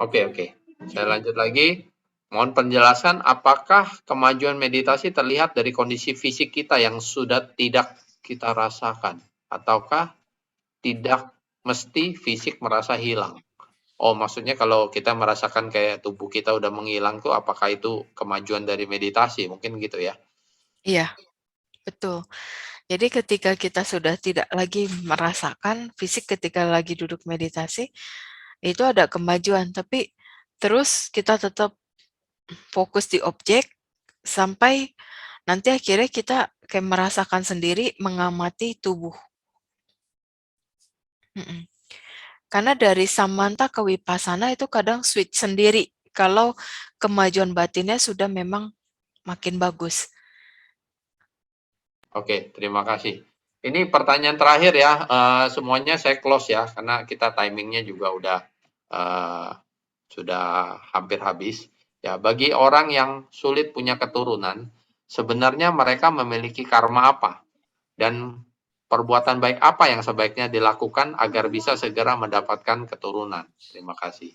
B: Oke. Saya lanjut lagi. Mohon penjelasan, apakah kemajuan meditasi terlihat dari kondisi fisik kita yang sudah tidak kita rasakan? Ataukah tidak mesti fisik merasa hilang? Oh, maksudnya kalau kita merasakan kayak tubuh kita udah menghilang tuh, apakah itu kemajuan dari meditasi? Mungkin gitu ya?
A: Iya, betul. Jadi ketika kita sudah tidak lagi merasakan fisik ketika lagi duduk meditasi, itu ada kemajuan. Tapi terus kita tetap fokus di objek sampai nanti akhirnya kita kayak merasakan sendiri mengamati tubuh. Karena dari samanta ke vipassana itu kadang switch sendiri kalau kemajuan batinnya sudah memang makin bagus.
B: Oke, terima kasih. Ini pertanyaan terakhir ya, semuanya saya close ya, karena kita timingnya juga sudah hampir habis. Ya, bagi orang yang sulit punya keturunan, sebenarnya mereka memiliki karma apa? Dan perbuatan baik apa yang sebaiknya dilakukan agar bisa segera mendapatkan keturunan? Terima kasih.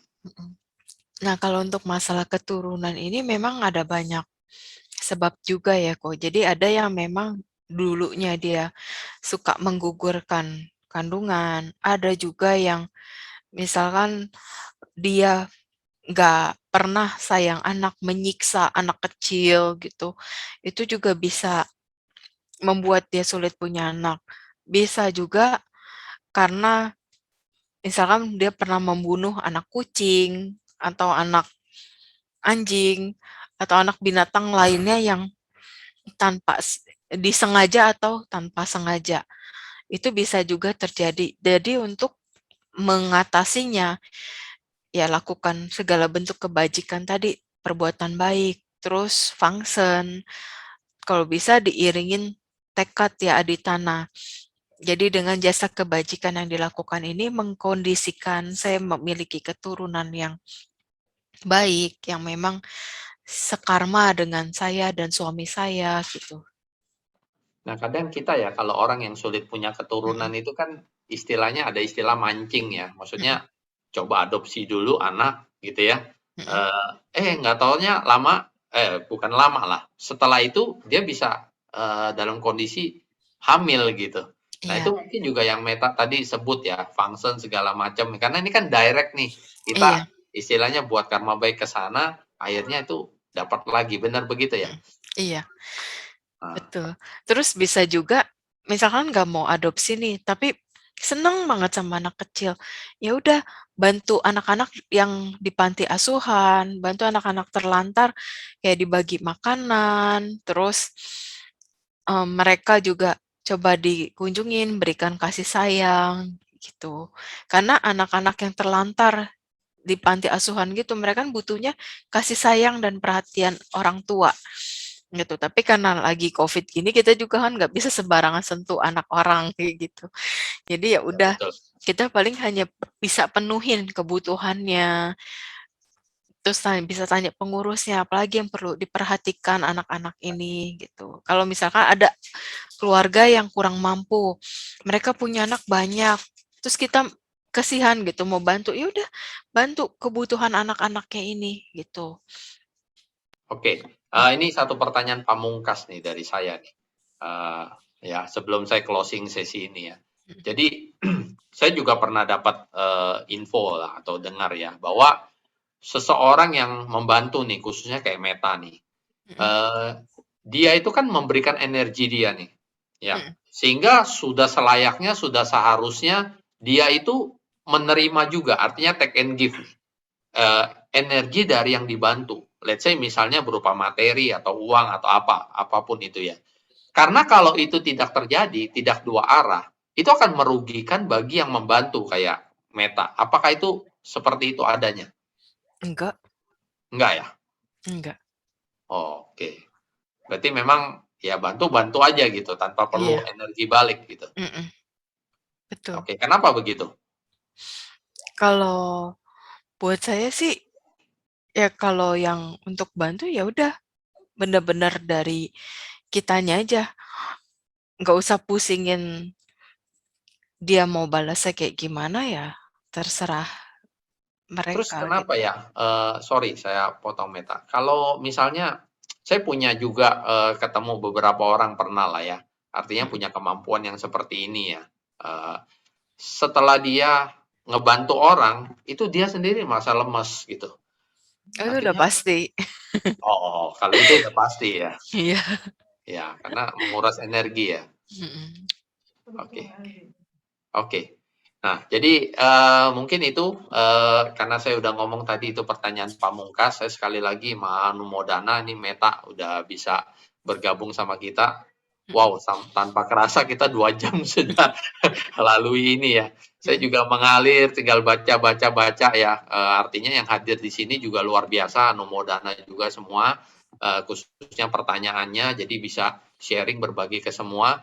A: Nah, kalau untuk masalah keturunan ini memang ada banyak sebab juga ya kok. Jadi ada yang memang dulunya dia suka menggugurkan kandungan, ada juga yang misalkan dia nggak pernah sayang anak, menyiksa anak kecil gitu. Itu juga bisa membuat dia sulit punya anak. Bisa juga karena misalkan dia pernah membunuh anak kucing atau anak anjing atau anak binatang lainnya yang tanpa disengaja atau tanpa sengaja. Itu bisa juga terjadi. Jadi untuk mengatasinya, ya lakukan segala bentuk kebajikan tadi, perbuatan baik, terus function, kalau bisa diiringin tekad ya Aditana. Jadi dengan jasa kebajikan yang dilakukan ini mengkondisikan saya memiliki keturunan yang baik, yang memang sekarma dengan saya dan suami saya gitu.
B: Nah, kadang kita ya kalau orang yang sulit punya keturunan itu kan istilahnya ada istilah mancing ya. Maksudnya coba adopsi dulu anak gitu ya. Nggak taunya bukan lama lah. Setelah itu dia bisa dalam kondisi hamil gitu. Nah,
A: Iya,
B: itu mungkin juga yang Meta tadi sebut ya, function segala macam. Karena ini kan direct nih. Kita
A: iya,
B: istilahnya buat karma baik ke sana, akhirnya itu dapat lagi. Benar begitu ya?
A: iya,
B: Nah,
A: betul. Terus bisa juga, misalkan nggak mau adopsi nih, tapi seneng banget sama anak kecil. Ya udah, bantu anak-anak yang di panti asuhan, bantu anak-anak terlantar, kayak dibagi makanan, terus mereka juga coba dikunjungin, berikan kasih sayang, gitu. Karena anak-anak yang terlantar di panti asuhan gitu, mereka kan butuhnya kasih sayang dan perhatian orang tua, gitu. Tapi karena lagi COVID gini, kita juga kan nggak bisa sembarangan sentuh anak orang, kayak gitu. Jadi ya
B: ya
A: udah,
B: betul.
A: kita paling hanya bisa penuhin kebutuhannya, terus bisa tanya pengurusnya, apalagi yang perlu diperhatikan anak-anak ini, gitu. Kalau misalkan ada keluarga yang kurang mampu, mereka punya anak banyak, terus kita kasihan gitu mau bantu, ya udah bantu kebutuhan anak-anaknya ini, gitu.
B: Oke, ini satu pertanyaan pamungkas nih dari saya nih. Ya, sebelum saya closing sesi ini ya. Jadi, saya juga pernah dapat info lah atau dengar ya bahwa seseorang yang membantu nih, khususnya kayak Meta nih, dia itu kan memberikan energi dia nih, ya, sehingga sudah selayaknya, sudah seharusnya dia itu menerima juga, artinya take and give nih. Energi dari yang dibantu. Let's say misalnya berupa materi atau uang atau apapun itu ya. Karena kalau itu tidak terjadi, tidak dua arah, itu akan merugikan bagi yang membantu kayak Meta. Apakah itu seperti itu adanya?
A: Enggak,
B: Enggak ya?
A: enggak.
B: Oke. Berarti memang ya bantu-bantu aja gitu tanpa perlu
A: Iya,
B: energi balik gitu.
A: betul.
B: Oke, kenapa begitu?
A: Kalau buat saya sih, ya kalau yang untuk bantu ya udah benar-benar dari kitanya aja, nggak usah pusingin dia mau balasnya kayak gimana ya, terserah
B: Terus
A: mereka
B: kenapa
A: gitu.
B: ya, sorry saya potong Meta, kalau misalnya saya punya juga, ketemu beberapa orang pernah lah ya, artinya punya kemampuan yang seperti ini ya, setelah dia ngebantu orang, itu dia sendiri merasa lemes gitu.
A: Itu udah
B: Artinya
A: pasti.
B: kalau itu udah pasti ya.
A: Iya.
B: Ya, karena menguras energi ya.
A: Mhm.
B: Oke. Oke. Nah, jadi, mungkin itu, karena saya udah ngomong tadi itu pertanyaan pamungkas, saya sekali lagi manumodana nih Meta udah bisa bergabung sama kita. Wow, tanpa kerasa kita 2 jam sudah lalui ini ya. Saya juga mengalir, tinggal baca ya, artinya yang hadir di sini juga luar biasa, anumodana juga semua, khususnya pertanyaannya, jadi bisa sharing berbagi ke semua.